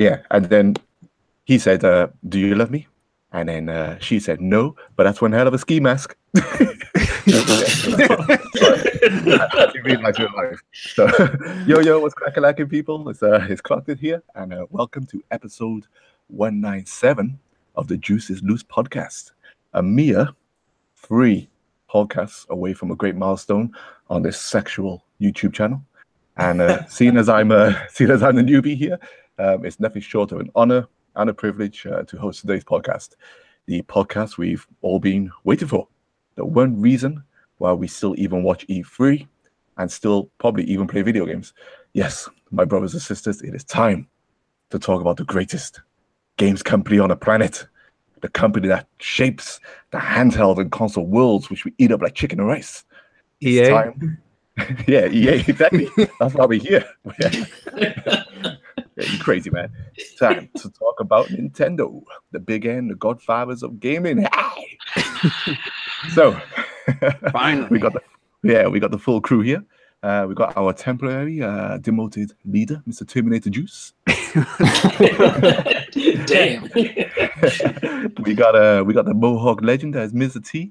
Yeah, and then he said, "Do you love me?" And then she said, "No," but that's one hell of a ski mask. I really like real life. So, yo, what's crackalacking, people? It's Clocked here, and welcome to episode 197 of the Juice is Loose podcast. A mere 3 podcasts away from a great milestone on this sexual YouTube channel. And seeing as I'm the newbie here, it's nothing short of an honor and a privilege to host today's podcast, the podcast we've all been waiting for. The one reason why we still even watch E3 and still probably even play video games. Yes, my brothers and sisters, it is time to talk about the greatest games company on the planet. The company that shapes the handheld and console worlds, which we eat up like chicken and rice. It's time. Yeah, exactly. That's why we're here. Yeah, you crazy, man. It's time to talk about Nintendo, the big N, the godfathers of gaming. So, finally, we got the full crew here. We got our temporary demoted leader, Mr. Terminator Juice. Damn. we got the Mohawk legend as Mr. T,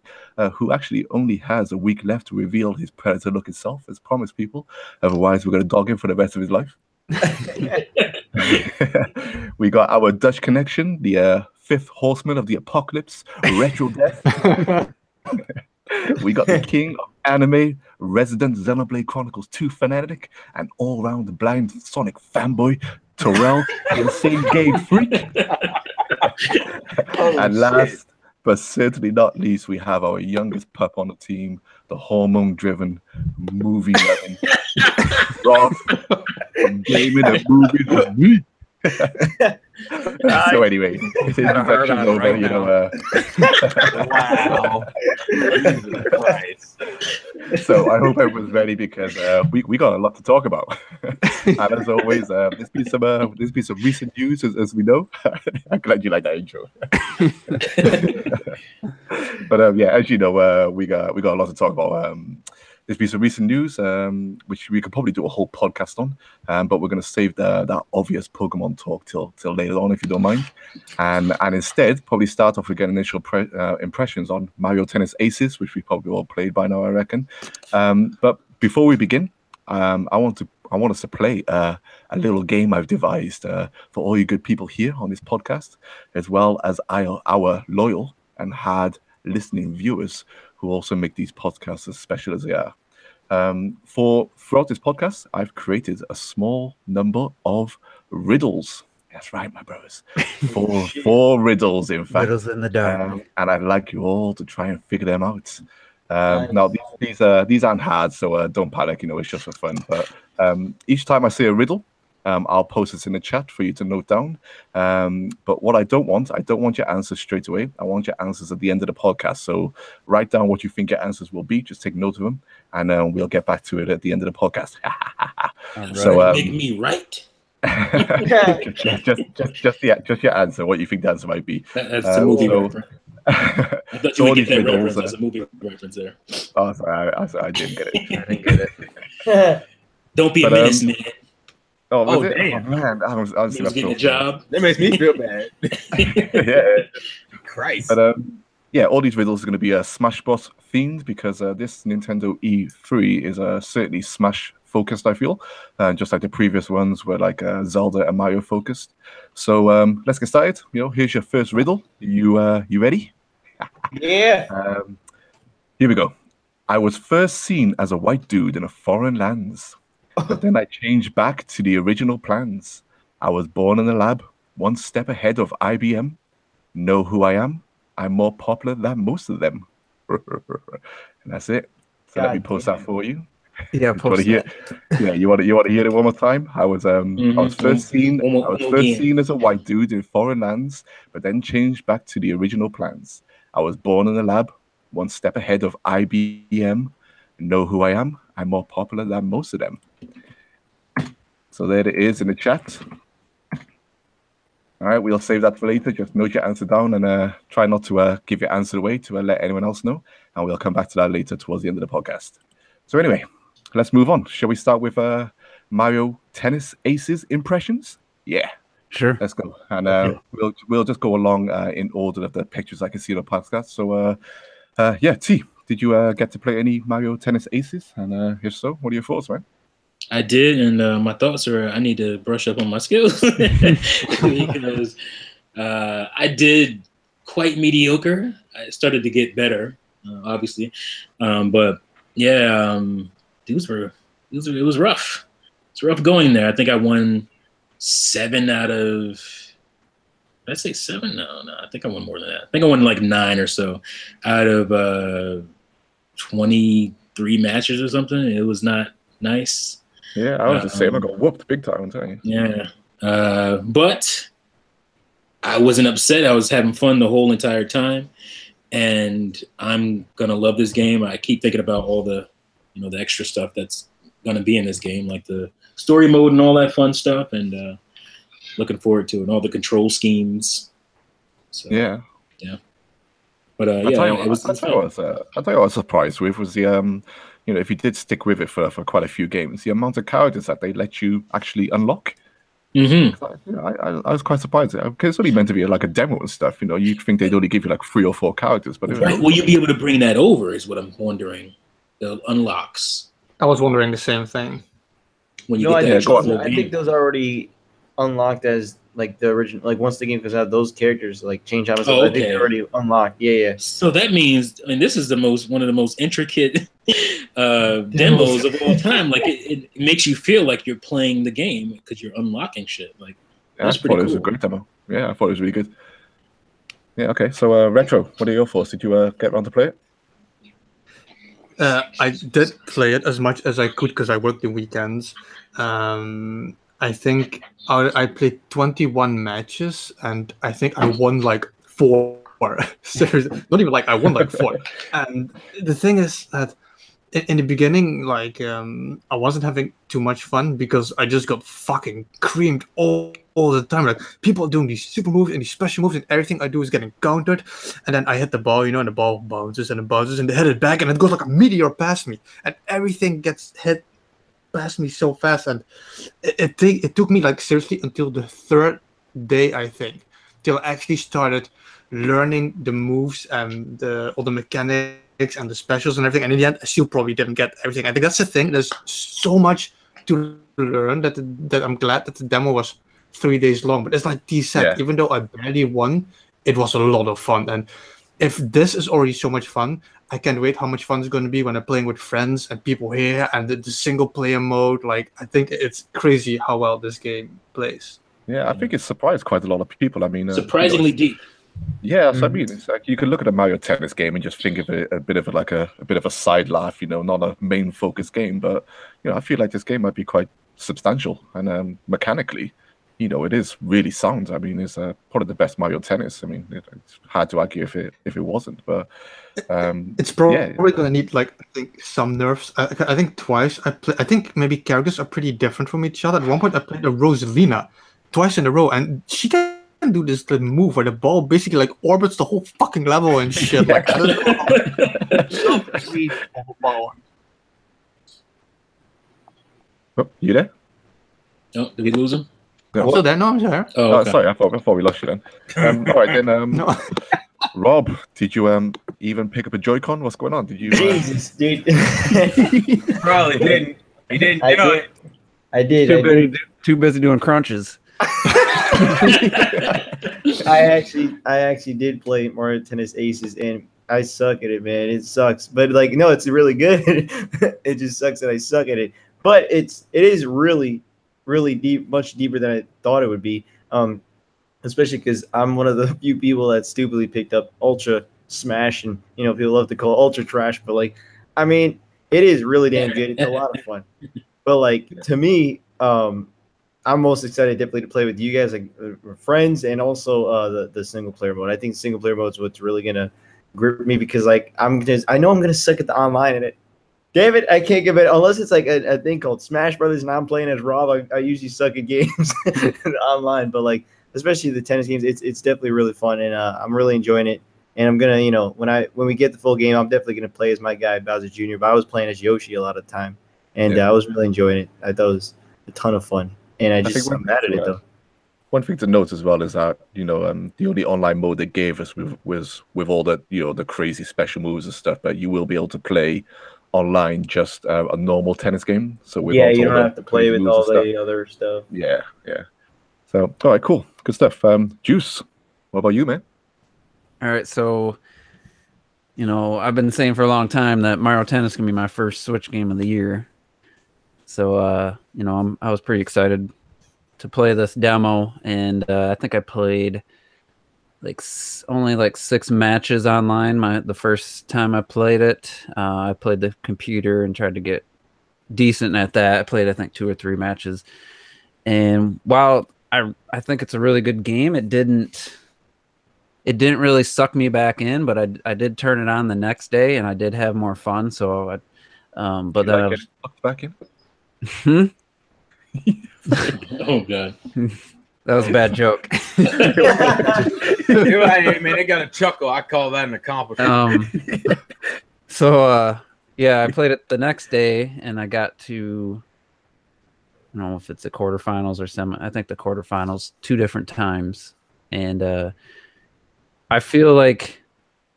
who actually only has a week left to reveal his predator-looking self, as promised, people. Otherwise, we're gonna dog him for the rest of his life. We got our Dutch connection, the fifth horseman of the apocalypse, Retro Death. We got the king of anime, resident Xenoblade Chronicles 2 fanatic, and all-round blind Sonic fanboy, Terrell, the insane gay freak. And last, but certainly not least, we have our youngest pup on the team, the hormone-driven, movie-loving Rob from gaming and movies with me. So anyway, it's introduction over, right, you know. Wow. Jesus Christ. So I hope everyone's ready because we got a lot to talk about. And as always, this piece of recent news, as we know. I'm glad you like that intro. But yeah, as you know, we got a lot to talk about. This piece of recent news, which we could probably do a whole podcast on, but we're going to save that obvious Pokemon talk till later on, if you don't mind, and instead probably start off with getting initial impressions on Mario Tennis Aces, which we probably all played by now, I reckon. But before we begin, I want us to play a little game I've devised for all you good people here on this podcast, as well as our loyal and hard listening viewers who also make these podcasts as special as they are. Throughout this podcast, I've created a small number of riddles. That's right, my brothers. Four riddles, in fact. Riddles in the dark. And I'd like you all to try and figure them out. Now, these aren't hard, so don't panic. You know, it's just for fun. But each time I say a riddle, I'll post it in the chat for you to note down. But what I don't want your answers straight away. I want your answers at the end of the podcast. So write down what you think your answers will be. Just take note of them, and we'll get back to it at the end of the podcast. Right. So make me right. just your answer. What you think the answer might be. That's a movie reference. I thought you would get that reference as a movie reference there. Oh, sorry, I didn't get it. Don't be a menace, man. Oh, damn. Oh, man. I was getting a job. That makes me feel bad. Yeah. Christ. But yeah, all these riddles are going to be Smash Bros. Themed because this Nintendo E3 is certainly Smash focused, I feel. Just like the previous ones were like Zelda and Mario focused. So let's get started. You know, here's your first riddle. You ready? Yeah. Here we go. I was first seen as a white dude in a foreign lands. But then I changed back to the original plans. I was born in the lab, one step ahead of IBM. Know who I am? I'm more popular than most of them. And that's it. So let me post that for you. Yeah, post you want to hear it one more time? I was first seen as a white dude in foreign lands, but then changed back to the original plans. I was born in the lab, one step ahead of IBM. Know who I am? I'm more popular than most of them. So there it is in the chat. All right, we'll save that for later. Just note your answer down and try not to give your answer away to let anyone else know. And we'll come back to that later towards the end of the podcast. So anyway, let's move on. Shall we start with Mario Tennis Aces impressions? Yeah, Sure. Let's go. And we'll just go along in order of the pictures I can see on the podcast. So, yeah, T, did you get to play any Mario Tennis Aces? And if so, what are your thoughts, man? I did, and my thoughts are I need to brush up on my skills because I did quite mediocre. I started to get better, obviously, but yeah, it was rough. It's rough going there. I think I won 7 out of. Did I say 7? No. I think I won more than that. I think I won like 9 or so out of 23 matches or something. It was not nice. Yeah, I was the same. I got whooped big time, I'm telling you. Yeah. But I wasn't upset. I was having fun the whole entire time. And I'm going to love this game. I keep thinking about all the, the extra stuff that's going to be in this game, like the story mode and all that fun stuff. And looking forward to it. And all the control schemes. So, yeah. But I'll tell you what I was surprised with was the if you did stick with it for quite a few games, the amount of characters that they let you actually unlock. Mm-hmm. I was quite surprised because it's only meant to be like a demo and stuff. You'd think they'd only give you like 3 or 4 characters, but will you be able to bring that over? Is what I'm wondering. The unlocks. I was wondering the same thing. When you get that I think those are already unlocked as like the original. Like once the game comes out, those characters like change out. Oh, okay. I think they're already unlocked. Yeah. So that means, this is one of the most intricate demos of all time. Like it makes you feel like you're playing the game because you're unlocking shit. Like I thought it was a great demo. Yeah, I thought it was really good. Yeah. Okay. So Retro, what are your thoughts? Did you get around to play it? I did play it as much as I could because I worked the weekends. I think I played 21 matches, and I think I won like 4. Seriously, not even like I won like 4. And the thing is that in the beginning, like I wasn't having too much fun because I just got fucking creamed all the time. Like people are doing these super moves and these special moves, and everything I do is getting countered. And then I hit the ball, and the ball bounces and it bounces, and they hit it back, and it goes like a meteor past me, and everything gets hit past me so fast. And it took me like seriously until the 3rd day, I think, till I actually started learning the moves and all the mechanics and the specials and everything. And in the end, I still probably didn't get everything. I think that's the thing. There's so much to learn that I'm glad that the demo was 3 days long. But it's like T said, even though I barely won, it was a lot of fun. And if this is already so much fun, I can't wait how much fun it's going to be when I'm playing with friends and people here and the single player mode. Like, I think it's crazy how well this game plays. Yeah, I think it surprised quite a lot of people. I mean, surprisingly deep. Yeah, so I mean, it's like you can look at a Mario Tennis game and just think of it a bit of a side laugh, not a main focus game. But I feel like this game might be quite substantial and mechanically, it is really sound. I mean, it's probably the best Mario Tennis. I mean, it's hard to argue if it wasn't, but it's probably going to need like I think some nerfs. I think twice I think maybe characters are pretty different from each other. At one point, I played a Rosalina twice in a row, and she can do this move where the ball basically like orbits the whole fucking level and shit. Like, oh, you there? No, did we lose him? So then, no, I'm there. Oh, okay. Sorry, I thought we lost you then. All right, then. No. Rob, did you even pick up a Joy-Con? What's going on? Did you? Jesus, dude. Probably didn't. He didn't. I did. Too busy doing crunches. I actually did play Mario Tennis Aces, and I suck at it, man. It sucks, but like, no, it's really good. It just sucks that I suck at it. But it is really, really deep, much deeper than I thought it would be. Especially because I'm one of the few people that stupidly picked up Ultra Smash, and people love to call it Ultra Trash, but like, I mean, it is really damn good. It's a lot of fun. But like, to me, I'm most excited definitely to play with you guys, like friends, and also the single player mode. I think single player mode is what's really gonna grip me because like I know I'm gonna suck at the online in it. Damn it, I can't give it unless it's like a thing called Smash Brothers and I'm playing as Rob. I usually suck at games online, but like especially the tennis games, it's definitely really fun, and I'm really enjoying it. And I'm gonna, when we get the full game, I'm definitely gonna play as my guy Bowser Jr. But I was playing as Yoshi a lot of the time, and I was really enjoying it. I thought it was a ton of fun, and I'm mad at it though. One thing to note as well is that the only online mode they gave us was with all the the crazy special moves and stuff, but you will be able to play online just a normal tennis game. So with Yeah, all you don't the have to play crazy with moves all and the other stuff. yeah. So all right, cool, good stuff. Juice, what about you, man? All right, so I've been saying for a long time that Mario Tennis can be my first Switch game of the year. So I was pretty excited to play this demo, and I think I played only like 6 matches online. The first time I played it, I played the computer and tried to get decent at that. I played I think 2 or 3 matches, and while I think it's a really good game, it didn't really suck me back in, but I did turn it on the next day and I did have more fun. So but then I was back in. Oh god. That was a bad joke. Hey, man, they got a chuckle. I call that an accomplishment. So yeah, I played it the next day and I got to, I don't know if it's the quarterfinals or semi. I think the quarterfinals 2 different times, and I feel like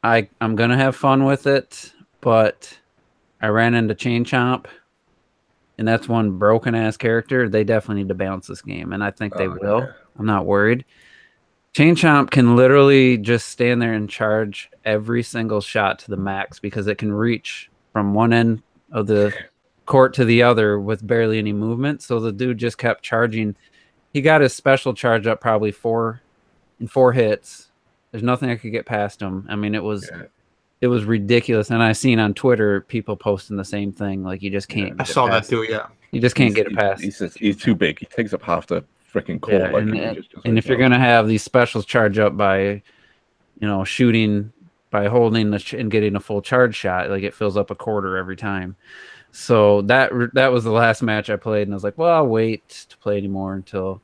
I'm gonna have fun with it, but I ran into Chain Chomp, and that's one broken ass character. They definitely need to balance this game, and I think they will. Yeah. I'm not worried. Chain Chomp can literally just stand there and charge every single shot to the max because it can reach from one end of the court to the other with barely any movement. So the dude just kept charging. He got his special charge up probably 4 hits. There's nothing I could get past him. I mean, it was ridiculous. And I seen on Twitter people posting the same thing. Like you just can't. I saw that too. Yeah, you just can't get it past. He's too big. He takes up half the freaking court. Yeah, and if you're gonna have these specials charge up by, shooting by holding and getting a full charge shot, like it fills up a quarter every time. So that was the last match I played, and I was like, well, I'll wait to play anymore until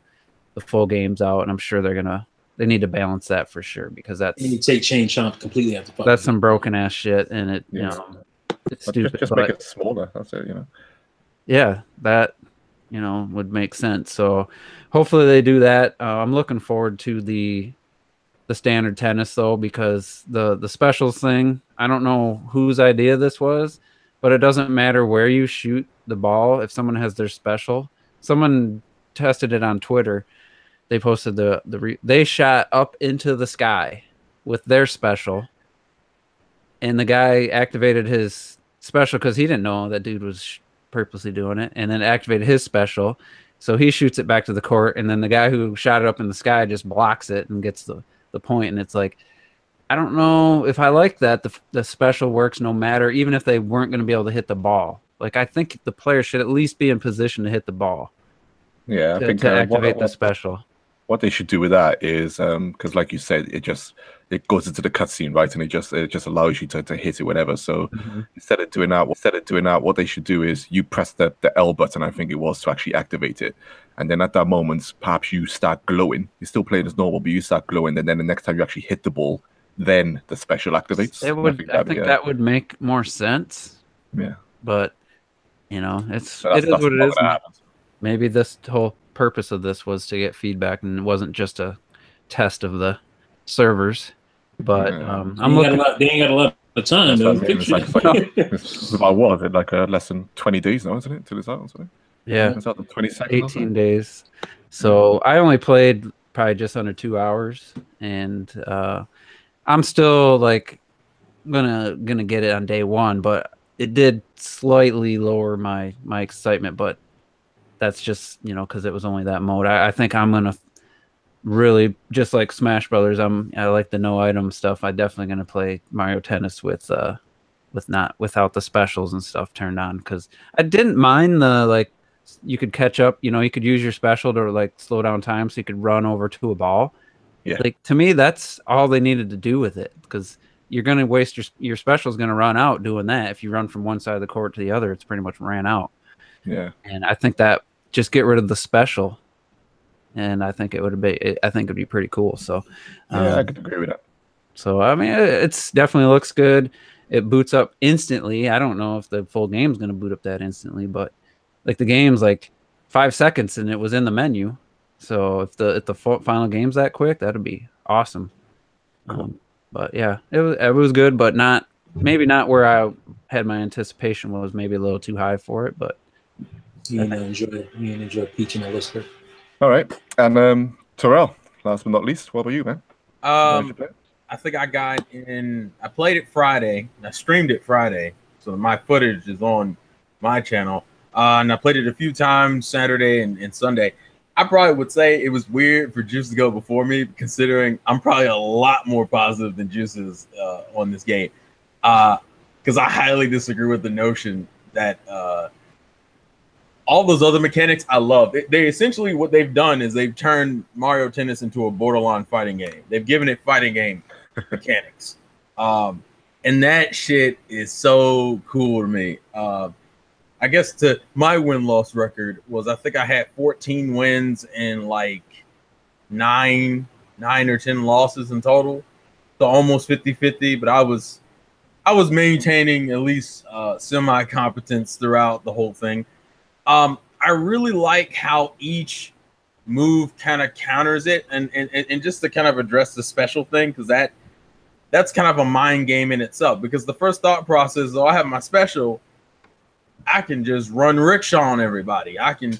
the full game's out, and I'm sure they need to balance that for sure because that's you take Chain Chomp completely out the fucking. That's some broken ass shit, and it's stupid. Just make it smaller. That's it, Yeah, that would make sense. So hopefully they do that. I'm looking forward to the standard tennis though, because the specials thing, I don't know whose idea this was, but it doesn't matter where you shoot the ball. If someone has their special, someone tested it on Twitter. They posted they shot up into the sky with their special, and the guy activated his special because he didn't know that dude was purposely doing it, and then activated his special. So he shoots it back to the court, and then the guy who shot it up in the sky just blocks it and gets the point. And it's like, I don't know if I like that. The special works no matter, even if they weren't going to be able to hit the ball. Like, I think the player should at least be in position to hit the ball. Yeah, I think to activate the special. What they should do with that is, because like you said, it goes into the cutscene, right, and it just allows you to hit it whenever. So instead of doing that, what they should do is you press the L button, I think it was, to actually activate it, and then at that moment, perhaps you start glowing. You're still playing as normal, but you start glowing, and then the next time you actually hit the ball, then the special activates. I think that would make more sense. Yeah, but it is what it is. Maybe this whole purpose of this was to get feedback, and it wasn't just a test of the servers. But they ain't got a lot of time. It's about what is it, like less than 20 days now, isn't it, till it's out or something? Yeah, it's out the 22nd. 18 days. So I only played probably just under 2 hours, and I'm still like gonna get it on day one, but it did slightly lower my excitement, but that's just because it was only that mode. I think I'm gonna really, just like Smash Brothers, I like the no item stuff. I definitely gonna play Mario Tennis without the specials and stuff turned on, because I didn't mind the you could catch up. You could use your special to slow down time, so you could run over to a ball. Yeah. To me, that's all they needed to do with it, because you're gonna waste your special's gonna run out doing that. If you run from one side of the court to the other, it's pretty much ran out. Yeah. And I think that just get rid of the special, and I think it'd be pretty cool. So yeah, I could agree with that. So I mean, it's definitely looks good. It boots up instantly. I don't know if the full game's going to boot up that instantly, but the game's 5 seconds and it was in the menu. So if the final game's that quick, that'd be awesome. But yeah, it was good, but maybe not where I had my anticipation was. Maybe a little too high for it, but You enjoy Peach and Alistair. All right, and Terrell, last but not least, what about you, man? I think I got in. I played it Friday. I streamed it Friday, so my footage is on my channel. And I played it a few times Saturday and Sunday. I probably would say it was weird for Juice to go before me, considering I'm probably a lot more positive than Juice is on this game. Because I highly disagree with the notion that all those other mechanics I love. They essentially, what they've done is they've turned Mario Tennis into a borderline fighting game. They've given it fighting game mechanics. And that shit is so cool to me. I guess to my win-loss record was, I think I had 14 wins and like 9 or 10 losses in total. So almost 50-50, but I was maintaining at least semi-competence throughout the whole thing. I really like how each move kind of counters it, and just to kind of address the special thing, because that's kind of a mind game in itself. Because the first thought process is, I have my special, I can just run rickshaw on everybody. I can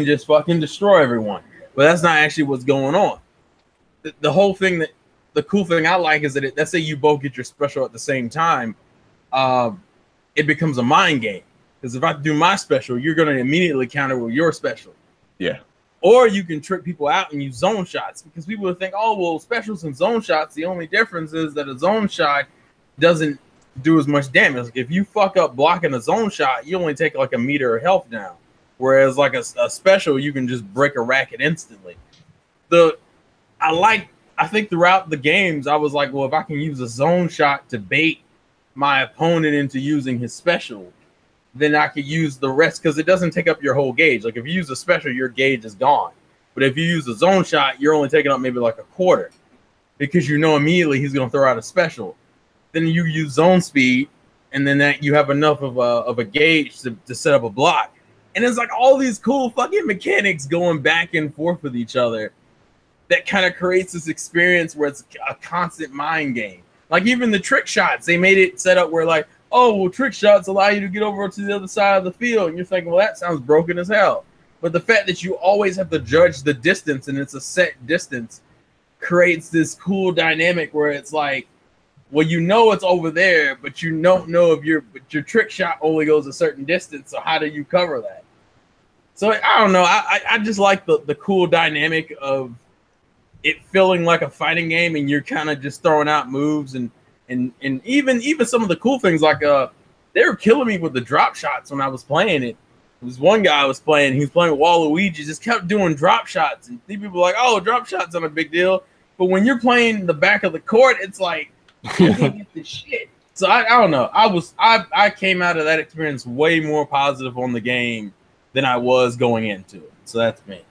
just fucking destroy everyone. But that's not actually what's going on. The whole thing, the cool thing I like is that let's say you both get your special at the same time, it becomes a mind game. Because if I do my special, you're going to immediately counter with your special. Yeah. Or you can trick people out and use zone shots, because people would think, oh, well, specials and zone shots, the only difference is that a zone shot doesn't do as much damage. If you fuck up blocking a zone shot, you only take like a meter of health down. Whereas like a special, you can just break a racket instantly. I think throughout the games, I was like, well, if I can use a zone shot to bait my opponent into using his special, then I could use the rest, because it doesn't take up your whole gauge. Like if you use a special, your gauge is gone. But if you use a zone shot, you're only taking up maybe like a quarter, because you know immediately he's going to throw out a special. Then you use zone speed, and then that you have enough of a gauge to set up a block. And it's like all these cool fucking mechanics going back and forth with each other that kind of creates this experience where it's a constant mind game. Like even the trick shots, they made it set up where like, oh, well, trick shots allow you to get over to the other side of the field. And you're thinking, well, that sounds broken as hell. But the fact that you always have to judge the distance, and it's a set distance, creates this cool dynamic where it's like, well, you know it's over there, but you don't know if your trick shot only goes a certain distance. So how do you cover that? So I don't know. I just like the cool dynamic of it feeling like a fighting game, and you're kind of just throwing out moves, and even some of the cool things, like they were killing me with the drop shots when I was playing it. There was one guy I was playing, he was playing with Waluigi, just kept doing drop shots, and people were like, oh, drop shots not a big deal. But when you're playing the back of the court, it's like you can't get the shit. So I don't know. I came out of that experience way more positive on the game than I was going into it. So that's me.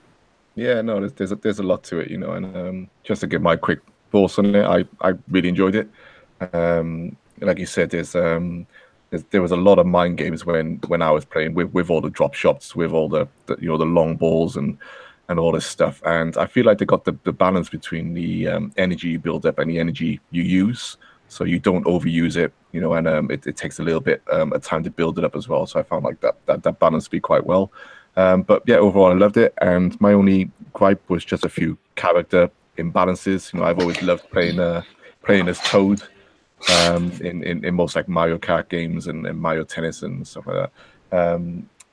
Yeah, no, there's a lot to it, you know, and just to give my quick thoughts on it, I really enjoyed it. Like you said, there was a lot of mind games when I was playing with all the drop shots, with all the you know, the long balls and all this stuff. And I feel like they got the balance between the energy you build up and the energy you use, so you don't overuse it, you know, and it takes a little bit of time to build it up as well. So I found like that balance to be quite well. But yeah, overall I loved it. And my only gripe was just a few character imbalances. You know, I've always loved playing as Toad in most like Mario Kart games and Mario Tennis and stuff like that.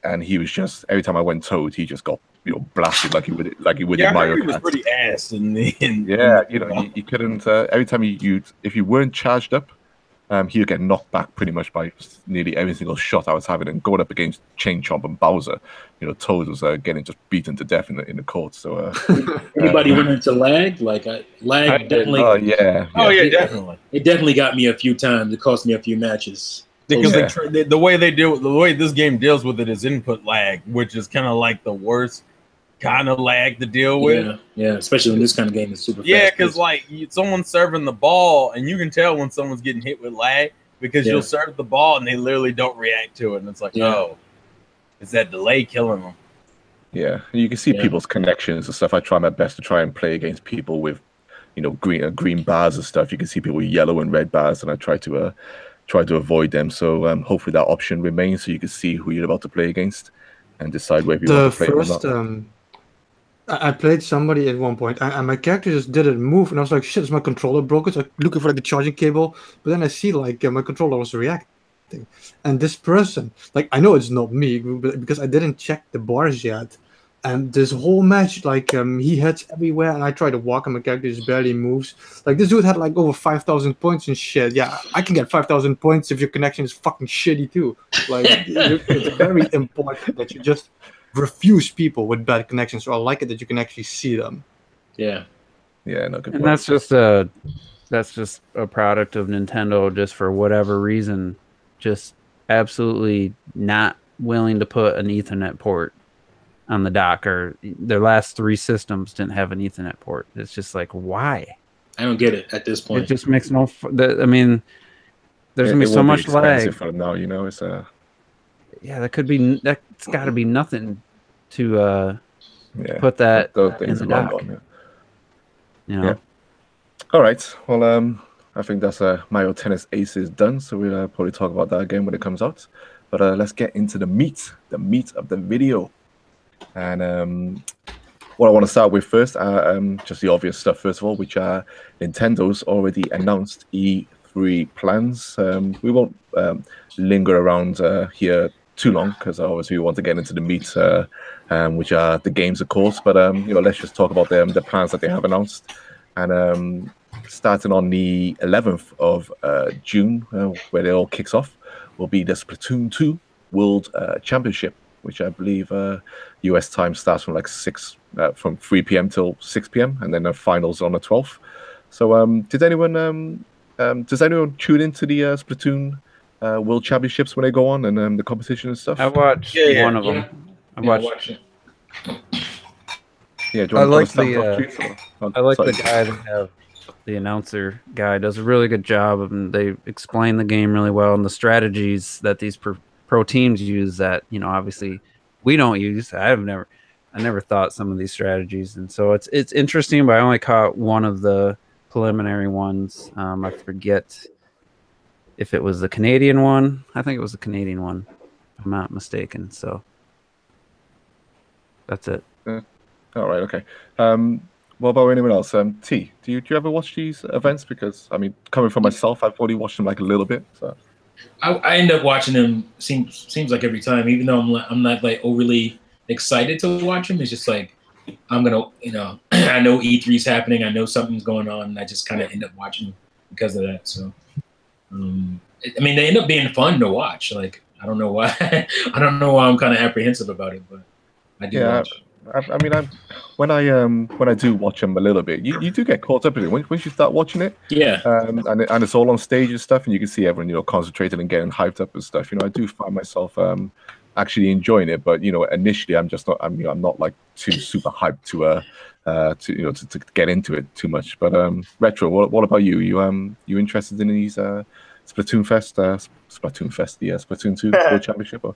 And he was just, every time I went Toad, he just got, you know, blasted like he would in Mario Kart. He was pretty ass in you know, you couldn't every time if you weren't charged up, he would get knocked back pretty much by nearly every single shot I was having. And going up against Chain Chomp and Bowser, you know, Toad was getting just beaten to death in the court. So anybody run into lag? Like lag definitely. Oh yeah. Definitely. It definitely got me a few times. It cost me a few matches. Because the way this game deals with it is input lag, which is kind of like the worst kind of lag to deal with. Yeah, especially when this kind of game is super fast. Yeah, because like someone's serving the ball, and you can tell when someone's getting hit with lag, because you'll serve the ball and they literally don't react to it, and it's like, oh, it's that delay killing them. Yeah, you can see Yeah. people's connections and stuff. I try my best to try and play against people with, green bars and stuff. You can see people with yellow and red bars, and I try to avoid them. So hopefully that option remains, so you can see who you're about to play against, and decide whether you The want to play them or first, not. I played somebody at one point, and my character just didn't move, and I was like, "Shit, is my controller broken?" So I'm looking for like the charging cable, but then I see like my controller was reacting, and this person, like, I know it's not me because I didn't check the bars yet, and this whole match, like, he hits everywhere, and I try to walk, and my character just barely moves. Like, this dude had like over 5,000 points and shit. Yeah, I can get 5,000 points if your connection is fucking shitty too. Like, it's very important that you just refuse people with bad connections. So I like it that you can actually see them. Yeah. Yeah, no good And point. that's just a product of Nintendo, just for whatever reason, just absolutely not willing to put an Ethernet port on the dock, or their last 3 systems didn't have an Ethernet port. It's just like, why? I don't get it at this It point. just makes no. I mean, there's gonna be so will much expensive lag. for them now. It's Yeah, that's got to be nothing to yeah. put that those in things the are long dock. gone. You know. Yeah. All right. Well, I think that's Mario Tennis Aces done. So we'll probably talk about that again when it comes out. But let's get into the meat of the video. And what I want to start with first, just the obvious stuff first of all, which are Nintendo's already announced E3 plans. We won't linger around here too long because obviously we want to get into the meat, which are the games, of course. But let's just talk about the plans that they have announced. And starting on the 11th of June, where it all kicks off, will be the Splatoon 2 World Championship, which I believe US time starts from like from 3 p.m. till 6 p.m. and then the finals on the 12th. So does anyone tune into the Splatoon World Championships when they go on, and the competition and stuff? I watched one of them. I watched it. Yeah, do you want to start off, Chief, I like sorry. the guy that have the announcer guy does a really good job of, and they explain the game really well and the strategies that these pro teams use that obviously we don't use. I never thought some of these strategies, and so it's interesting. But I only caught one of the preliminary ones. I forget if it was the Canadian one. I think it was the Canadian one, if I'm not mistaken. So that's it. All right, okay. What about anyone else? T, do you ever watch these events? Because I mean, coming from myself, I've only watched them like a little bit. So I end up watching them. Seems like every time, even though I'm not like overly excited to watch them. It's just like I'm gonna, I know E3's happening. I know something's going on, and I just kind of end up watching them because of that. So, I mean, they end up being fun to watch. Like I don't know why. I don't know why I'm kind of apprehensive about it, but I do watch. I mean, when I do watch them a little bit, you do get caught up in it once you start watching it. Yeah. And it's all on stage and stuff, and you can see everyone concentrated and getting hyped up and stuff. I do find myself actually enjoying it, but initially I'm just not. I'm not like too super hyped to get into it too much. But Retro, what about you? You interested in these Splatoon 2 World Championship? Or?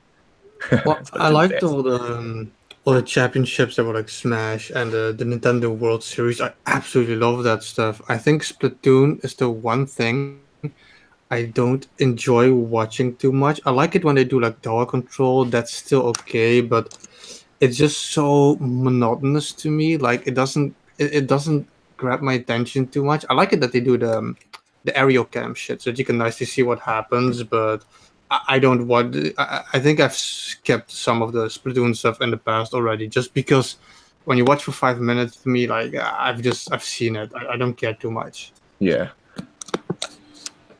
Well, I liked all the championships that were like Smash and the Nintendo World Series. I absolutely love that stuff. I think Splatoon is the one thing I don't enjoy watching too much. I like it when they do like tower control. That's still okay, but it's just so monotonous to me. Like it doesn't grab my attention too much. I like it that they do the aerial cam shit so that you can nicely see what happens, but I don't want. I think I've skipped some of the Splatoon stuff in the past already, just because when you watch for 5 minutes, to me, like I've seen it. I don't care too much. Yeah,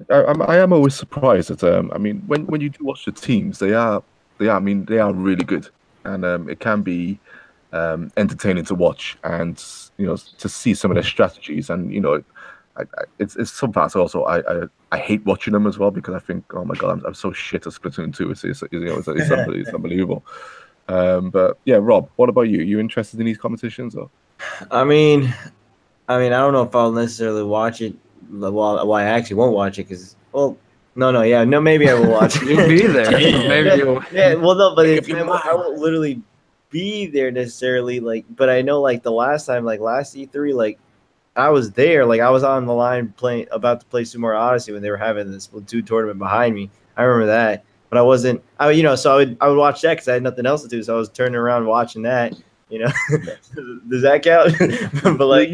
I am always surprised that I mean, when you do watch the teams, they are really good, and it can be entertaining to watch, and to see some of their strategies, and it's some parts also I hate watching them as well, because I think, oh my god, I'm so shit at Splatoon 2. It's unbelievable. But yeah, Rob, what about you? You interested in these competitions? Or I mean, I don't know if I'll necessarily watch it. Well, I actually won't watch it because, maybe I will watch it. You'll be there. Maybe yeah, well, no, but I will literally be there necessarily, like, but I know like the last time, like last E3, like I was there, like I was on the line about to play Sumo Odyssey when they were having this Splatoon tournament behind me. I remember that, but I wasn't, so I would watch that because I had nothing else to do, so I was turning around watching that. Does that count? But like,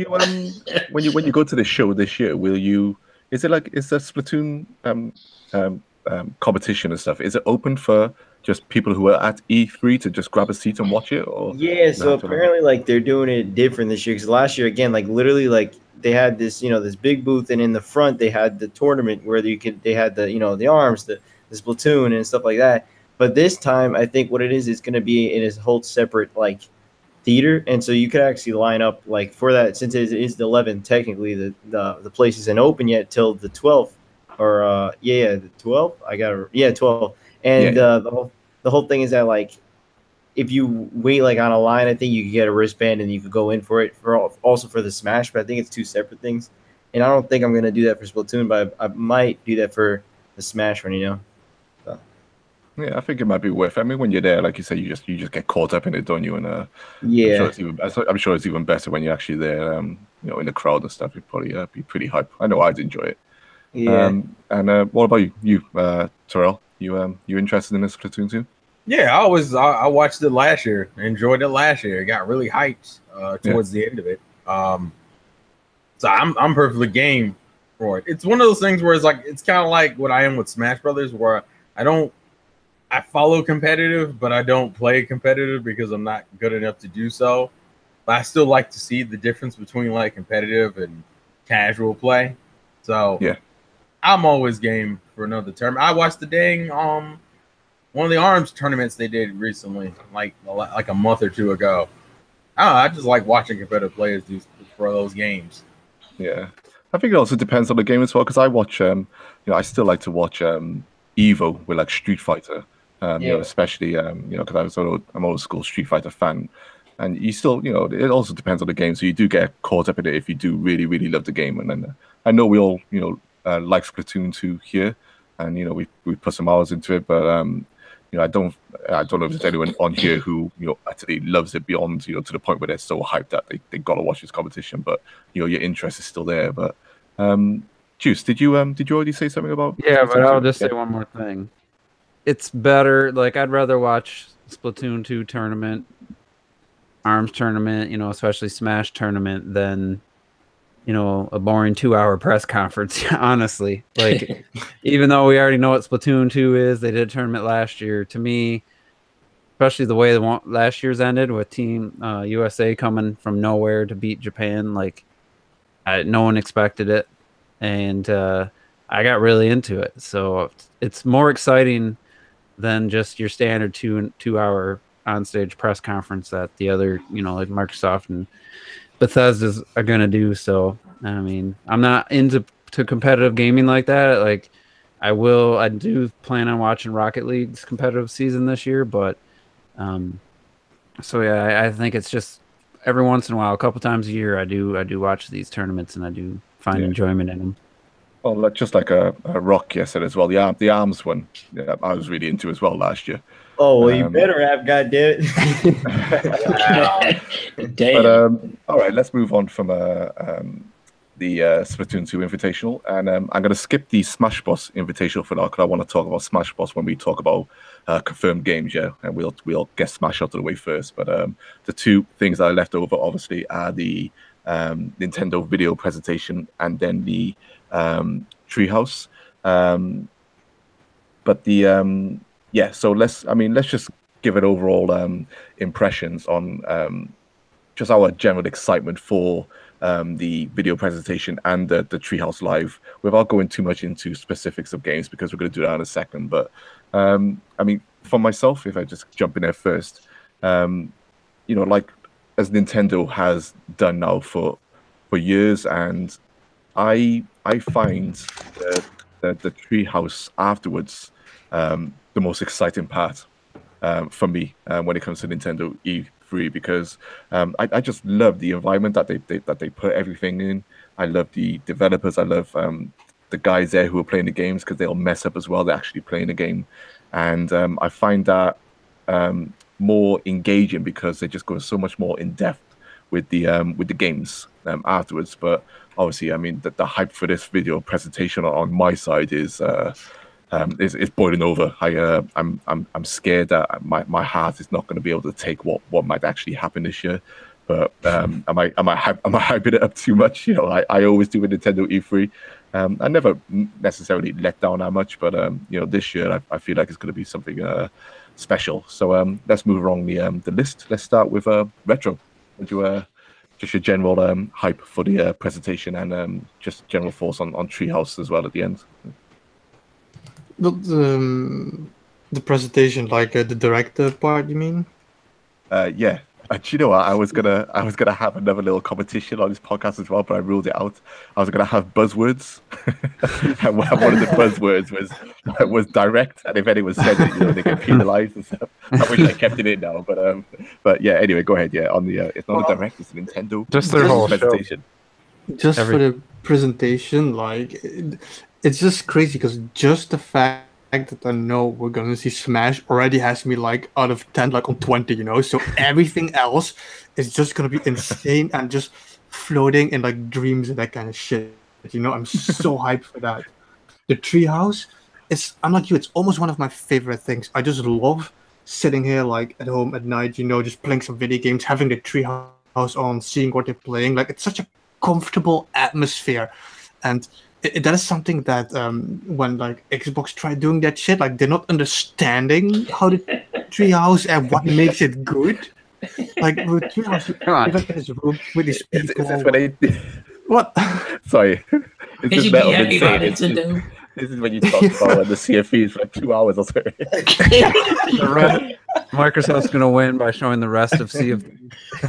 when you go to the show this year, will you? Is it like is the Splatoon competition and stuff? Is it open for just people who are at E3 to just grab a seat and watch it? Or yeah, so apparently like they're doing it different this year because last year again, like literally like they had this this big booth, and in the front they had the tournament where they had the the arms, the Splatoon and stuff like that. But this time I think what it is going to be in a whole separate like theater, and so you could actually line up like for that, since it is the 11th. Technically the place isn't open yet till the 12th, or the 12th. 12th. And the whole thing is that like if you wait like on a line, I think you could get a wristband and you could go in for it also for the Smash, but I think it's two separate things, and I don't think I'm gonna do that for Splatoon, but I might do that for the Smash one. So. Yeah, I think it might be worth it. I mean, when you're there, like you say, you just get caught up in it, don't you? And yeah, I'm sure it's even better when you're actually there. In the crowd and stuff. You'd probably be pretty hype. I know I'd enjoy it. Yeah. And what about you, Terrell? You interested in this Splatoon 2? Yeah, I watched it last year. Enjoyed it last year. It got really hyped towards the end of it. So I'm perfectly game for it. It's one of those things where it's kind of like what I am with Smash Brothers, where I follow competitive, but I don't play competitive because I'm not good enough to do so. But I still like to see the difference between like competitive and casual play. So yeah, I'm always game for another term. I watched the dang one of the ARMS tournaments they did recently, like a month or two ago. I just like watching competitive players do for those games. Yeah, I think it also depends on the game as well. Because I watch, I still like to watch Evo with like Street Fighter. Especially because I'm an old school Street Fighter fan, and you still it also depends on the game, so you do get caught up in it if you do really really love the game. And then I know we all like Splatoon 2 here, and we put some hours into it, but I don't know if there's anyone on here who actually loves it beyond to the point where they're so hyped that they gotta watch this competition. But your interest is still there. But Juice, did you already say something about? Yeah, but I'll just say one more thing. It's better. Like I'd rather watch Splatoon 2 tournament, ARMS tournament, especially Smash tournament, than a boring 2-hour press conference. Honestly, like even though we already know what Splatoon 2 is, they did a tournament last year. To me, especially the way last year's ended with Team USA coming from nowhere to beat Japan, like no one expected it, and I got really into it. So it's more exciting than just your standard 2-hour onstage press conference that the other, like Microsoft and Bethesda's are gonna do. So I mean, I'm not into competitive gaming like that. Like I do plan on watching Rocket League's competitive season this year, but so yeah, I think it's just every once in a while, a couple times a year, I do watch these tournaments and I do find enjoyment in them. Well, just like a Rock yesterday as well. The ARMS one, I was really into as well last year. Oh, well, you better have, goddammit. Damn. But all right, let's move on from the Splatoon 2 Invitational, and I'm going to skip the Smash Boss Invitational for now because I want to talk about Smash Boss when we talk about confirmed games, and we'll get Smash out of the way first. But the two things that I left over obviously are the Nintendo video presentation and then the Treehouse. But the so let's just give it overall impressions on just our general excitement for the video presentation and the Treehouse Live, without going too much into specifics of games because we're going to do that in a second. But for myself, if I just jump in there first, like as Nintendo has done now for years, and I find the Treehouse afterwards the most exciting part for me when it comes to Nintendo E3, because I just love the environment that they put everything in. I love the developers. I love the guys there who are playing the games, because they'll mess up as well. They're actually playing the game, and I find that more engaging because they just go so much more in depth with the games afterwards. But obviously, I mean, the hype for this video presentation on my side is boiling over. I'm scared that my heart is not going to be able to take what might actually happen this year. But am I hyping it up too much? You know, I always do with Nintendo E3. I never necessarily let down that much, but you know, this year I feel like it's going to be something special. So let's move along the list. Let's start with Retro. Would you just your general hype for the presentation and just general thoughts on Treehouse as well at the end? The presentation, like the director part, you mean? Yeah. Do you know what? I was gonna have another little competition on this podcast as well, but I ruled it out. I was gonna have buzzwords, and one of the buzzwords was direct, and if anyone said it, you know, they get penalized and stuff. I wish I kept it in now, but yeah. Anyway, go ahead. Yeah, on the it's not a direct, it's a Nintendo. Just their whole presentation. Just for the presentation, like it's just crazy because just the fact that I know we're gonna see Smash already has me like out of 10, like on 20, you know. So everything else is just gonna be insane and just floating in like dreams and that kind of shit. You know, I'm so hyped for that. The Treehouse, I'm like you, it's almost one of my favorite things. I just love sitting here like at home at night, you know, just playing some video games, having the Treehouse on, seeing what they're playing. Like it's such a comfortable atmosphere, and that is something that when like Xbox tried doing that shit, like they're not understanding how the Treehouse and what makes it good. Like with Treehouse, Come on. in this room with these people. Is this when they... What? Sorry. Can you be happy about Nintendo? This is when you talk about the CFEs for like 2 hours or so. Microsoft's gonna win by showing the rest of Sea of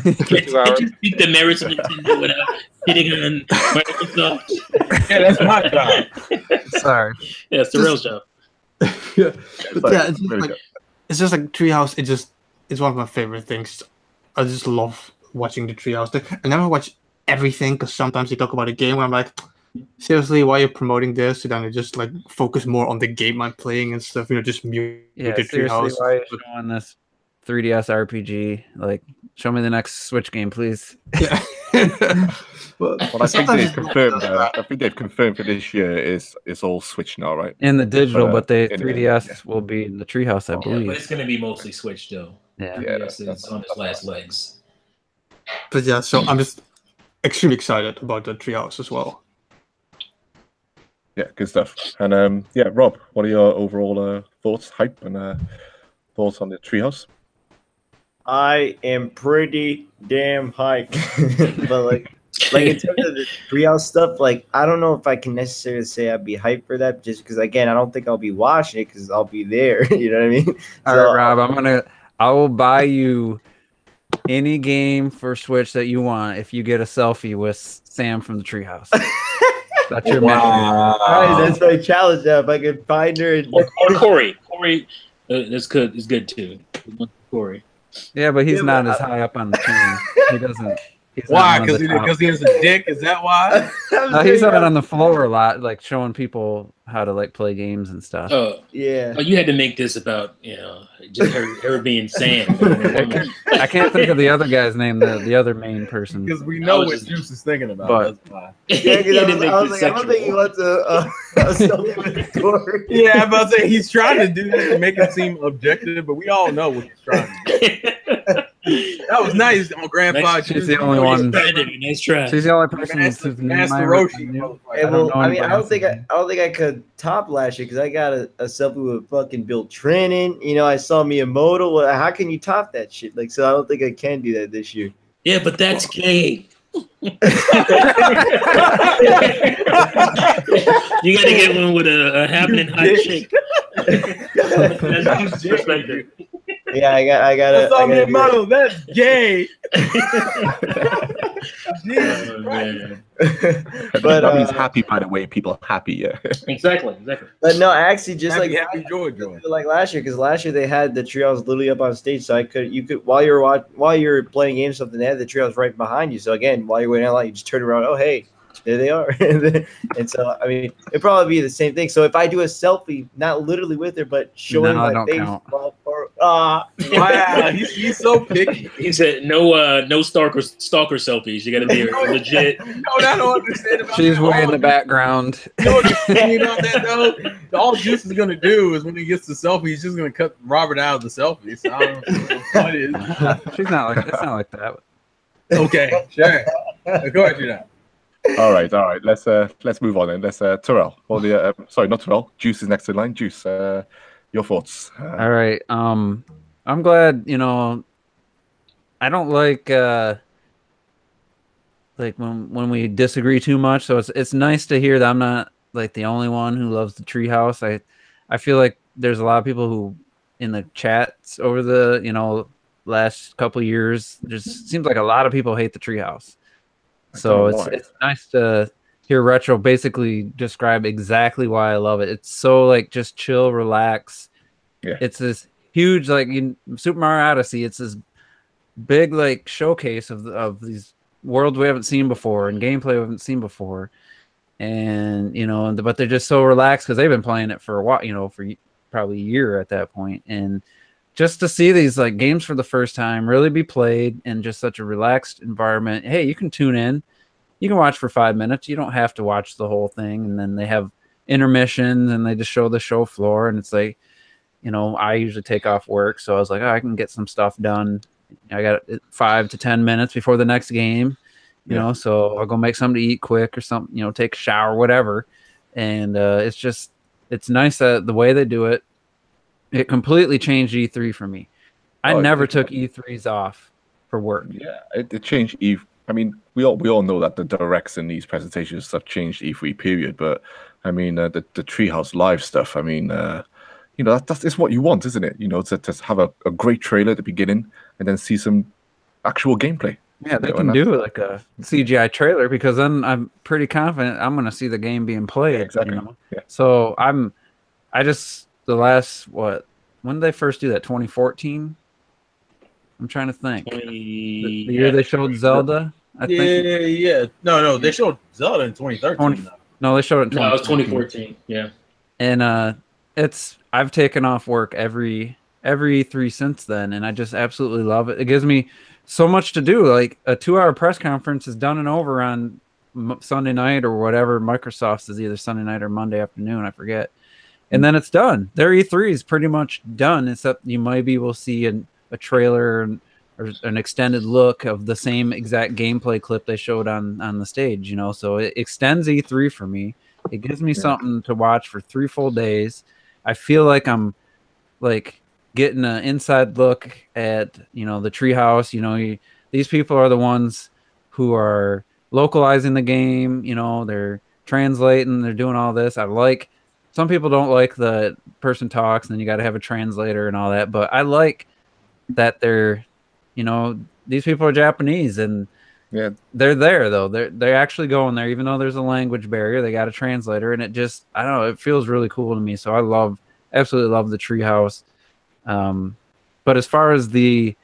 Can't you speak the merits of Nintendo without hitting on Microsoft? Yeah, that's my job. Sorry. Yeah, it's the real job. Yeah, but yeah, Really it's just like Treehouse. It's one of my favorite things. I just love watching the Treehouse. I never watch everything because sometimes they talk about a game where I'm like, seriously, why are you promoting this? So then I just like focus more on the game I'm playing and stuff. You know, just mute Yeah, the seriously, Treehouse. why are you showing this 3DS RPG? Like, show me the next Switch game, please. Yeah. Well, I think they've confirmed. I think they've confirmed for this year it's all Switch now, right? In the digital, but the in 3DS will be in the Treehouse, I Yeah, believe. but it's going to be mostly Switch, though. Yeah. Yeah, Yes, it's on its last legs. But yeah, so I'm just extremely excited about the Treehouse as well. Yeah, good stuff. And yeah, Rob, what are your overall thoughts, hype, and thoughts on the Treehouse? I am pretty damn hyped, but like in terms of the Treehouse stuff, like I don't know if I can necessarily say I'd be hyped for that, just because again I don't think I'll be watching it because I'll be there. You know what I mean? All right, Rob, I will buy you any game for Switch that you want if you get a selfie with Sam from the Treehouse. That's your mission. All right, that's my challenge now. If I can find her, and... Or Corey. Corey, that's good. Is good too. Corey. Yeah, but he's not as high up on the chain. He doesn't. He's Why? not one of Because the he has a dick? Is that why? No, he's out on the floor a lot, like showing people how to like play games and stuff. yeah. Oh, you had to make this about, you know, just her being Sam. I can't think of the other guy's name, the other main person. Because we know I was what just- Juice is thinking about. But- That's why. Yeah, You had to because make I was this like, I don't think he wants a selfie with Corey. Yeah, I'm about to say he's trying to do this to make it seem objective, but we all know what he's trying to do. That was nice on Grandpa. She's the only one. Nice try. She's the only person Master whose name Master I Roshi. knew. Hey, I don't well, know I mean, anybody I don't think I could top last year because I got a selfie with fucking Bill Trennan. You know, I saw Miyamoto. Well, how can you top that shit? Like, so I don't think I can do that this year. Yeah, but that's gay. You got to get one with a happening hot chick. That's perspective. Yeah, I got I saw to. Miyamoto. That's gay. Jesus Oh, Christ. man. But that means happy, by the way. People are happy, yeah. Exactly. But no, actually, just Happy, like happy, joy, joy. like last year, because last year they had the Treehouse literally up on stage, so you could while you're playing games or something, they had the Treehouse right behind you. So again, while you're waiting online, you just turn around. Oh, hey, there they are. And so I mean, it'd probably be the same thing. So if I do a selfie, not literally with her, but showing No, my don't face, count. Ah, Wow, he's so picky. He said no stalker selfies. You got to be legit. You know what I don't understand about She's that? way in the background. You know what's funny about that though? All Juice is gonna do is when he gets the selfie, he's just gonna cut Robert out of the selfie. So I don't know what it is. She's not like, it's not like that. Okay, sure. Of course you're not. All right. Let's move on then. Let's Terrell. Or the sorry, not Terrell. Juice is next in line. Juice, your thoughts. All right. I'm glad, I don't like when we disagree too much. So it's nice to hear that I'm not like the only one who loves the Treehouse. I feel like there's a lot of people who in the chats over the, last couple of years, just seems like a lot of people hate the Treehouse. So it's nice to hear Retro basically describe exactly why I love it. It's so like just chill, relax. Yeah. It's this huge like in Super Mario Odyssey. It's this big like showcase of these worlds we haven't seen before and gameplay we haven't seen before, and but they're just so relaxed because they've been playing it for a while, for probably a year at that point, and just to see these like games for the first time really be played in just such a relaxed environment. Hey, you can tune in, you can watch for 5 minutes, you don't have to watch the whole thing, and then they have intermissions and they just show the show floor, and it's like, I usually take off work, so I was like, I can get some stuff done. I got 5 to 10 minutes before the next game, so I'll go make something to eat quick or something, take a shower, whatever. And it's nice that the way they do it, it completely changed E3 for me. I never took E3s off for work. Yeah, it changed E. I mean, we all know that the directs in these presentations stuff changed E3 period, but I mean the Treehouse Live stuff. I mean, that's what you want, isn't it? To have a great trailer at the beginning and then see some actual gameplay. Yeah, they can do like a CGI trailer because then I'm pretty confident I'm going to see the game being played. Yeah, exactly. Yeah. So when did they first do that? 2014? I'm trying to think. The year they showed Zelda, I think. Yeah. No, they showed Zelda in 2013. No, they showed it in 2014. No, it was 2014. Yeah. And I've taken off work every E3 since then, and I just absolutely love it. It gives me so much to do. Like a 2-hour press conference is done and over on Sunday night or whatever. Microsoft's is either Sunday night or Monday afternoon, I forget. And then it's done. Their E3 is pretty much done, except you maybe will see a trailer or an extended look of the same exact gameplay clip they showed on the stage. So it extends E3 for me. It gives me something to watch for 3 full days. I feel like I'm like getting an inside look at, the Treehouse. These people are the ones who are localizing the game. They're translating, they're doing all this. Some people don't like the person talks and then you got to have a translator and all that, but I like that they're, these people are Japanese and they're there though. They're actually going there, even though there's a language barrier. They got a translator, and it just, I don't know, it feels really cool to me. So I absolutely love the Treehouse. But as far as the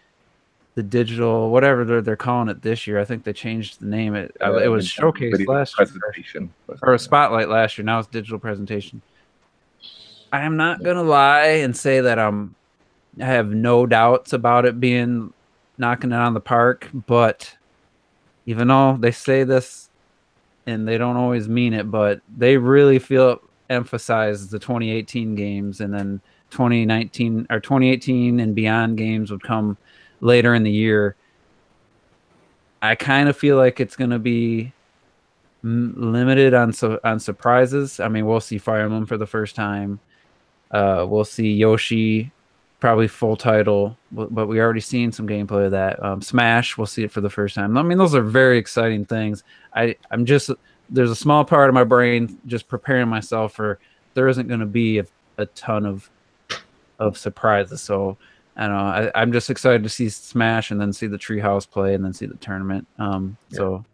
digital, whatever they're calling it this year, I think they changed the name. It was showcased last year, or a spotlight last year. Now it's digital presentation. I am not gonna lie and say that I have no doubts about it being knocking it on the park, but even though they say this and they don't always mean it, but they really emphasize the 2018 games, and then 2019 or 2018 and beyond games would come later in the year. I kind of feel like it's going to be limited on surprises. I mean, we'll see Fire Emblem for the first time. We'll see Yoshi, probably full title, but we already seen some gameplay of that. Smash, we'll see it for the first time. I mean, those are very exciting things. There's a small part of my brain just preparing myself for there isn't going to be a ton of surprises. So I don't know. I'm just excited to see Smash and then see the Treehouse play and then see the tournament. So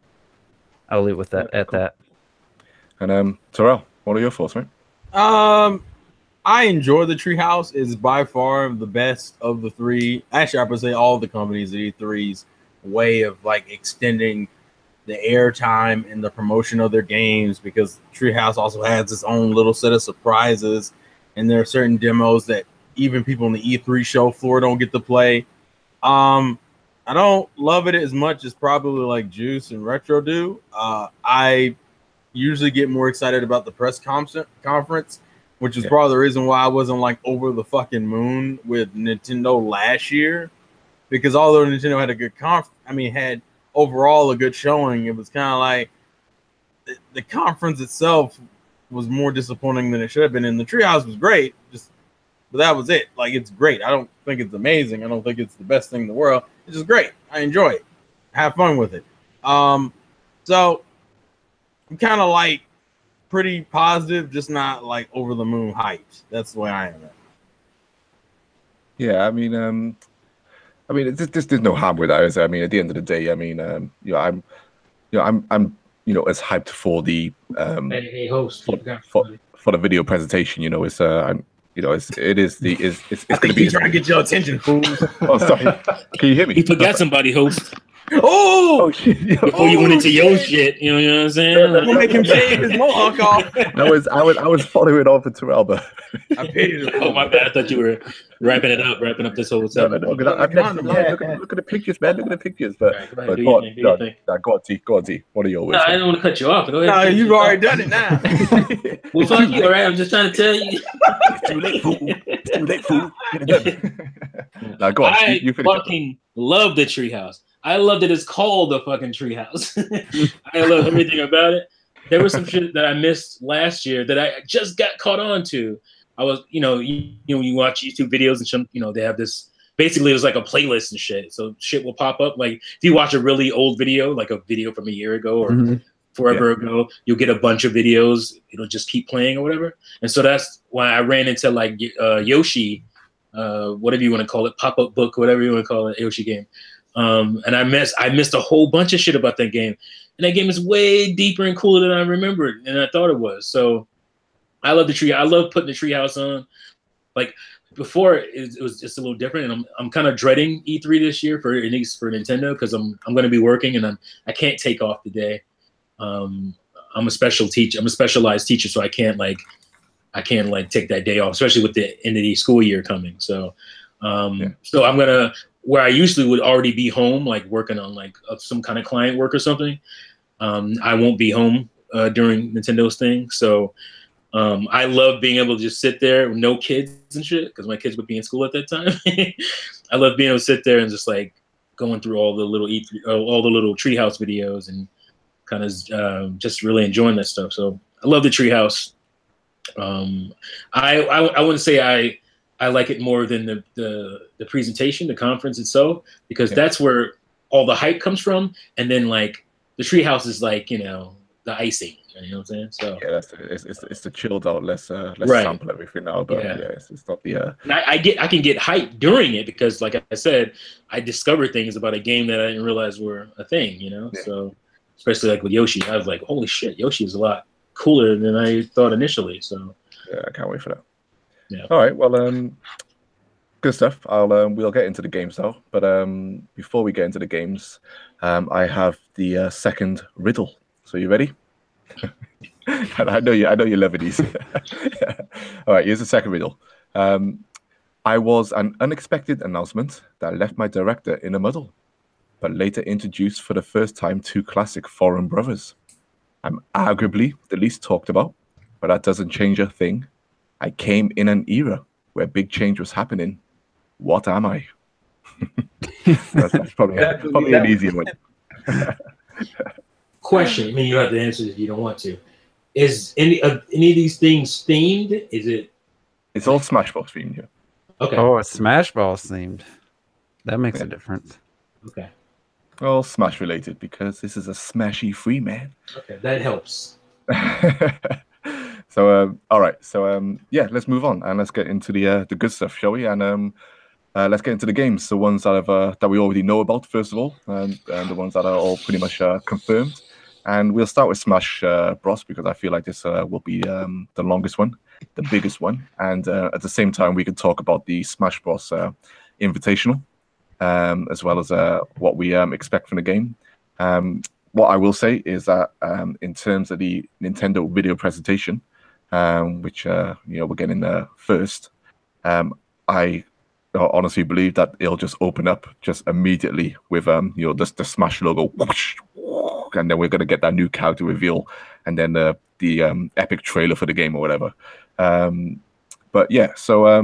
I'll leave with that at that. And Terrell, what are your thoughts, mate? I enjoy the Treehouse. It's by far the best of the 3. Actually, I would say all the companies at E3's way of like extending the airtime and the promotion of their games, because Treehouse also has its own little set of surprises, and there are certain demos that even people on the E3 show floor don't get to play. I don't love it as much as probably like Juice and Retro do. I usually get more excited about the press conference, which is probably the reason why I wasn't like over the fucking moon with Nintendo last year. Because although Nintendo had a good had overall a good showing, it was kind of like the conference itself was more disappointing than it should have been. And the Treehouse was great, but that was it. Like, it's great. I don't think it's amazing. I don't think it's the best thing in the world. It's just great. I enjoy it. Have fun with it. So I'm kind of like pretty positive, just not like over the moon hyped. That's the way I am. Yeah, I mean, there's no harm with that, is there? I mean, at the end of the day, I mean, I'm as hyped for the host for the video presentation. It's it's I think he's trying to get your attention, fool. Oh, sorry. Can you hear me? You forgot somebody, host. Oh shit! Before you went into your shit, you know what I'm saying? We'll make him shave his mohawk off. I was following on for Terrell, but I pitied him. Oh my bad! I thought you were wrapping up this whole time. No, look at the pictures, man. Look at the pictures. But go on, T. What are your words? No, I didn't want to cut you off. Go ahead. No, you've already done it now. Well, fuck you. All right, I'm just trying to tell you. It's too late, fool. Now go on. I you finish fucking love the Treehouse. I love that it's called the fucking Treehouse. I love everything about it. There was some shit that I missed last year that I just got caught on to. I was, you watch YouTube videos and some, they have this. Basically, it was like a playlist and shit. So shit will pop up. Like if you watch a really old video, like a video from a year ago or forever ago, you'll get a bunch of videos. It'll just keep playing or whatever. And so that's why I ran into like Yoshi, whatever you want to call it, pop-up book, whatever you want to call it, Yoshi game. And I missed a whole bunch of shit about that game. And that game is way deeper and cooler than I remembered and I thought it was. So I love the tree. I love putting the Treehouse on. Like before, it was just a little different. And I'm kind of dreading E3 this year at least for Nintendo because I'm going to be working and I can't take off the day. I'm a special teacher. I'm a specialized teacher, so I can't take that day off, especially with the end of the school year coming. So so I'm gonna. Where I usually would already be home, like working on like some kind of client work or something, I won't be home during Nintendo's thing. So I love being able to just sit there with no kids and shit because my kids would be in school at that time. I love being able to sit there and just like going through all the little Treehouse videos and kind of just really enjoying that stuff. So I love the Treehouse. I wouldn't say I like it more than the presentation, the conference itself, because that's where all the hype comes from. And then like the Treehouse is like, the icing, you know what I'm saying? So yeah, it's the chilled out, let's sample everything now, but it's not the And I can get hype during it because like I said, I discovered things about a game that I didn't realize were a thing, So especially like with Yoshi, I was like, holy shit, Yoshi is a lot cooler than I thought initially. So yeah, I can't wait for that. Yeah. All right. Well, good stuff. We'll get into the games now. But before we get into the games, I have the second riddle. So you ready? I know you're loving these. All right. Here's the second riddle. I was an unexpected announcement that left my director in a muddle, but later introduced for the first time two classic foreign brothers. I'm arguably the least talked about, but that doesn't change a thing. I came in an era where big change was happening. What am I? that's probably an easy one. Question. I mean, you have to answer if you don't want to. Is any of these things themed? Is it? It's all Smash Bros themed here. Okay. Oh, it's Smash Bros themed. That makes a difference. Okay. All Smash related because this is a Smashy free man. Okay, that helps. So all right, so yeah, let's move on and let's get into the good stuff, shall we? And let's get into the games, the ones that we already know about first of all, and the ones that are all pretty much confirmed. And we'll start with Smash Bros because I feel like this will be the longest one, the biggest one, and at the same time we can talk about the Smash Bros Invitational, as well as what we expect from the game. What I will say is that in terms of the Nintendo video presentation, which we're getting first, I honestly believe that it'll just open up just immediately with the Smash logo, whoosh, and then we're gonna get that new character reveal, and then the epic trailer for the game or whatever. But yeah, so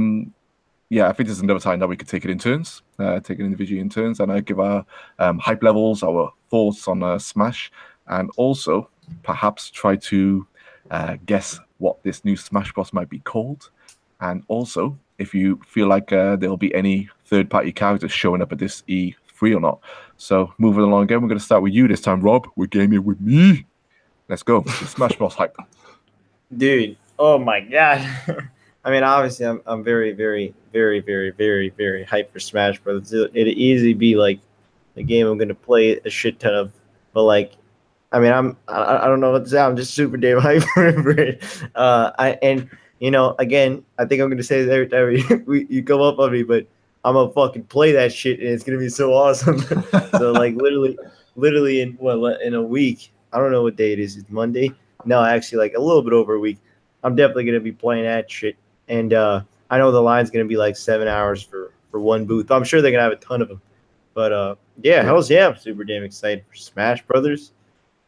yeah, I think there's another time that we could take it in turns, take it individually in turns, and give our hype levels, our thoughts on Smash, and also perhaps try to guess what this new Smash Bros might be called, and also if you feel like there'll be any third-party characters showing up at this E3 or not. So moving along again, we're going to start with you this time, Rob. We're gaming with me. Let's go. The Smash Bros hype. Dude, oh my god. I mean, obviously, I'm very, very, very, very, very, very hyped for Smash Bros. It'd easily be like the game I'm gonna play a shit ton of. But like, I mean, I don't know what to say. I'm just super damn hyped for it. Again, I think I'm gonna say this every time you come up on me, but I'm gonna fucking play that shit, and it's gonna be so awesome. So like, literally in a week. I don't know what day it is. It's Monday. No, actually, like a little bit over a week. I'm definitely gonna be playing that shit, and I know the line's gonna be like 7 hours for one booth. I'm sure they're gonna have a ton of them, but yeah, hell's yeah, I'm super damn excited for Smash Brothers.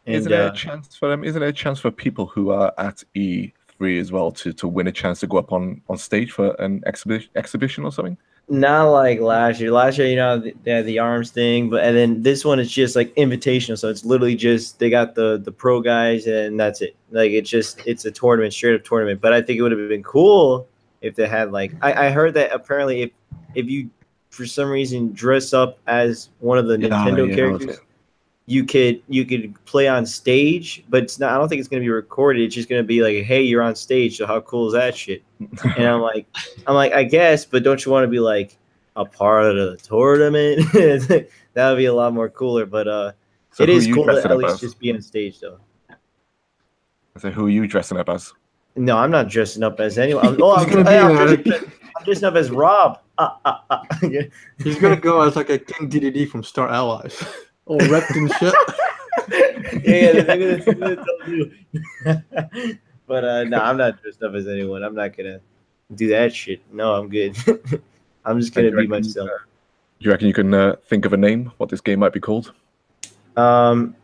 And, isn't there a chance for them? Isn't there a chance for people who are at E3 as well to win a chance to go up on stage for an exhibition or something? Not like last year. Last year, they had the arms thing, and then this one is just like invitational. So it's literally just they got the pro guys, and that's it. Like it's a tournament, straight up tournament. But I think it would have been cool if they had like I heard that apparently if you for some reason dress up as one of the Nintendo characters, you could play on stage, but it's not. I don't think it's gonna be recorded. It's just gonna be like, hey, you're on stage. So how cool is that shit? And I'm like, I guess, but don't you want to be like a part of the tournament? That would be a lot more cooler. But so it is cool to at least just be on stage, though. So who are you dressing up as? No, I'm not dressing up as anyone. I'm dressing up as Rob. He's gonna go as like a King DDD from Star Allies. All wrapped in shit. Yeah, they're gonna tell you. But no, I'm not dressed up as anyone. I'm not gonna do that shit. No, I'm good. I'm just gonna be myself. Do you reckon you can think of a name? What this game might be called? I'm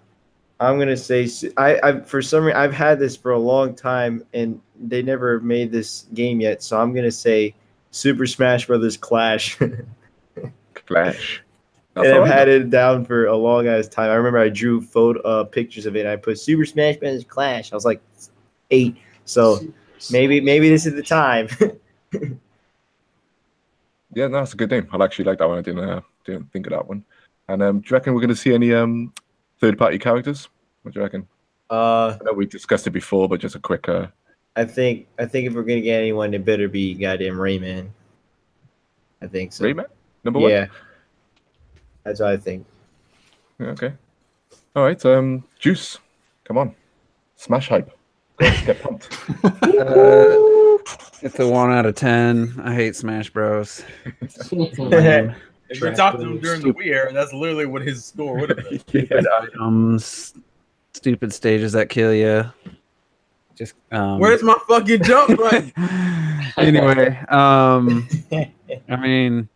gonna say I for some reason I've had this for a long time and they never made this game yet. So I'm gonna say Super Smash Brothers Clash. Clash. And I've had it down for a long ass time. I remember I drew pictures of it and I put Super Smash Bros. Clash. I was like 8. So maybe this is the time. Yeah, no, that's a good name. I actually like that one. I didn't think of that one. And do you reckon we're going to see any third-party characters? What do you reckon? I know we discussed it before, but just a quick. I think if we're gonna get anyone, it better be goddamn Rayman. I think so. Rayman, number 1. Yeah, that's what I think. Yeah, okay. All right. Juice, come on, Smash hype. Let's get pumped. It's a 1 out of 10. I hate Smash Bros. If we talked to him during the Wii era, that's literally what his score would have been. Stupid stages that kill you. Just where's my fucking jump button? Anyway, I mean,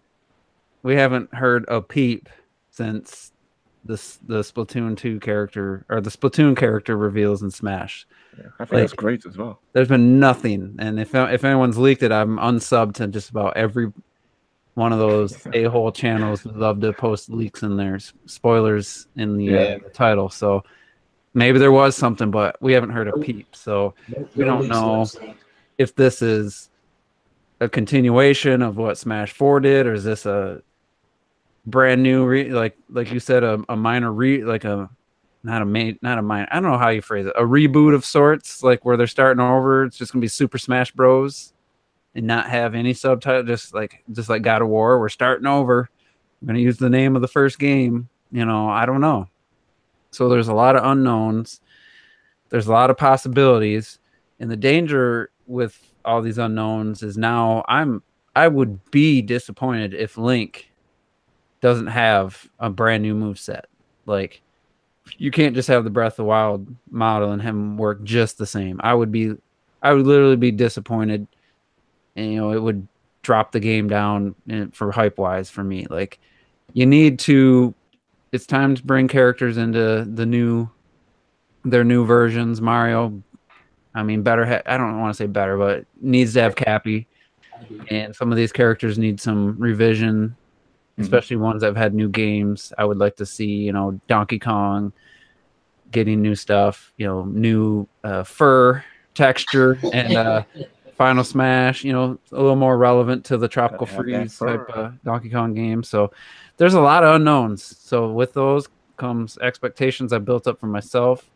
we haven't heard a peep since the Splatoon 2 character or the Splatoon character reveals in Smash. Yeah, I think that's great as well. There's been nothing, and if anyone's leaked it, I'm unsubbed to just about every one of those a-hole channels who love to post leaks in their spoilers in the title. So maybe there was something, but we haven't heard a peep. So we don't know if this is a continuation of what Smash 4 did, or is this a brand new, like you said, a minor not a minor. I don't know how you phrase it. A reboot of sorts, like where they're starting over. It's just gonna be Super Smash Bros. And not have any subtitle, just like God of War. We're starting over. We're gonna use the name of the first game. I don't know. So there's a lot of unknowns. There's a lot of possibilities, and the danger with all these unknowns is now I would be disappointed if Link doesn't have a brand new moveset. Like, you can't just have the Breath of the Wild model and him work just the same. I would literally be disappointed. And it would drop the game down for hype wise for me. Like, you need to. It's time to bring characters into their new versions. Mario, I mean, better. I don't want to say better, but needs to have Cappy, and some of these characters need some revision, especially ones that have had new games. I would like to see, you know, Donkey Kong getting new stuff, you know, new fur texture, and Final Smash, you know, a little more relevant to the Tropical Freeze type Donkey Kong game. So there's a lot of unknowns. So with those comes expectations I built up for myself.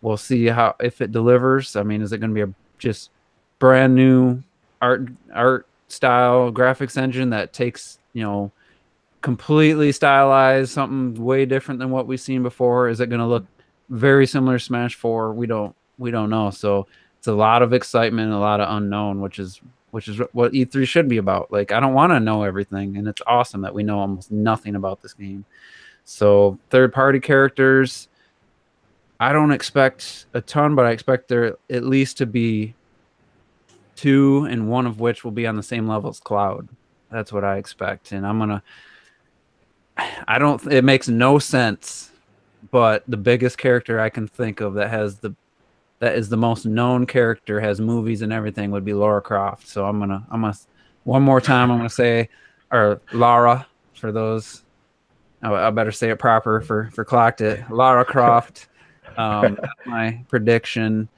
We'll see how if it delivers. I mean, is it going to be a just brand new art style graphics engine that takes, you know, completely stylized something way different than what we've seen before? Is it going to look very similar to Smash 4? We don't know. So it's a lot of excitement, a lot of unknown, which is what E3 should be about. Like, I don't want to know everything, and it's awesome that we know almost nothing about this game. So third-party characters, I don't expect a ton, but I expect there at least to be 2, and one of which will be on the same level as Cloud. That's what I expect, and it makes no sense, but the biggest character I can think of that is the most known character, has movies and everything, would be Lara Croft. So I'm gonna one more time I'm gonna say, or Lara for those. I better say it proper for Clocked It. Lara Croft. That's my prediction.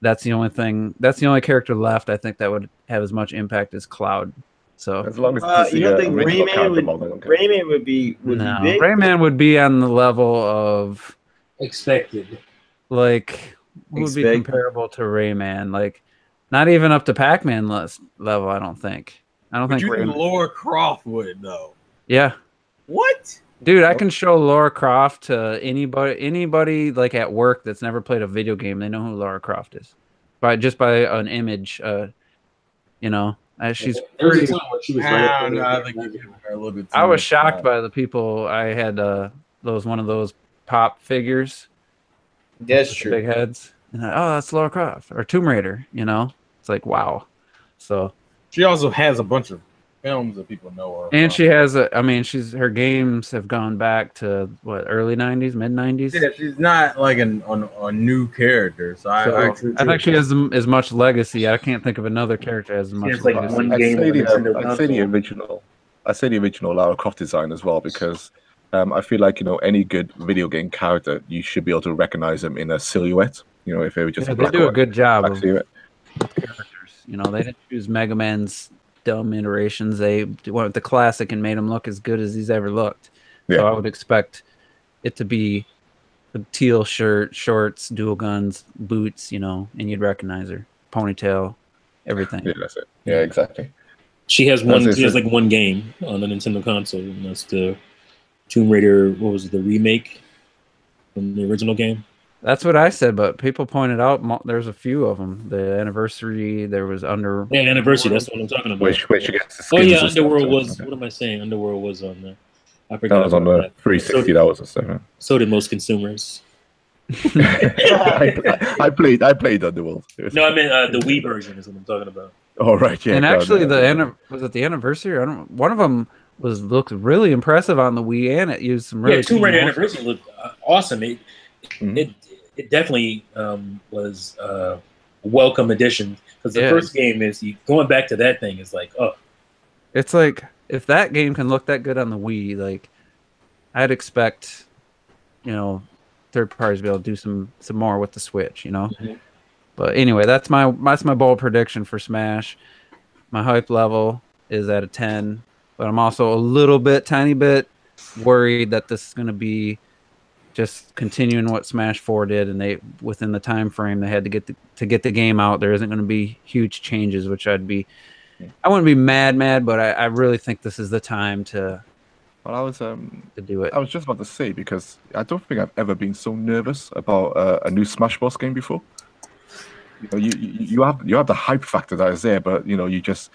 That's the only thing. That's the only character left, I think, that would have as much impact as Cloud. So as long as you don't think Rayman would be no, big? Rayman would be on the level of expected. Like, would be comparable to Rayman. Like, not even up to Pac-Man level. I don't think. Think you think Lara Croft would though? Yeah. What? Dude, I can show Lara Croft to anybody like at work that's never played a video game. They know who Lara Croft is by an image. You know, she's pretty. I was shocked by the people. I had one of those pop figures. That's true. Big heads. And that's Lara Croft or Tomb Raider. You know, it's like, wow. So she also has a bunch of films that people know her. And she has her games have gone back to what, early 90s, mid 90s. Yeah, she's not like a new character. So I think she has as much legacy. I can't think of another character as much legacy. Like one game. I'd say the original Lara Croft design as well, because I feel like, you know, any good video game character, you should be able to recognize them in a silhouette. You know, if they were just they do a good job of characters. You know, they didn't choose Mega Man's dumb iterations. They went with the classic and made him look as good as he's ever looked. Yeah. So I would expect it to be a teal shirt, shorts, dual guns, boots, you know, and you'd recognize her. Ponytail, everything. Yeah, that's it. Yeah, exactly. She has like one game on the Nintendo console, and that's the Tomb Raider. What was it, the remake from the original game? That's what I said, but people pointed out there's a few of them. The Anniversary, there was Anniversary. That's what I'm talking about. Which gets the Underworld was. What am I saying? Underworld was on the. I forgot. That was on the 360. That was a second. So did most consumers. I played Underworld. No, I meant the Wii version is what I'm talking about. Oh right, yeah. And actually, was it the Anniversary? One of them looked really impressive on the Wii, and it used some really. Yeah, Tomb Raider Anniversary looked awesome. It definitely was a welcome addition, because the first game is going back to that thing is like, oh, it's like, if that game can look that good on the Wii, like, I'd expect, you know, third parties to be able to do some more with the Switch, you know. Mm-hmm. But anyway, that's my bold prediction for Smash. My hype level is at a 10, but I'm also a tiny bit worried that this is going to be just continuing what Smash 4 did, and within the time frame they had to get the game out, there isn't going to be huge changes, which I wouldn't be mad, but I really think this is the time to. Well, I was to do it. I was just about to say, because I don't think I've ever been so nervous about a new Smash Bros. Game before. You know, you have the hype factor that is there, but you know, you just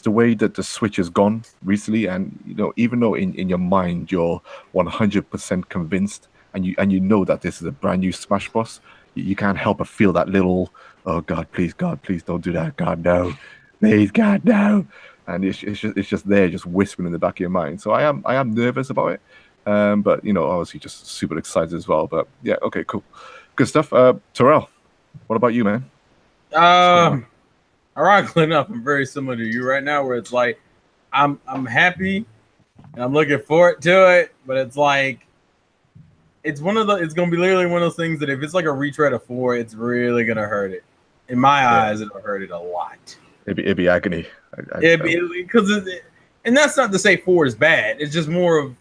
the way that the Switch has gone recently, and you know, even though in your mind you're 100% convinced, and you know that this is a brand new Smash Bros, you can't help but feel that little, oh God, please don't do that, God no, please God no. and it's just there, just whispering in the back of your mind. So I am nervous about it, but obviously just super excited as well. But yeah, okay, cool, good stuff. Terrell, what about you, man? Ironically enough, I'm very similar to you right now, where it's like I'm happy and I'm looking forward to it, but it's like it's gonna be literally one of those things that if it's like a retread of 4, it's really gonna hurt it. In my eyes, it'll hurt it a lot. It'd be agony. And that's not to say 4 is bad. It's just more of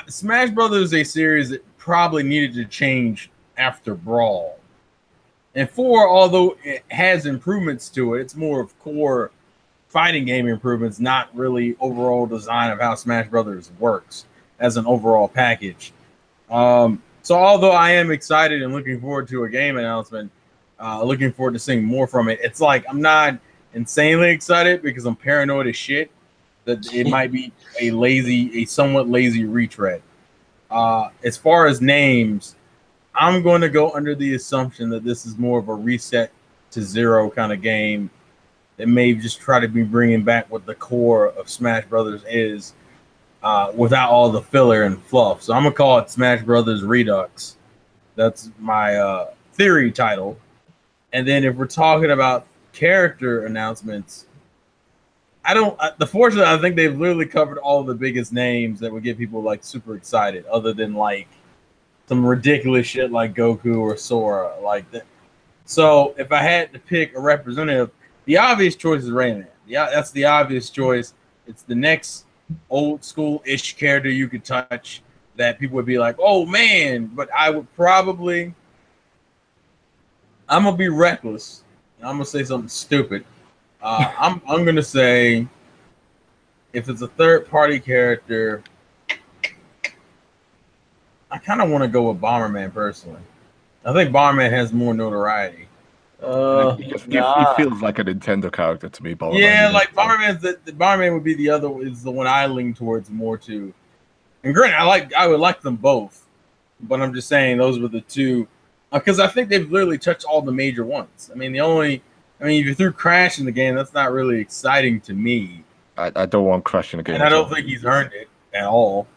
Smash Brothers, a series that probably needed to change after Brawl. And 4, although it has improvements to it, it's more of core fighting game improvements, not really overall design of how Smash Brothers works as an overall package. So although I am excited and looking forward to a game announcement, looking forward to seeing more from it, it's like I'm not insanely excited because I'm paranoid as shit that it might be a somewhat lazy retread. As far as names, I'm going to go under the assumption that this is more of a reset to 0 kind of game that may just try to be bringing back what the core of Smash Brothers is, without all the filler and fluff. So I'm gonna call it Smash Brothers Redux. That's my theory title. And then if we're talking about character announcements, fortunately, I think they've literally covered all the biggest names that would get people like super excited, other than like some ridiculous shit like Goku or Sora, like that. So if I had to pick a representative, the obvious choice is Rayman. Yeah, that's the obvious choice. It's the next old school-ish character you could touch that people would be like, oh man, but I would probably, I'm gonna be reckless. I'm gonna say something stupid. I'm gonna say, if it's a third-party character, I kind of want to go with Bomberman personally. I think Bomberman has more notoriety. He feels like a Nintendo character to me. Bomberman. Yeah, like Bomberman would be the one I lean towards more to. And granted, I would like them both, but I'm just saying those were the two, because I think they've literally touched all the major ones. I mean, if you threw Crash in the game, that's not really exciting to me. I don't want Crash in the game, and I don't think he's earned it at all.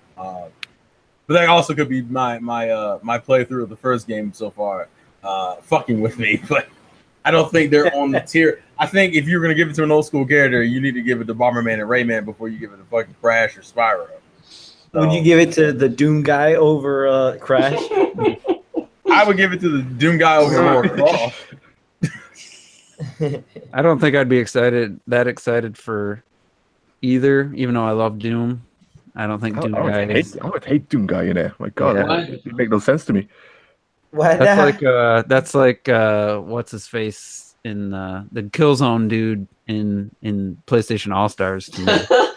But that also could be my playthrough of the first game so far, fucking with me. But I don't think they're on the tier. I think if you're gonna give it to an old school character, you need to give it to Bomberman and Rayman before you give it to fucking Crash or Spyro. So, would you give it to the Doom guy over Crash? I would give it to the Doom guy over Lara Croft. I don't think I'd be that excited for either, even though I love Doom. I don't think Doom guy. I would hate Doom guy in there. My God, it make no sense to me. What? That's like what's his face in the Killzone dude in PlayStation All Stars.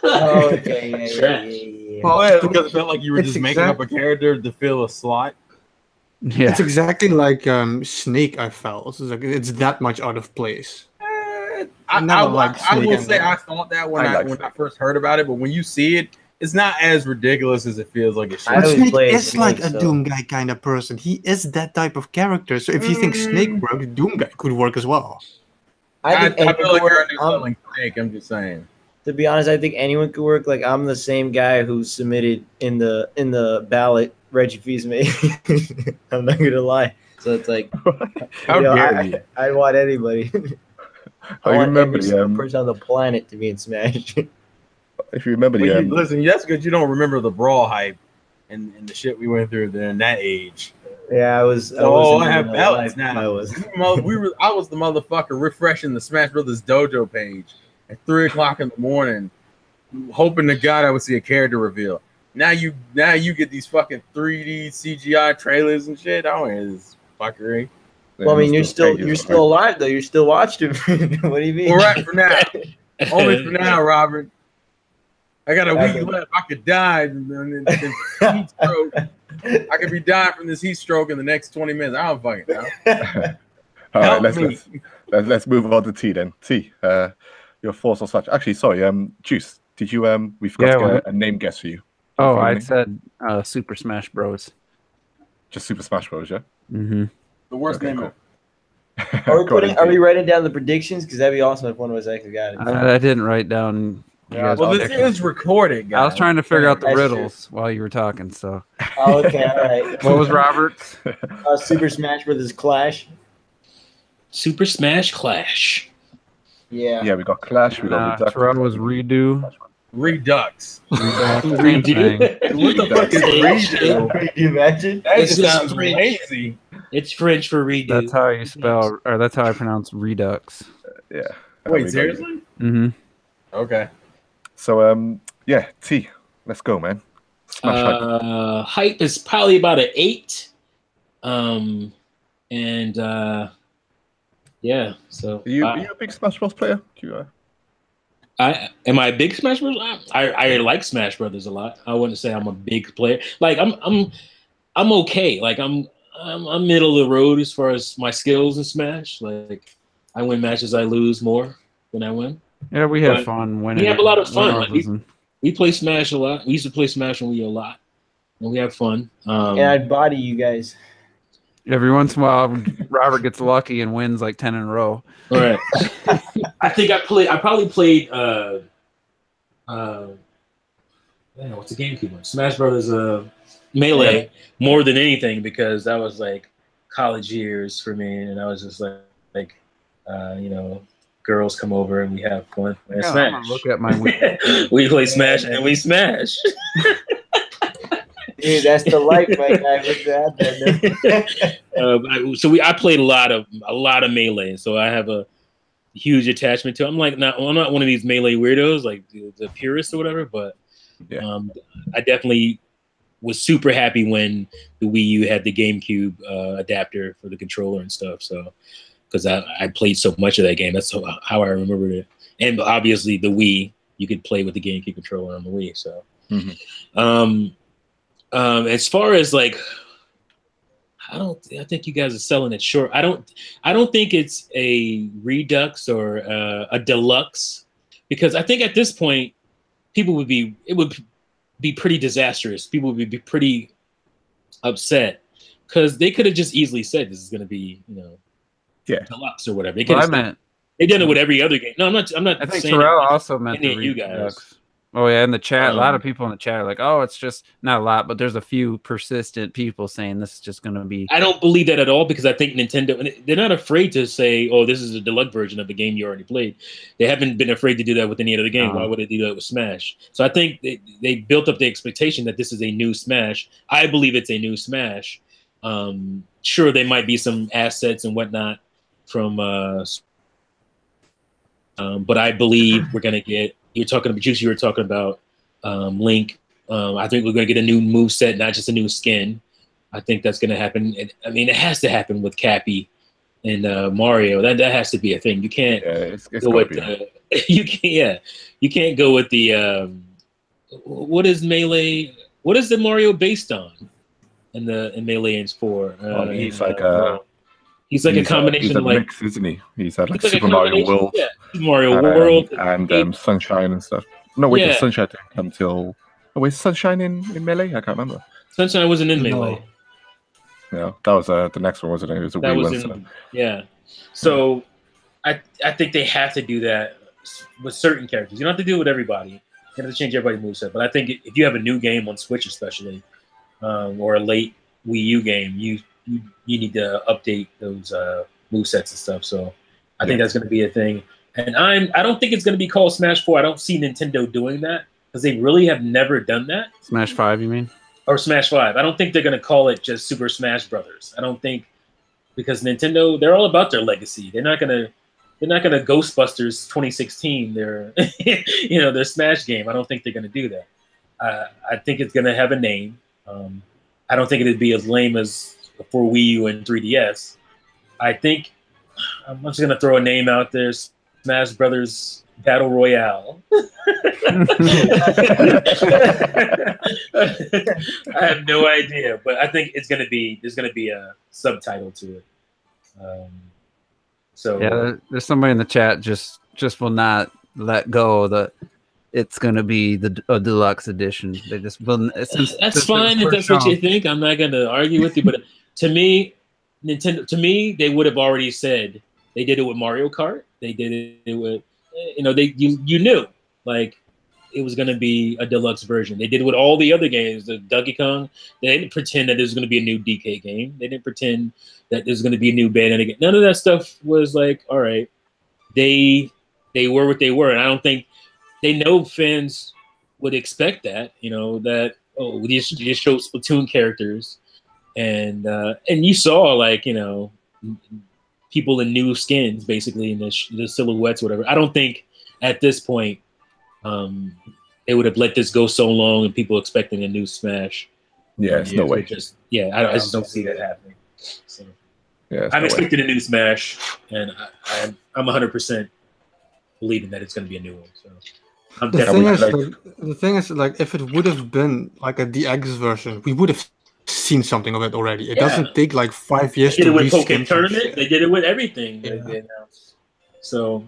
Oh, okay, yeah. Oh, yeah, because it felt like you were just making up a character to fill a slot. Yeah, it's exactly like Snake. I felt it's that much out of place. I will say I thought that when I first heard about it, but when you see it, it's not as ridiculous as it feels like it should. Snake is like a Doom guy kind of person. He is that type of character. So if you think Snake works, Doom guy could work as well. I feel like you're underselling Snake. I'm just saying. To be honest, I think anyone could work. Like I'm the same guy who submitted in the ballot Reggie Fils-Aimé. I'm not gonna lie. So it's like, how dare you? I want anybody. I want every single person on the planet to be in Smash. If you remember listen, that's good. You don't remember the Brawl hype and the shit we went through there in that age. Yeah, I have ballots now. I was the motherfucker refreshing the Smash Brothers Dojo page at 3:00 in the morning, hoping to God I would see a character reveal. Now you get these fucking 3D CGI trailers and shit. I don't hear this fuckery. Well, I mean, you're still alive though. You're still watching. What do you mean? All right, for now. Only for now, Robert. I got a week left. I could die in heat stroke. I could be dying from this heat stroke in the next 20 minutes. I don't fucking know. All right, let's move on to T then. T, your force or such. Actually, sorry, Juice. Did you we forgot to get a name guess for you? Oh, I said Super Smash Bros. Just Super Smash Bros. Yeah. Mm-hmm. The worst name ever. Are we writing down the predictions? Because that'd be awesome if one of us actually got it. I didn't write down. Well, this is recorded, guys. I was trying to figure out the That's riddles while you were talking. So, Oh, okay, all right. what was Robert's? Super Smash Brothers Clash. Super Smash Clash. Yeah. Yeah, we got Clash. We got Redux. Terrell was Redo. Redux. Redo. What the fuck is redo? Can you imagine? That It's just sounds French. lazy. It's French for redo. That's how you spell, or that's how I pronounce Redux. Yeah. Wait, seriously? Mm-hmm. Okay. So yeah, T, let's go, man. Smash hype. Hype is probably about an 8. Yeah. So Are you a big Smash Bros player? am I a big Smash Bros? I like Smash Brothers a lot. I wouldn't say I'm a big player. Like I'm okay. Like I'm middle of the road as far as my skills in Smash. Like I win matches, I lose more than I win. Yeah, we have But fun winning. we have a lot of fun. Like, losing. we play Smash a lot. We used to play Smash when we were a lot, and we have fun. And I'd body you guys. Every once in a while, Robert gets lucky and wins like 10 in a row. All right. I think I probably played. What's the GameCube one? Smash Brothers Melee more than anything because that was like college years for me, and I was just like girls come over and we have fun. And Yeah, Smash. I'm gonna look at my we play Smash and we smash. Dude, that's the life, my guy. I played a lot of Melee, so I have a huge attachment to it. I'm not one of these Melee weirdos, like the purists or whatever, but I definitely was super happy when the Wii U had the GameCube adapter for the controller and stuff. So, because I played so much of that game, that's how I remembered it. And obviously, the Wii, you could play with the GameCube controller on the Wii. So, as far as like, I think you guys are selling it short. I don't think it's a Redux or a Deluxe, because I think at this point, it would be pretty disastrous. People would be pretty upset because they could have just easily said this is going to be, Deluxe or whatever. They could have. They did it with every other game. No, I'm not. I think saying Terrell also meant the you guys. Redux. Oh yeah, in the chat, a lot of people in the chat are like, "Oh, it's just not a lot," but there's a few persistent people saying this is just going to be. I don't believe that at all because I think Nintendo, they're not afraid to say, "Oh, this is a deluxe version of the game you already played." They haven't been afraid to do that with any other game. Why would they do that with Smash? So I think they built up the expectation that this is a new Smash. I believe it's a new Smash. Sure, there might be some assets and whatnot from, but I believe we're gonna get. You're talking about Juice. You were talking about Link. I think we're going to get a new moveset, not just a new skin. I think that's going to happen. I mean, it has to happen with Cappy and Mario. That has to be a thing. You can't go with you can't go with the what is Melee? What is the Mario based on? In Melee and 4. He's like a combination of like mix, isn't he? He's had like he's Super Mario World, World, and Sunshine and stuff. No, wait, Sunshine didn't come till. Oh, wait, Sunshine in Melee? I can't remember. Sunshine wasn't in Melee. Yeah, that was the next one, wasn't it? It was a Wii one. Yeah. So I think they have to do that with certain characters. You don't have to do it with everybody. You have to change everybody's moveset. But I think if you have a new game on Switch, especially, or a late Wii U game, you need to update those movesets and stuff. So I think that's going to be a thing. And I don't think it's going to be called Smash 4. I don't see Nintendo doing that because they really have never done that. Smash 5, you mean? Or Smash 5. I don't think they're going to call it just Super Smash Brothers. I don't think, because Nintendo, they're all about their legacy. They're not going to Ghostbusters 2016 their their Smash game. I don't think they're going to do that. I think it's going to have a name. I don't think it'd be as lame as for Wii U and 3DS. I think I'm just going to throw a name out there. Smash Brothers Battle Royale. I have no idea, but I think there's gonna be a subtitle to it. There's somebody in the chat just will not let go that it's gonna be a deluxe edition. They just will. That's fine if that's what you think. I'm not gonna argue with you, but to me, Nintendo, to me, they would have already said they did it with Mario Kart. They did it with, you knew like it was going to be a deluxe version. They did it with all the other games. The Donkey Kong. They didn't pretend that there was going to be a new DK game. They didn't pretend that there's going to be a new Bayonetta game. None of that stuff was like, all right. They were what they were, and I don't think they know fans would expect that. That we just showed Splatoon characters. And you saw like people in new skins basically in the silhouettes, whatever. I don't think at this point they would have let this go so long and people expecting a new Smash. Yeah, it's no way. I just don't see that happening. So, yeah, I'm expecting a new Smash, and I'm 100% believing that it's going to be a new one. So I'm definitely. The thing is, like, if it would have been like a DX version, we would have seen something of it already. It doesn't take like 5 years to do it with Pokemon Tournament. They did it with everything they announced. So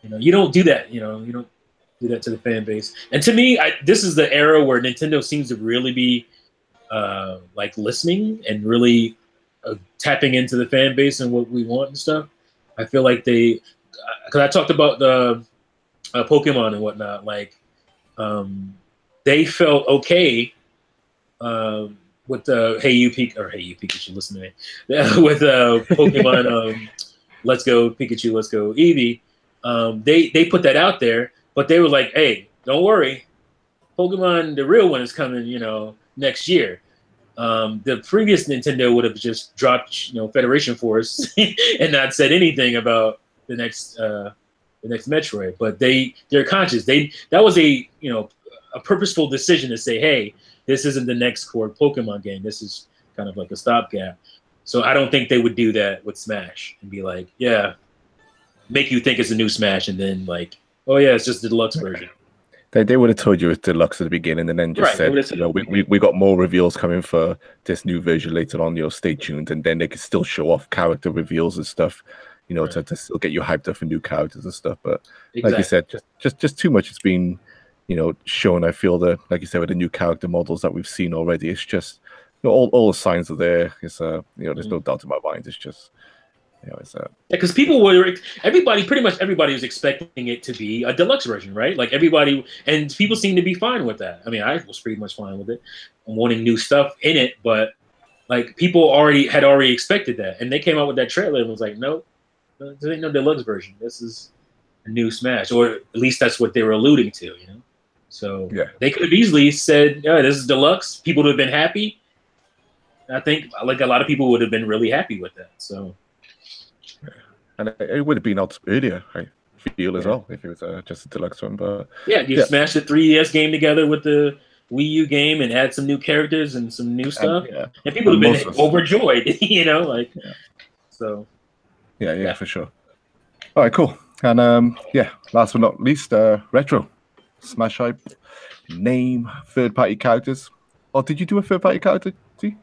you don't do that. You don't do that to the fan base. And to me, this is the era where Nintendo seems to really be like listening and really tapping into the fan base and what we want and stuff. I feel like because I talked about the Pokemon and whatnot. Like they felt okay. With the Hey You Pikachu, listen to me. With Pokemon, Let's Go Pikachu, Let's Go Eevee. They put that out there, but they were like, "Hey, don't worry, Pokemon, the real one is coming, next year." The previous Nintendo would have just dropped, Federation Force and not said anything about the next Metroid. But they're conscious. That was a purposeful decision to say, "Hey, this isn't the next core Pokemon game. This is kind of like a stopgap." So I don't think they would do that with Smash and be like, yeah, make you think it's a new Smash and then like, oh yeah, it's just the deluxe version. They would have told you it's deluxe at the beginning and then just said, we got more reveals coming for this new version later on, stay tuned. And then they could still show off character reveals and stuff, to still get you hyped up for new characters and stuff. But like you said, just too much has been shown. I feel that, like you said, with the new character models that we've seen already, it's just all the signs are there. It's there's no doubt in my mind. It's just it's because pretty much everybody was expecting it to be a deluxe version, right? Like everybody, and people seem to be fine with that. I mean, I was pretty much fine with it. I'm wanting new stuff in it, but like people had already expected that, and they came out with that trailer and was like, nope, there ain't no deluxe version. This is a new Smash, or at least that's what they were alluding to, So they could have easily said, "Yeah, this is deluxe." People would have been happy. I think, like a lot of people would have been really happy with that. So, and it would have been out earlier, I feel as well, if it was just a deluxe one. But you smashed the 3DS game together with the Wii U game and add some new characters and some new stuff, and people would have been overjoyed, So, yeah, for sure. All right, cool. And last but not least, retro. Smash hype, name third-party characters. Oh, did you do a third-party character? See?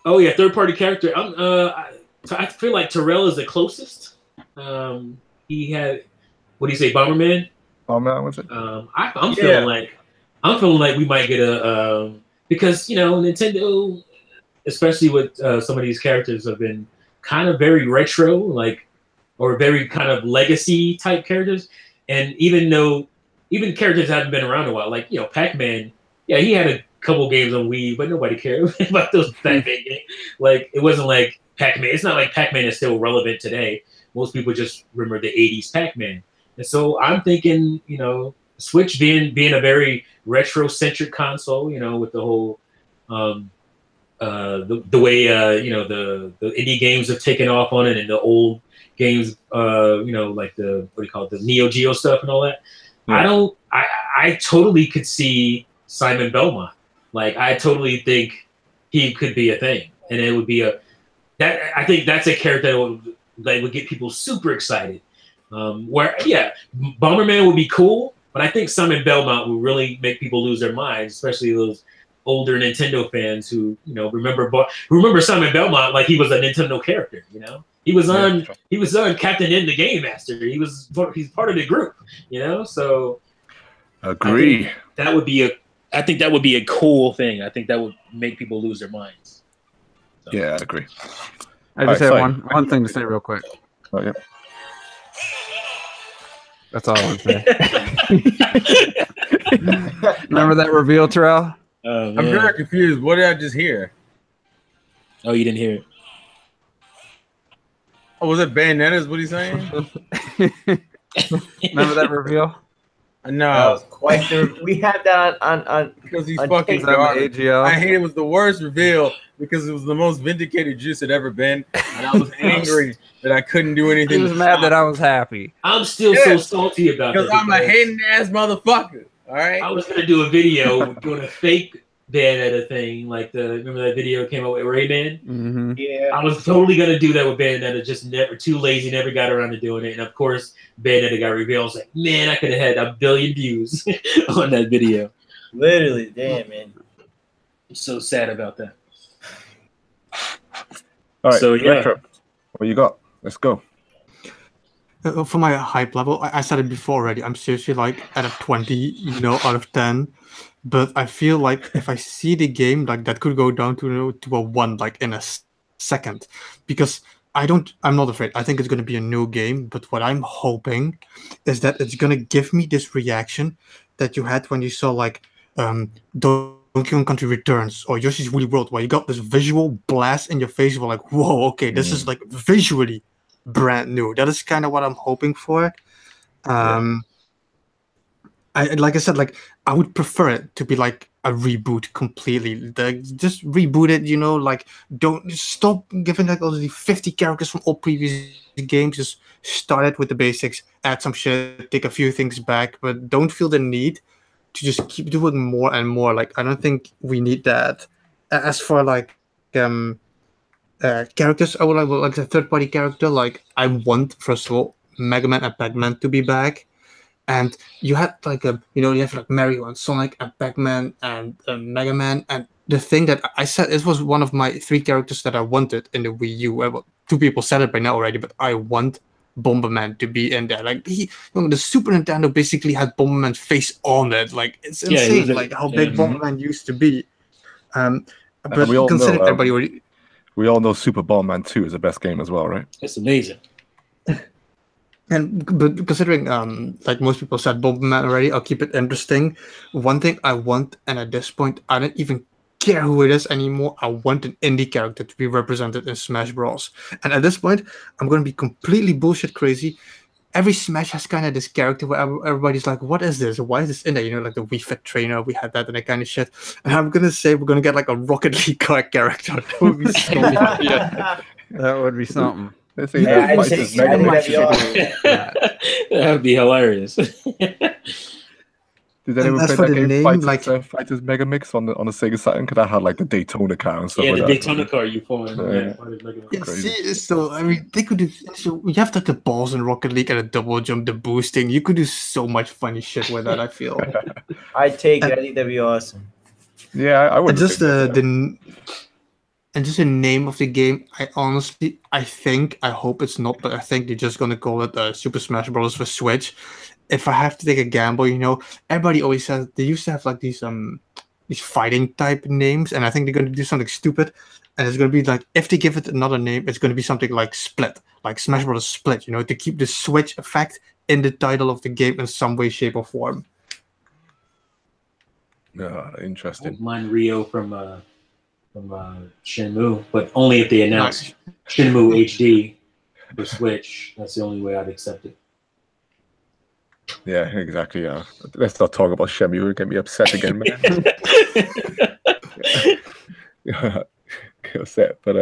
Oh yeah, third-party character. I feel like Terrell is the closest. He had, what do you say, Bomberman? Bomberman, was it? I'm feeling like we might get a because Nintendo, especially with some of these characters, have been kind of very retro, or very kind of legacy type characters, and even characters haven't been around a while, like Pac-Man. Yeah, he had a couple games on Wii, but nobody cared about those Pac-Man games. Like it wasn't like Pac-Man. It's not like Pac-Man is still relevant today. Most people just remember the '80s Pac-Man, and so I'm thinking, Switch being a very retro-centric console, with the whole the way the indie games have taken off on it, and the old games, like the the Neo Geo stuff and all that. Yeah. I totally could see Simon Belmont. Like I totally think he could be a thing, and it would be I think that's a character that would get people super excited. Bomberman would be cool, but I think Simon Belmont would really make people lose their minds, especially those older Nintendo fans who remember Simon Belmont like he was a Nintendo character. He was on Captain N, the Game Master. He's part of the group. So agree. I think that would be a cool thing. I think that would make people lose their minds. So. Yeah, I agree. I just Alright, have one thing to say real quick. Oh, yeah. That's all I want to say. Remember that reveal, Terrell? Oh, I'm man. very confused. What did I just hear? Oh, you didn't hear it. Oh, was it Bayonetta's? What he's saying? Remember that reveal? That No, was quite the. We had that on because he's on fucking tape. Is that the garbage. AGL? I hate it. Was the worst reveal because it was the most vindicated Juice had ever been, and I was angry that I couldn't do anything. He was mad that I was happy. I'm still so salty about because that. I'm a hating ass motherfucker. All right. I was gonna do a video doing a fake Bayonetta thing, like remember that video came out with Ray-Ban? Mm-hmm. Yeah. I was totally gonna do that with Bayonetta, just never too lazy, never got around to doing it. And of course, Bayonetta got revealed. I was like, man, I could have had 1 billion views on that video. Literally, damn man. I'm so sad about that. All right, So, yeah. Retro, what you got? Let's go. For my hype level, I said it before already. I'm seriously like at a 20, out of 10. But I feel like if I see the game, like that could go down to a 1, like in a second, because I'm not afraid. I think it's going to be a new game. But what I'm hoping is that it's going to give me this reaction that you had when you saw like Donkey Kong Country Returns or Yoshi's Woolly World, where you got this visual blast in your face. You're like, whoa, okay, this is like visually brand new. That is kind of what I'm hoping for. Like I said, like I would prefer it to be like a reboot completely. Just reboot it, like don't stop giving like all the 50 characters from all previous games. Just start it with the basics, add some shit, take a few things back, but don't feel the need to just keep doing more and more. Like I don't think we need that. As for like characters, I would like a third-party character. Like I want, first of all, Mega Man and Pac-Man to be back. And you had like you have like Mario and Sonic and Pac-Man and Mega Man. And the thing that I said, it was one of my 3 characters that I wanted in the Wii U. Well, 2 people said it by now already, but I want Bomberman to be in there. Like the Super Nintendo basically had Bomberman's face on it. Like it's insane, like how big Bomberman used to be. But we all considering know, everybody already. We all know Super Bomberman 2 is the best game as well, right? It's amazing. But considering like most people said Bomberman already, I'll keep it interesting. One thing I want, and at this point I don't even care who it is anymore, I want an indie character to be represented in Smash Bros. And at this point I'm going to be completely bullshit crazy. Every Smash has kind of this character where everybody's like, what is this? Why is this in there? Like the Wii Fit trainer, we had that and that kind of shit. And I'm going to say we're going to get like a Rocket League character. That would be so funny. That would be something. Let's see, that would be hilarious. Did anyone as play for that the game, name, Fighters Mega Mix on the Sega Saturn? Because I had like the Daytona car and stuff Yeah, like the that. Daytona car you formed. See, so I mean, they could do. So you have like the balls in Rocket League and a double jump, the boosting. You could do so much funny shit with that. I feel. I'd take it. I think that'd be awesome. Yeah, I would. And just and just the name of the game, I hope it's not, but I think they're just gonna call it Super Smash Bros. For Switch. If I have to take a gamble, everybody always says they used to have like these fighting type names, and I think they're gonna do something stupid, and it's gonna be like if they give it another name, it's gonna be something like Split, like Smash Bros. Split, to keep the Switch effect in the title of the game in some way, shape, or form. Yeah, interesting. Mine Rio from Shenmue, but only if they announce Shenmue HD for Switch. That's the only way I'd accept it. Yeah, exactly. Yeah, let's not talk about Shenmue. It'll get me upset again, man. Get upset, but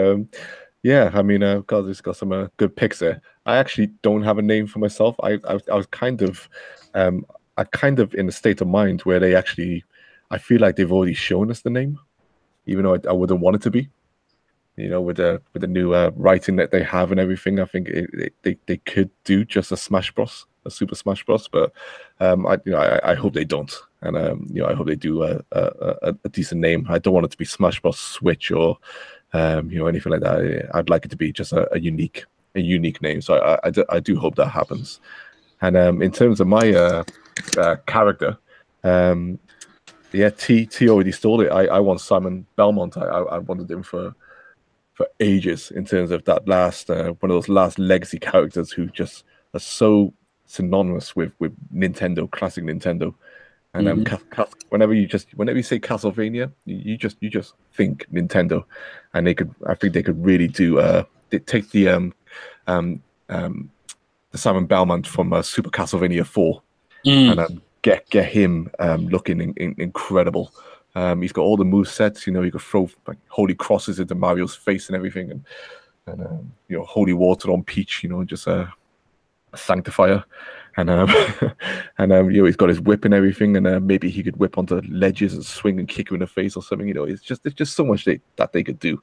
yeah. I mean, God, it's got some good picks there. I actually don't have a name for myself. I was kind of in a state of mind where they actually, I feel like they've already shown us the name, even though I wouldn't want it to be. With the new writing that they have and everything, I think they could do just a Smash Bros, a Super Smash Bros. But I hope they don't, and I hope they do a decent name. I don't want it to be Smash Bros Switch or anything like that. I'd like it to be just a unique name. So I do hope that happens. And in terms of my character, T already stole it. I want Simon Belmont. I wanted him for ages in terms of that last one of those last legacy characters who just are so synonymous with Nintendo, classic Nintendo. And whenever you say Castlevania, you just think Nintendo, and I think they could really do they take the Simon Belmont from Super Castlevania 4 and get him looking incredible. He's got all the move sets, you could throw like holy crosses into Mario's face and everything, and holy water on Peach, just a sanctifier, and he's got his whip and everything, and maybe he could whip onto ledges and swing and kick you in the face or something. It's just so much that they could do.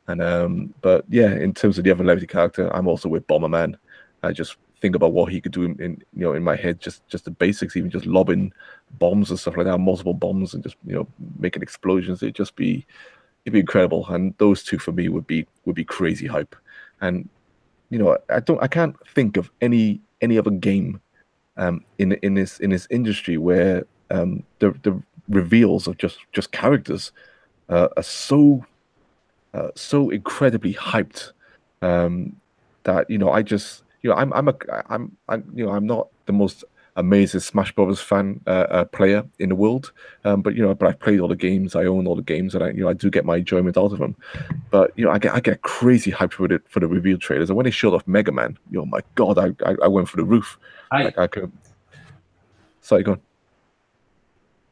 And but yeah, in terms of the other legacy character, I'm also with Bomberman. I just think about what he could do in my head, just the basics, even just lobbing bombs and stuff like that, multiple bombs, and just making explosions. It'd be incredible. And those two for me would be crazy hype. And I can't think of any other game in this industry where the reveals of just characters are so incredibly hyped that I'm not the most amazing Smash Brothers fan player in the world, but I've played all the games, I own all the games, and I do get my enjoyment out of them. But I get crazy hyped for the reveal trailers, and when they showed off Mega Man, my God, I went for the roof. Like I could. Sorry, go on.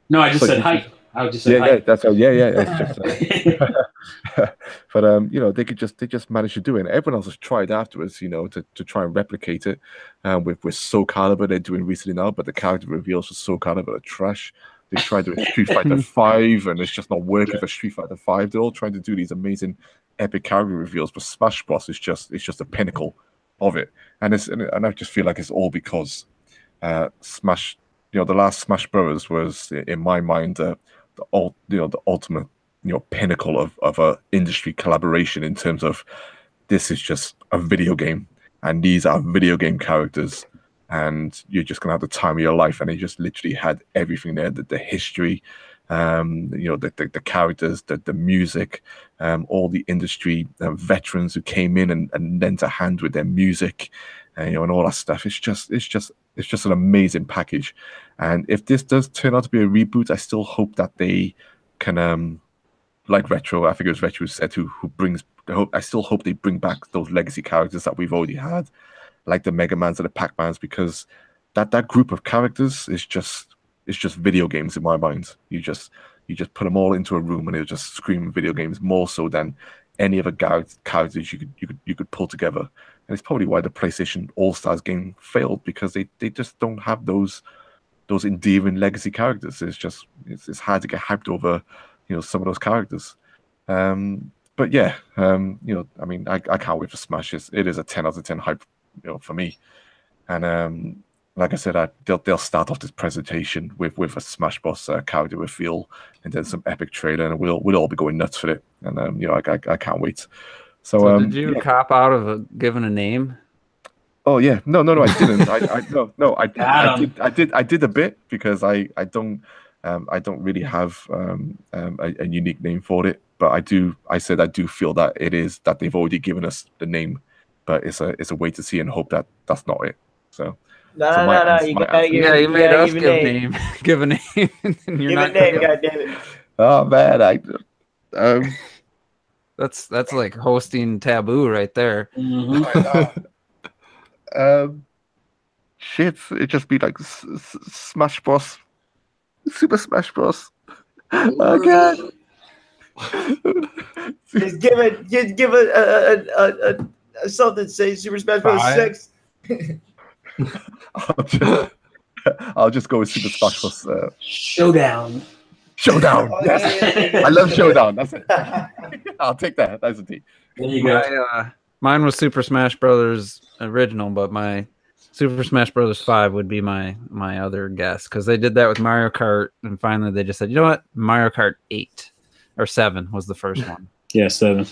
No, I just said hype. I would just say hype. Yeah, that's how. Yeah. It's just. But they just managed to do it. And everyone else has tried afterwards, to try and replicate it. With Soul Calibur, they're doing recently now, but the character reveals for Soul Calibur are trash. They tried to do Street Fighter 5, and it's just not working for Street Fighter 5. They're all trying to do these amazing epic character reveals, but Smash Bros is just a pinnacle of it. And I just feel like it's all because Smash, the last Smash Bros was, in my mind, the ultimate pinnacle of a industry collaboration in terms of this is just a video game and these are video game characters and you're just gonna have the time of your life, and they just literally had everything there, the history, the characters, the music, all the industry veterans who came in and lent a hand with their music, and all that stuff. It's just an amazing package. And if this does turn out to be a reboot, I still hope that they can like Retro, I think it was Retro who said who brings. I still hope they bring back those legacy characters that we've already had, like the Mega Mans and the Pac-Mans, because that group of characters is just video games in my mind. You just put them all into a room and they'll just scream video games more so than any other characters you could pull together. And it's probably why the PlayStation All-Stars game failed, because they just don't have those endearing legacy characters. It's hard to get hyped over some of those characters. But yeah, I mean, I can't wait for Smash. It is a 10 out of 10 hype, for me. And like I said, they'll start off this presentation with a Smash Bros character reveal, and then some epic trailer, and we'll all be going nuts for it. And I can't wait. So did you cop out of giving a name? Oh yeah, no, I didn't. I did a bit, because I don't really have a unique name for it, but I said I do feel that it is that they've already given us the name, but it's a way to see and hope that that's not it. So no, you gotta give you made us give a name. Give a name. And you're not give a name, goddammit. Oh man, that's like hosting taboo right there. Shit, it'd just be like Smash Bros, Super Smash Bros. Oh god. Just give it something. Say Super Smash Bros. 6. I'll just go with Super Smash Bros. Showdown. Yes. I love Showdown. That's it. I'll take that. That's a T. There you go. Mine was Super Smash Brothers original, but my Super Smash Brothers 5 would be my other guess, because they did that with Mario Kart, and finally they just said, you know what, Mario Kart 8 or 7 was the first one. Yeah, 7.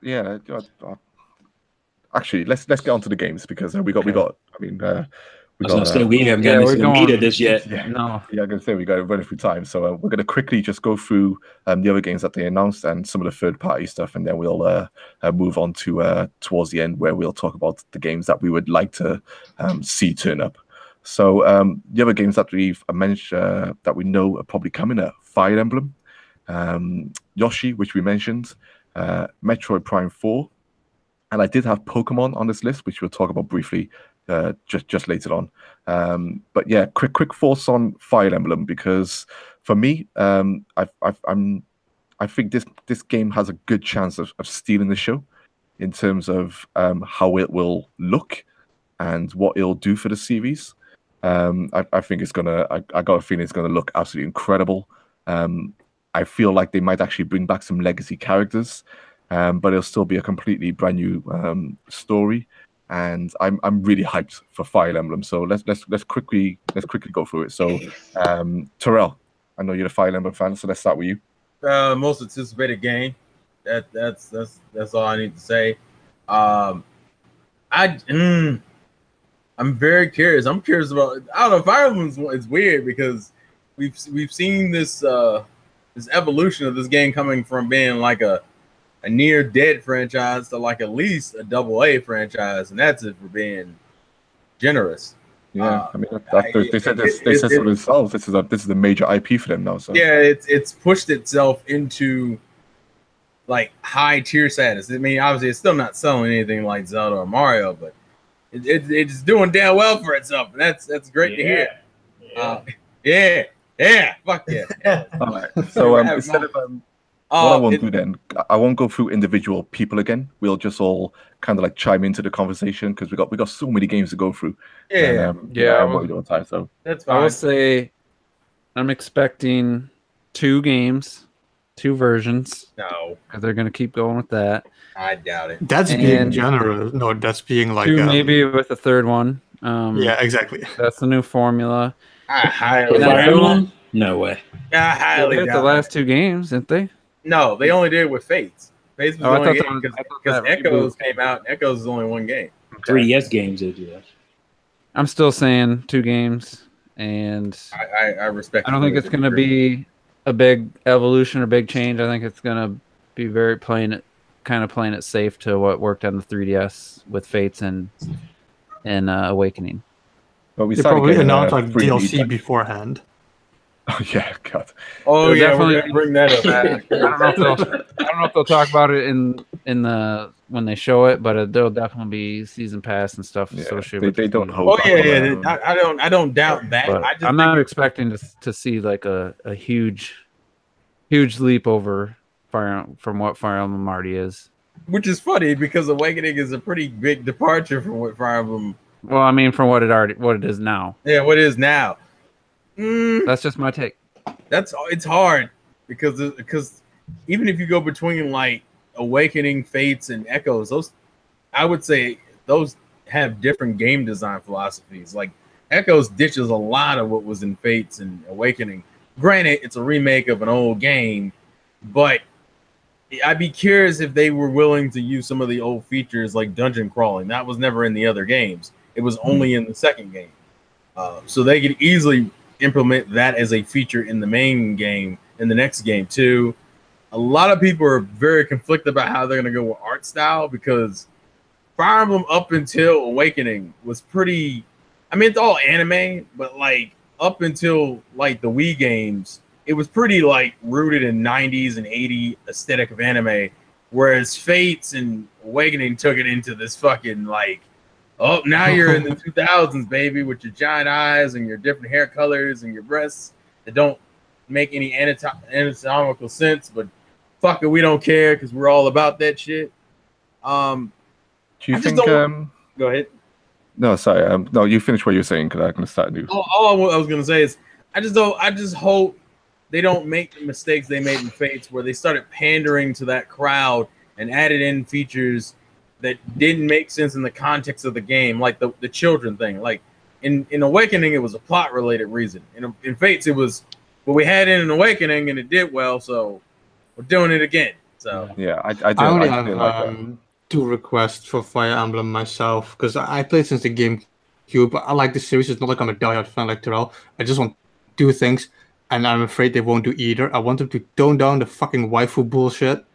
Yeah. Actually, let's get on to the games, because we got. I mean, We I was gonna got, say we haven't yeah, gotten we're into the meat going- of this yet. yeah, No. yeah, I'm gonna say we got to run through time, so we're gonna quickly just go through the other games that they announced and some of the third-party stuff, and then we'll move on to towards the end where we'll talk about the games that we would like to see turn up. So the other games that we've mentioned that we know are probably coming are Fire Emblem, Yoshi, which we mentioned, Metroid Prime 4, and I did have Pokemon on this list, which we'll talk about briefly just later on. But yeah, quick thoughts on Fire Emblem, because for me, I think this game has a good chance of stealing the show in terms of how it will look and what it'll do for the series. I think it's gonna. I got a feeling it's gonna look absolutely incredible. I feel like they might actually bring back some legacy characters, but it'll still be a completely brand new story. And I'm really hyped for Fire Emblem. So let's quickly go through it. So Terrell, I know you're a Fire Emblem fan, so let's start with you. Most anticipated game. That's all I need to say. I'm very curious. I'm curious about. I don't know. Fire Emblem is weird because we've seen this this evolution of this game coming from being like a near dead franchise to like at least a AA franchise, and that's it for being generous. Yeah, I mean, they said so themselves. This is a major IP for them now. So yeah, it's pushed itself into like high tier status. I mean, obviously, it's still not selling anything like Zelda or Mario, but it's doing damn well for itself, and that's great to hear. Fuck yeah. All right. So instead of what I won't do then, I won't go through individual people again. We'll just all kind of like chime into the conversation because we got so many games to go through. Yeah, and, I'm worried all the time. So that's fine. I will say I'm expecting 2 games, 2 versions, No, because they're going to keep going with that. I doubt it. That's being And- generous. No, that's being like 2 maybe with a third one. yeah, exactly. That's the new formula. I highly Yeah, Fire doubt it. Emblem? No way. I highly They did the doubt last 2 games, didn't they? it. No, they only did it with Fates. Fates was Oh, I only thought that was- I thought because that Echoes reboot- came out. Echoes is only one game. 3DS games did, yeah. I'm still saying 2 games, and I respect. I don't think it's going to be a big evolution or big change. I think it's going to be very playing it safe to what worked on the 3DS with Fates and Awakening. but we They started probably getting, announced like 3D DLC back. beforehand. Oh yeah, God. Oh They'll yeah, definitely- we're gonna bring that up. I don't know if they'll talk about it in the when they show it, but there'll definitely be season pass and stuff Yeah, associated with they the don't season. hold Oh yeah. I don't doubt that. But I just I'm not think expecting to see like a huge leap over from what Fire Emblem already is. which is funny because Awakening is a pretty big departure from what Fire Emblem. Well, I mean, from what it is now. Yeah, what it is now. That's just my take. It's hard because even if you go between like Awakening, Fates, and Echoes, those I would say those have different game design philosophies. Like Echoes ditches a lot of what was in Fates and Awakening. Granted, it's a remake of an old game, but I'd be curious if they were willing to use some of the old features like dungeon crawling. That was never in the other games. It was only in the second game. So they could easily implement that as a feature in the main game, in the next game too. A lot of people are very conflicted about how they're going to go with art style because Fire Emblem up until Awakening was pretty, I mean, it's all anime, but like up until like the Wii games, it was pretty like rooted in 90s and 80 aesthetic of anime, whereas Fates and Awakening took it into this fucking like, oh, now you're in the 2000s, baby, with your giant eyes and your different hair colors and your breasts that don't make any anatomical sense, but fuck it, we don't care because we're all about that shit. Do you I just think? don't- Go ahead. No, sorry. No, you finish what you're saying because I'm going to start new. All I was gonna say is I just hope they don't make the mistakes they made in Fates where they started pandering to that crowd and added in features that didn't make sense in the context of the game, like the children thing. Like in Awakening, it was a plot related reason. In Fates, it was we had in an Awakening and it did well, so we're doing it again. So Yeah, I I only didn't have like that. 2 requests for Fire Emblem myself because I played since the game you, but I like the series. It's not like I'm a diehard fan like Terrell. I just want two things, and I'm afraid they won't do either. I want them to tone down the fucking waifu bullshit,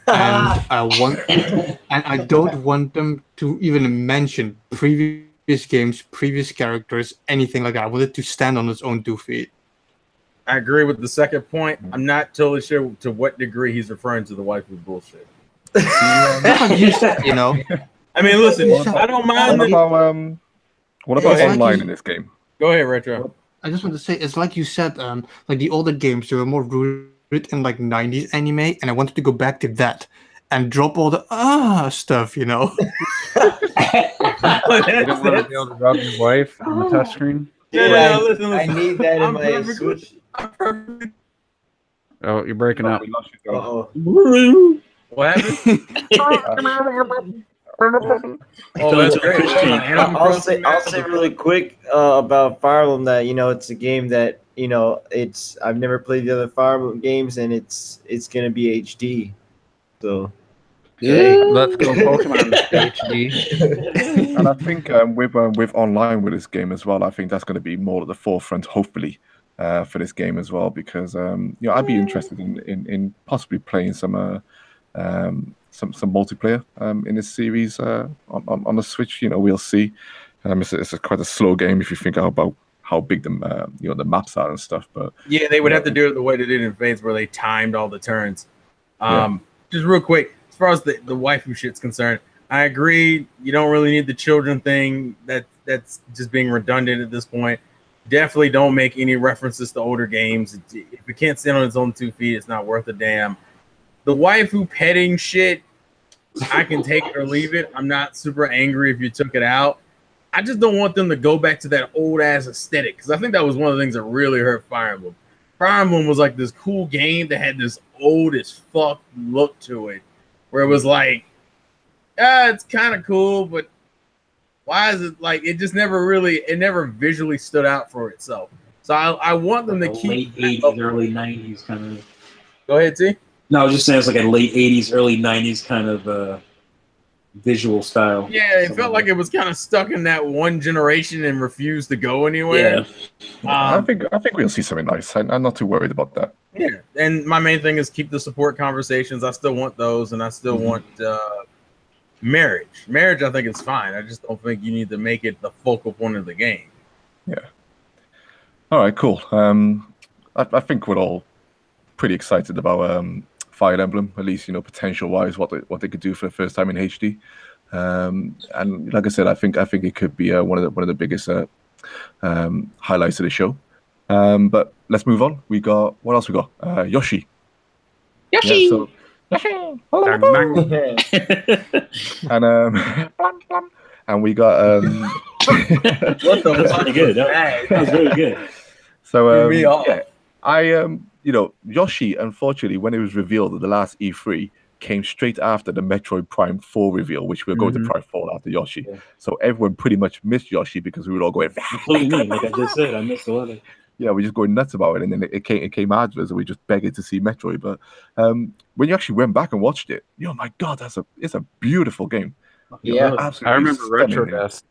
and I don't want them to even mention previous games, previous characters, anything like that. I want it to stand on its own 2 feet. I agree with the second point. I'm not totally sure to what degree he's referring to the waifu bullshit. You said, you know. I mean, listen, I don't mind. What about online in this game? Go ahead, Retro. I just want to say, it's like you said, like the older games, they were more rooted in like 90s anime, and I wanted to go back to that and drop all the stuff, you know. You don't want to be able to rub your wife on the touchscreen. Yeah, listen. I need that in my Switch. Oh, you're breaking up. Uh-oh. What happened? Oh, that's great. I'll say really quick about Fire Emblem that it's a game that I've never played the other Fire Emblem games, and it's gonna be HD. So let's go Pokemon HD. And I think with online with this game as well, I think that's going to be more at the forefront, hopefully, for this game as well, because I'd be interested in possibly playing some multiplayer in this series on the Switch. We'll see. It's quite a slow game if you think about how big the maps are and stuff. But yeah, they would have to do it the way they did in Fates, where they timed all the turns. Just real quick, as far as the waifu shit's concerned, I agree. You don't really need the children thing. That's just being redundant at this point. Definitely don't make any references to older games. If it can't stand on its own 2 feet, it's not worth a damn. The waifu petting shit, I can take it or leave it. I'm not super angry if you took it out. I just don't want them to go back to that old ass aesthetic, because I think that was one of the things that really hurt Fire Emblem. Fire Emblem was like this cool game that had this old as fuck look to it, where it was like, it's kind of cool, but why is it like it just never visually stood out for itself. So I want them to keep late 80s, early 90s kind of. Go ahead, T. No, I was just saying it's like a late 80s, early 90s kind of visual style. Yeah, it felt like it was kind of stuck in that one generation and refused to go anywhere. Yeah. I think we'll see something nice. I'm not too worried about that. Yeah, and my main thing is keep the support conversations. I still want those, and I still want marriage. Marriage, I think, is fine. I just don't think you need to make it the focal point of the game. Yeah. All right, cool. I think we're all pretty excited about Fire Emblem, at least potential-wise, what they could do for the first time in HD. And like I said, I think it could be one of the biggest highlights of the show. But let's move on. What else we got? Yoshi. Yoshi. Yeah, so, and we got What the fuck? Good. That was very good. So Yoshi, unfortunately, when it was revealed at the last E3, came straight after the Metroid Prime 4 reveal, which we're going to Prime 4 after Yoshi. Yeah. So everyone pretty much missed Yoshi because we were all going, including me, like I just said, I missed a lot of it. Yeah, we're just going nuts about it, and then it came after us, and we just begged to see Metroid. But when you actually went back and watched it, my God, it's a beautiful game. Yeah, absolutely. I remember Retrocast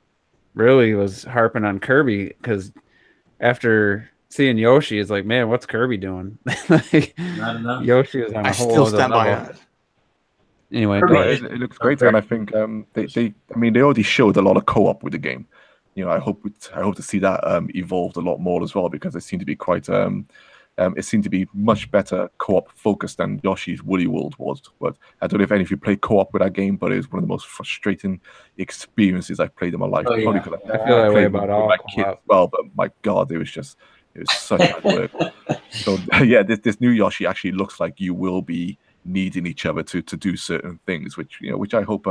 really was harping on Kirby, because after seeing Yoshi, it's like, man, what's Kirby doing? Like, not enough. Yoshi was on a whole still stand by level. that. Anyway, it looks great, and I think they already showed a lot of co-op with the game. I hope to see that evolved a lot more as well, because it seemed to be quite it seemed to be much better co-op focused than Yoshi's Woolly World was. But I don't know if any of you played co-op with that game, but it was one of the most frustrating experiences I've played in my life. Oh, yeah. Probably I feel that way about all my kids as well, but my God, it was such hard work. So yeah, this new Yoshi actually looks like you will be needing each other to do certain things, which I hope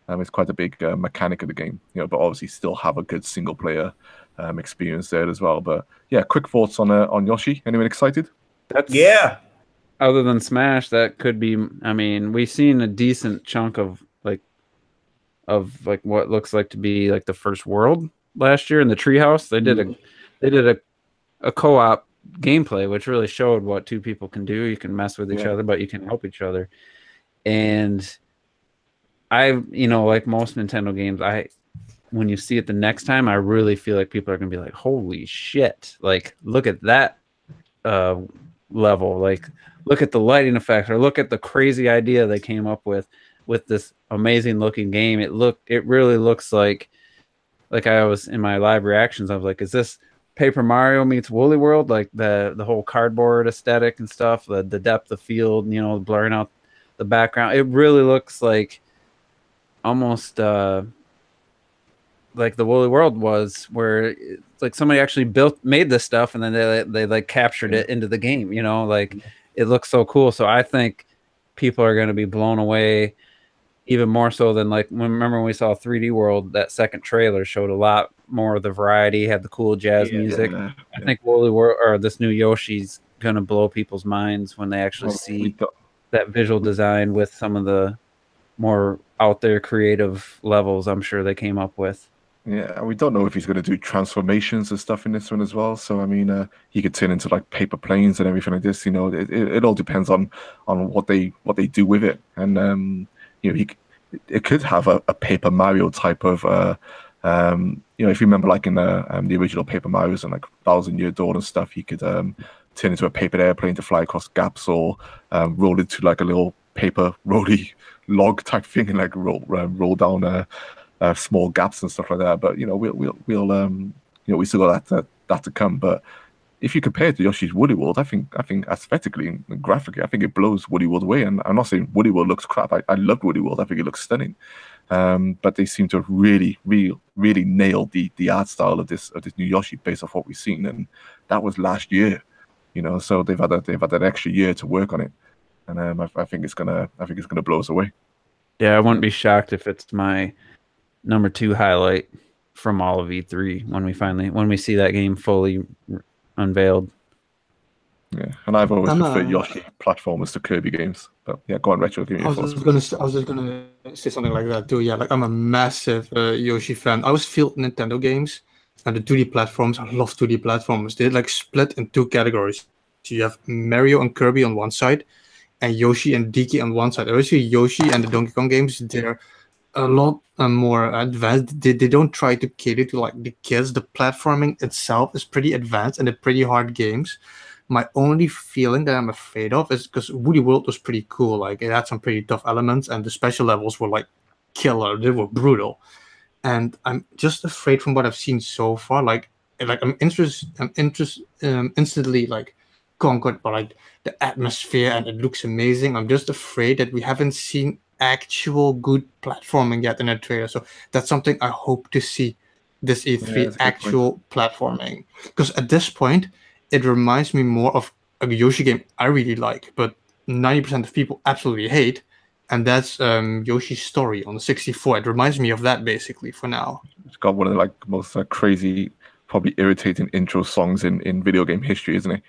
is quite a big mechanic of the game. But obviously still have a good single player experience there as well. But yeah, quick thoughts on Yoshi. Anyone excited? Yeah. Other than Smash, that could be. I mean, we've seen a decent chunk of what looks like to be like the first world last year in the Treehouse. They did a co-op gameplay, which really showed what two people can do. You can mess with each other, but you can help each other. And like most Nintendo games, I when you see it the next time, I really feel like people are gonna be like, "Holy shit! Like, look at that level! Like, look at the lighting effects, or look at the crazy idea they came up with this amazing looking game." It really looks like I was in my live reactions. I was like, "Is this Paper Mario meets Woolly World?" Like the whole cardboard aesthetic and stuff, the depth of field, you know, blurring out the background. It really looks like almost like the Woolly World was, where it's like somebody actually made this stuff and then they like captured it into the game, you know, like it looks so cool. So I think people are going to be blown away even more so than like remember when we saw 3D World. That second trailer showed a lot more of the variety, had the cool jazz music. I think Woolly World, or this new Yoshi's, going to blow people's minds when they actually see that visual design with some of the more out there creative levels I'm sure they came up with. Yeah, we don't know if he's going to do transformations and stuff in this one as well. So I mean, he could turn into like paper planes and everything like this. You know, it all depends on what they do with it. And you know, it could have a Paper Mario type of you know, if you remember like in the original Paper Marios and like 1,000-Year Door and stuff, he could turn into a paper airplane to fly across gaps, or roll into like a little paper rolly log type thing and like roll down small gaps and stuff like that. But you know, we'll you know, we still got that to come. But if you compare it to Yoshi's Woolly World, I think aesthetically and graphically, I think it blows Woolly World away. And I'm not saying Woolly World looks crap. I love Woolly World. I think it looks stunning. But they seem to have really nailed the art style of this new Yoshi based off what we've seen, and that was last year. You know, so they've had that extra year to work on it, and I think it's gonna blow us away. Yeah, I wouldn't be shocked if it's my number 2 highlight from all of E3 when we see that game fully unveiled. Yeah, and I've always preferred Yoshi platformers to Kirby games. But yeah, go on, Retro. Give me your thoughts. I was just gonna say something like that too. Yeah, like I'm a massive Yoshi fan. I always feel Nintendo games and the 2D platforms. I love 2D platformers. They're like split in 2 categories. So you have Mario and Kirby on one side, and Yoshi and DK on one side. Obviously, Yoshi and the Donkey Kong games, they're a lot more advanced. They don't try to cater to like the kids. The platforming itself is pretty advanced and they're pretty hard games. My only feeling that I'm afraid of is because Woolly World was pretty cool. Like it had some pretty tough elements, and the special levels were like killer. They were brutal, and I'm just afraid from what I've seen so far. Like I'm instantly like conquered by like the atmosphere, and it looks amazing. I'm just afraid that we haven't seen actual good platforming yet in a trailer. So that's something I hope to see this E3, actual platforming. Because at this point, it reminds me more of a Yoshi game I really like, but 90% of people absolutely hate, and that's Yoshi's Story on the 64. It reminds me of that basically for now. It's got one of the like most crazy, probably irritating intro songs in video game history, isn't it?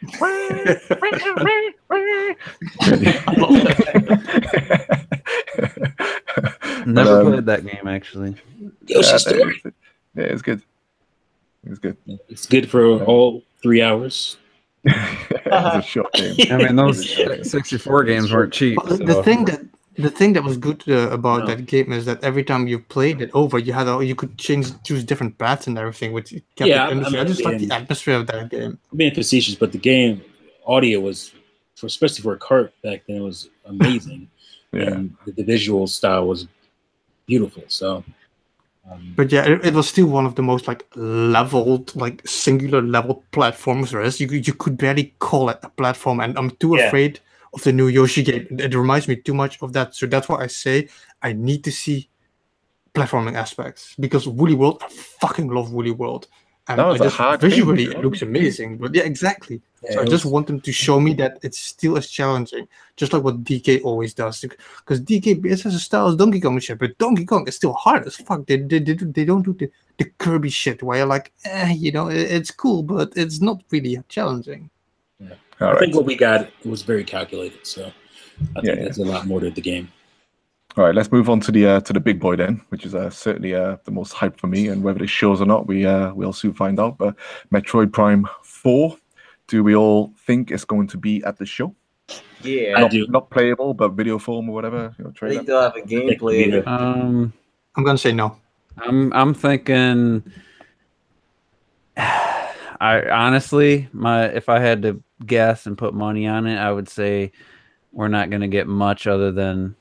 Never played that game actually. Yoshi's Story. Yeah, it's good. It's good. It's good for all 3 hours. It's a short game. I mean, those 64 games weren't cheap. So. The thing that was good about that game is that every time you played it over, you could choose different paths and everything, which kept I just like the atmosphere of that game. I'm being facetious, but the game audio was, especially for a cart back then, it was amazing. And the visual style was beautiful. So. But yeah, it was still one of the most like leveled, like singular level platforms there is. You could barely call it a platform, and I'm too afraid of the new Yoshi game. It reminds me too much of that. So that's why I say I need to see platforming aspects, because Woolly World, I fucking love Woolly World. And that was visually it looks amazing. But yeah, exactly. Yeah, so I just want them to show me that it's still as challenging, just like what DK always does. Because DK has a style as Donkey Kong shit, but Donkey Kong is still hard as fuck. They don't do the Kirby shit where you're like, you know, it's cool, but it's not really challenging. Yeah. I think what we got was very calculated. So I think there's a lot more to the game. All right, let's move on to the big boy then, which is certainly the most hype for me, and whether it shows or not, we'll soon find out. But Metroid Prime 4, do we all think it's going to be at the show? Yeah, I do. Not playable, but video form or whatever. You know, I think they'll have a gameplay. I'm gonna say no. I'm thinking. I honestly, if I had to guess and put money on it, I would say we're not going to get much other than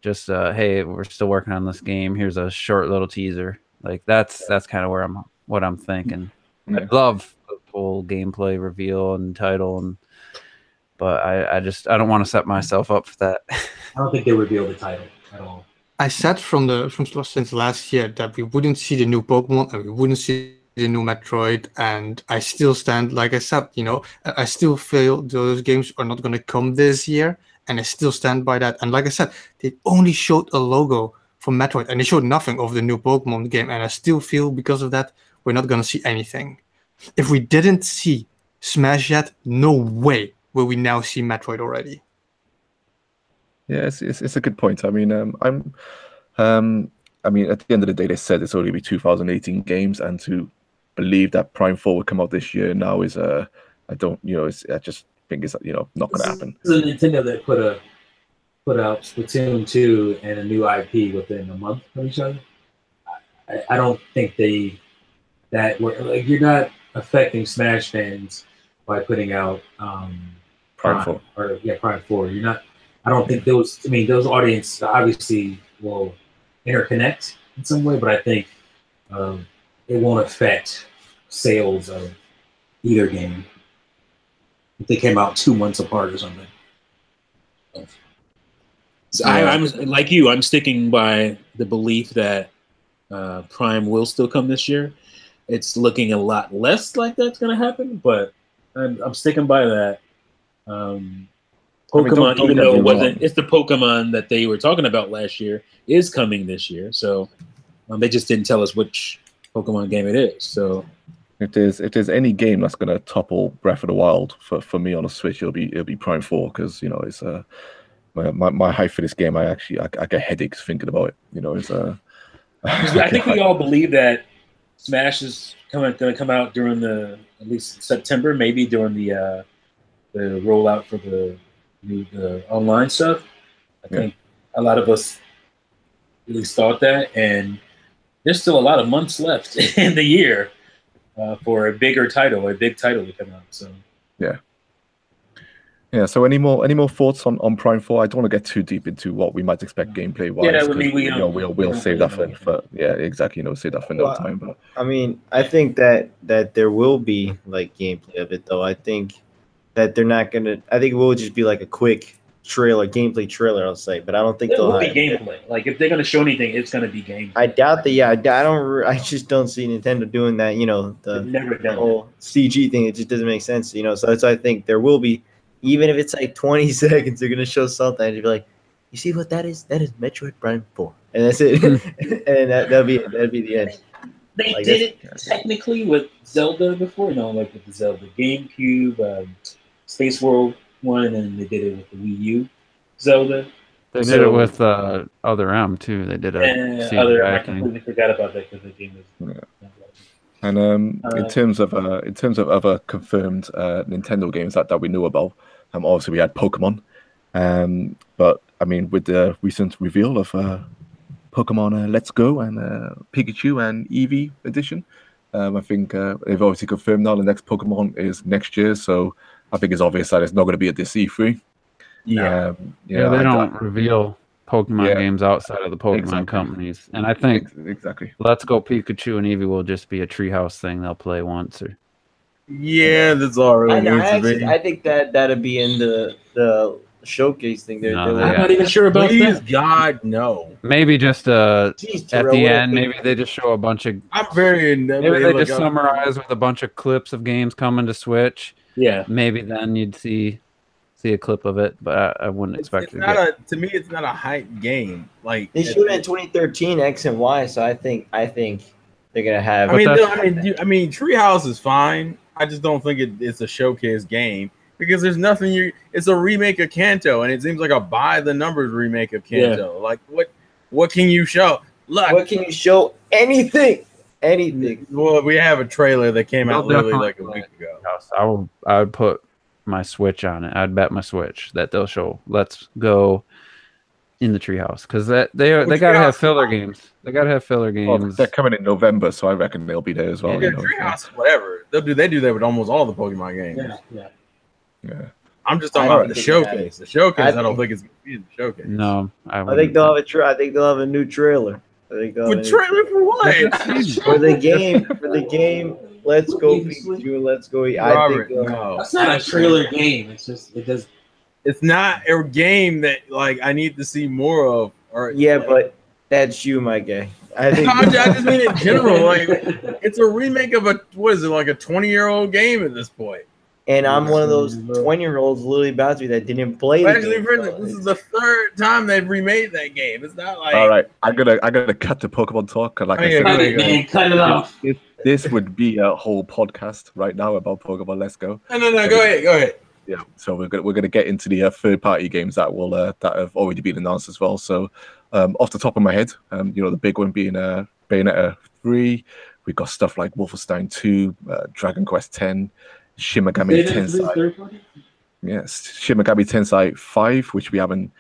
just hey, we're still working on this game. Here's a short little teaser. Like that's kind of what I'm thinking. Yeah. I love the full gameplay reveal and title, but I don't want to set myself up for that. I don't think they revealed the title at all. I said since last year that we wouldn't see the new Pokemon and we wouldn't see the new Metroid, and I still stand, like I said, I still feel those games are not going to come this year, and I still stand by that. And like I said, they only showed a logo for Metroid, and they showed nothing of the new Pokemon game, and I still feel because of that, we're not going to see anything. If we didn't see Smash yet, no way will we now see Metroid already. Yeah, it's a good point. I mean, I mean, at the end of the day, they said it's only be 2018 games, and to believe that Prime 4 would come out this year now is I don't, I just think it's not going to happen. This is a Nintendo that put out Splatoon 2 and a new IP within a month of each other. I don't think you're not affecting Smash fans by putting out Prime 4. Prime 4. You're not. I don't think those audience obviously will interconnect in some way, but I think it won't affect sales of either game if they came out 2 months apart or something. So I'm like you. I'm sticking by the belief that Prime will still come this year. It's looking a lot less like that's going to happen, but I'm sticking by that. Pokemon, even though it wasn't, it's the Pokemon that they were talking about last year is coming this year. So they just didn't tell us which Pokemon game it is. So if there's any game that's gonna topple Breath of the Wild for me on a Switch, it'll be Prime 4 because it's my hype for this game. I get headaches thinking about it. It's I think we all believe that Smash is going to come out during at least September, maybe during the rollout for the online stuff. I think a lot of us at least thought that, and there's still a lot of months left in the year for a big title to come out. So yeah. So any more thoughts on Prime 4? I don't want to get too deep into what we might expect gameplay wise. Yeah, I mean, we'll save that for exactly. Save that for another time. But I mean, I think that there will be like gameplay of it though. I think that they're not gonna. I think it will just be like a quick gameplay trailer. I'll say, but I don't think they'll be gameplay. Like if they're gonna show anything, it's gonna be gameplay. I doubt that. Yeah, I just don't see Nintendo doing that. The whole CG thing. It just doesn't make sense. So that's why I think there will be, even if it's like 20 seconds, they're gonna show something and you'll be like, you see what that is? That is Metroid Prime 4, and that's it. And that'll be the end. They did it technically with Zelda before, like with the Zelda GameCube, Space World one, and they did it with the Wii U Zelda. They did it with Other M too. They did I completely forgot about that because the game was. Yeah. And in terms of other confirmed Nintendo games that we knew about, obviously we had Pokemon, but I mean with the recent reveal of Pokemon Let's Go and Pikachu and Eevee edition, I think they've obviously confirmed now the next Pokemon is next year, so I think it's obvious that it's not going to be at this E3. Yeah, they don't reveal Pokemon games outside of the Pokemon companies, and I think exactly Let's Go Pikachu and Eevee will just be a treehouse thing they'll play once. Or that's all really needs to be. I think that'll be in the showcase thing. I'm not even sure about that. God, no. Maybe just at the end, maybe they just show a bunch of. Maybe they just summarize with a bunch of clips of games coming to Switch. Yeah, maybe then you'd see a clip of it, but I wouldn't expect it. To me, it's not a hype game. Like they showed it in 2013 X and Y, so I think they're gonna have. I mean, Treehouse is fine. I just don't think it's a showcase game because there's nothing. It's a remake of Kanto, and it seems like a by the numbers remake of Kanto. Yeah. Like what can you show? Look, what can you show? Anything. Well, we have a trailer that came out literally like a week ago. I would put my Switch on it. I'd bet my Switch that they'll show Let's Go in the Treehouse because they gotta have filler games. They gotta have filler Well, games. they're coming in November, so I reckon they'll be there as well. Yeah, You know, Treehouse, whatever. They do that with almost all the Pokemon games. Yeah. I'm just talking I about don't the think showcase. The showcase, I don't think- think it's gonna be in the showcase. No, I think they'll have I think they'll have a new trailer. I think they'll have a With new trailer for what? for the game. For the game, Let's Go Pikachu and Let's Go. I Robert, think no. That's not a trailer game. It's just it does. It's not a game that like I need to see more of. Or yeah, but that's you, my guy. I think I just mean in general. Like it's a remake of a what is it like a 20-year-old game at this point. and I'm one of those 20-year-olds literally about to be that didn't play the Actually, game. this is the third time they've remade that game. It's not like all right, I'm gonna cut the Pokemon talk. 'Cause like I said, Cut it, man. Cut it off. this would be a whole podcast right now about Pokemon Let's Go. No. Go ahead. Yeah, so we're gonna get into the third-party games that will that have already been announced as well. So, off the top of my head, you know, the big one being Bayonetta 3. We've got stuff like Wolfenstein 2, Dragon Quest X, Shin Megami Tensei. Yes, Shin Megami Tensei 5, which we haven't.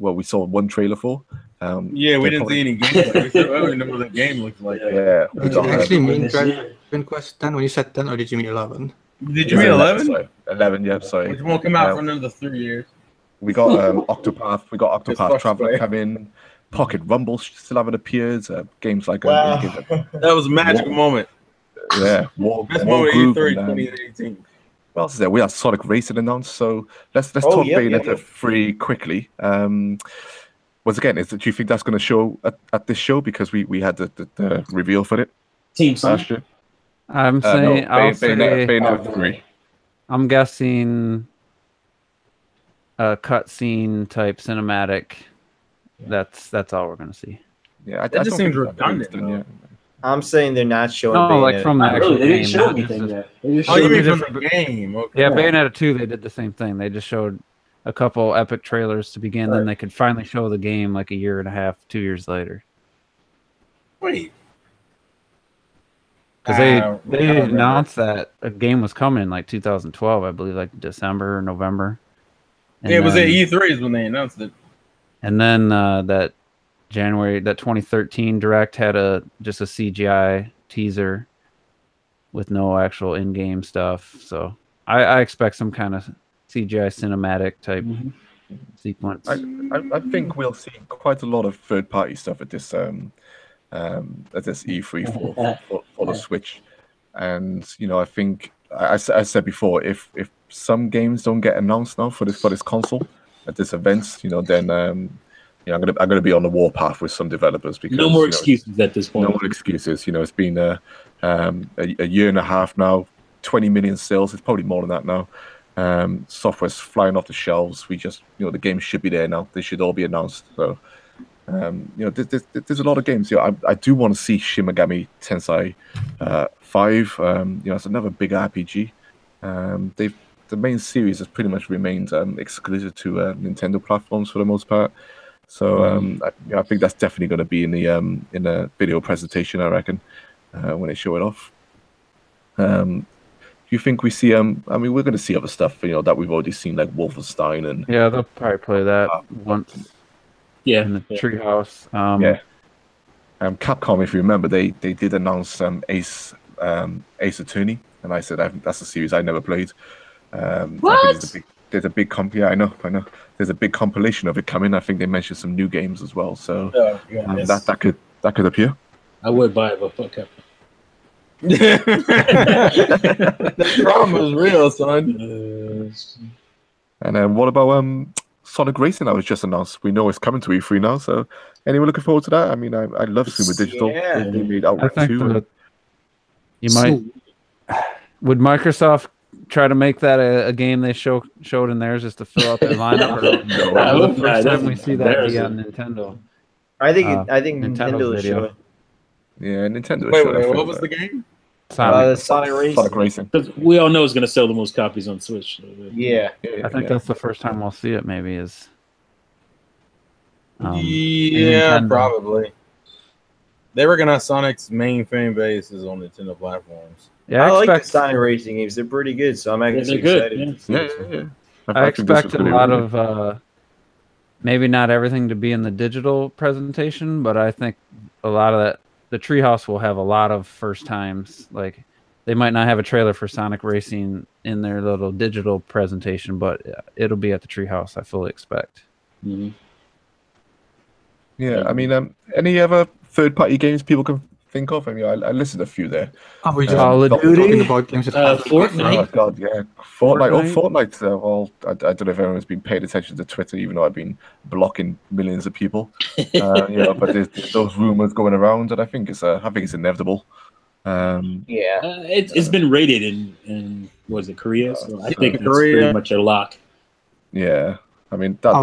We saw one trailer for. Yeah, we didn't see any gameplay. I don't even know what that game looks like. Yeah, we Did got, you actually mean this year. Dragon Quest 10 when you said 10, or did you mean 11? Did you mean 11? Sorry, 11, yeah, sorry. Which won't come out for another 3 years. We got Octopath. We got It's Octopath Traveler frustrating. coming. Pocket Rumble still haven't appeared. Games like Wow. That was a magical moment. yeah, War Best War moment of Groove E3 and, 2018. what else is there? We have Sonic Racing announced. So let's Oh, talk yep, Bayonetta yep. 3 quickly. Once again, do you think that's going to show at this show because we had the reveal for it Team Sonic. last year? I'm No, saying Bayonetta 3. I'm guessing a cutscene type cinematic. That's all we're gonna see. Yeah, That just don't seems think that's redundant, done though. yet. I'm saying they're not showing. No, like Bayonetta. from the Not actual really. They didn't game. show It's anything just- yet. They just Oh, you showed mean Showed from it the game? Okay. Yeah, Bayonetta 2, they did the same thing. They just showed a couple epic trailers to begin, then they could finally show the game like a year and a half, 2 years later. Wait. Because I they don't remember. announced that a game was coming in like 2012, I believe, like December or November. And Yeah, it was at then- E3 is when they announced it. And then that 2013 Direct had just a CGI teaser with no actual in-game stuff. So I expect some kind of CGI cinematic type sequence. I think we'll see quite a lot of third-party stuff at this E3 for the Switch, and you know I think I said before if some games don't get announced now for this console at this event, you know, then you know I'm gonna be on the warpath with some developers because No more you know, excuses at this point. no more excuses. You know, it's been a year and a half now, 20 million sales. It's probably more than that now. Software's flying off the shelves. We just, you know, the games should be there now. They should all be announced. So, you know, there's a lot of games. You know, I do want to see Shin Megami Tensei 5. You know, it's another big RPG. The main series has pretty much remained exclusive to Nintendo platforms for the most part. So I think that's definitely going to be in the video presentation, I reckon, when they show it off. Do you think we see? I mean, we're going to see other stuff, you know, that we've already seen, like Wolfenstein and Yeah, they'll probably play that once Yeah. in the Treehouse. yeah. Capcom, if you remember, they did announce Ace Attorney, and I said that's a series I never played. I think there's a big company. Yeah, I know. There's a big compilation of it coming. I think they mentioned some new games as well. So that could appear. I would buy it, but fuck up. The drama is real, son. And what about Sonic Racing? That was just announced. We know it's coming to E3 now. So anyone looking forward to that? I mean, I love Super Digital. Yeah. They made I Outright think 2. that you might. Would Microsoft try to make that a game they showed in theirs just to fill out their lineup? Or No. I hope the not. first time That's we see that be on embarrassing. Nintendo. I think Nintendo's Nintendo will video. show it. Yeah, Nintendo. Wait, showed, I think, what was the game? Sonic Racing. Sonic Racing. Because we all know it's going to sell the most copies on Switch. So, Yeah. Yeah, I think that's the first time we'll see it. Maybe is. Yeah, Nintendo. probably. They recognize Sonic's main fan base is on Nintendo platforms. Yeah, I like the expect. Sonic Racing games. They're pretty good, so I'm actually they're good, excited. yeah. to see Yeah, this one. yeah. I think this expect is a gonna be lot really of maybe not everything to be in the digital presentation, but I think a lot of that, the Treehouse will have a lot of first times. Like they might not have a trailer for Sonic Racing in their little digital presentation, but it'll be at the Treehouse, I fully expect. Mm-hmm. Yeah, I mean, any other third-party games people can think of? I mean, I listed a few there. Are we just Call of talking Duty? about games that have Fortnite. Oh god, yeah, Fortnite. Oh, Fortnite? Fortnite. Well, I don't know if everyone's been paying attention to Twitter, even though I've been blocking millions of people. But there's those rumors going around, and I think it's inevitable. Yeah. It's been rated in was it Korea? So I think that's Korea. pretty much a lock. Yeah, I mean that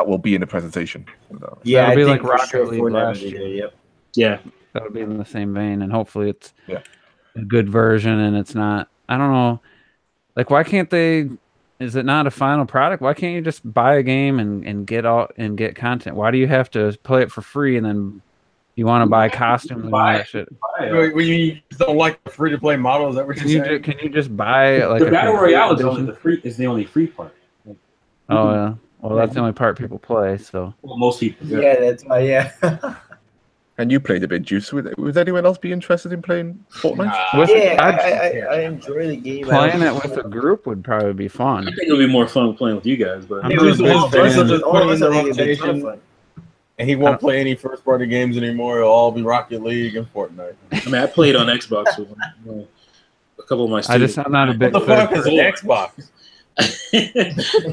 will be in the presentation. Yeah, That'll I be think like for Rocket sure League Fortnite last will be year. there, Yep. Yeah. That'll be in the same vein, and hopefully it's Yeah. a good version, and it's not. I don't know. Like, why can't they? Is it not a final product? Why can't you just buy a game and get content? Why do you have to play it for free and then you want to buy costumes and all that shit? You don't like the free-to-play model? Is that what Can you're you saying? can you just buy like The battle complete royale is edition? the only free part. Oh yeah. Well, that's the only part people play. So Well, most people. Yeah, that's why. Yeah. And you played a bit, Juice. Would anyone else be interested in playing Fortnite? I enjoy the game. playing it with a group would probably be I fun. think it'll be more fun playing with you guys, but I'm It not was a big one fan. person just put Only in the I think it'd be rotation, fun. and he won't play any first-party games anymore. It'll all be Rocket League and Fortnite. I mean, I played on Xbox with a couple of my students. I'm not a big What the fuck is an Bored. Xbox?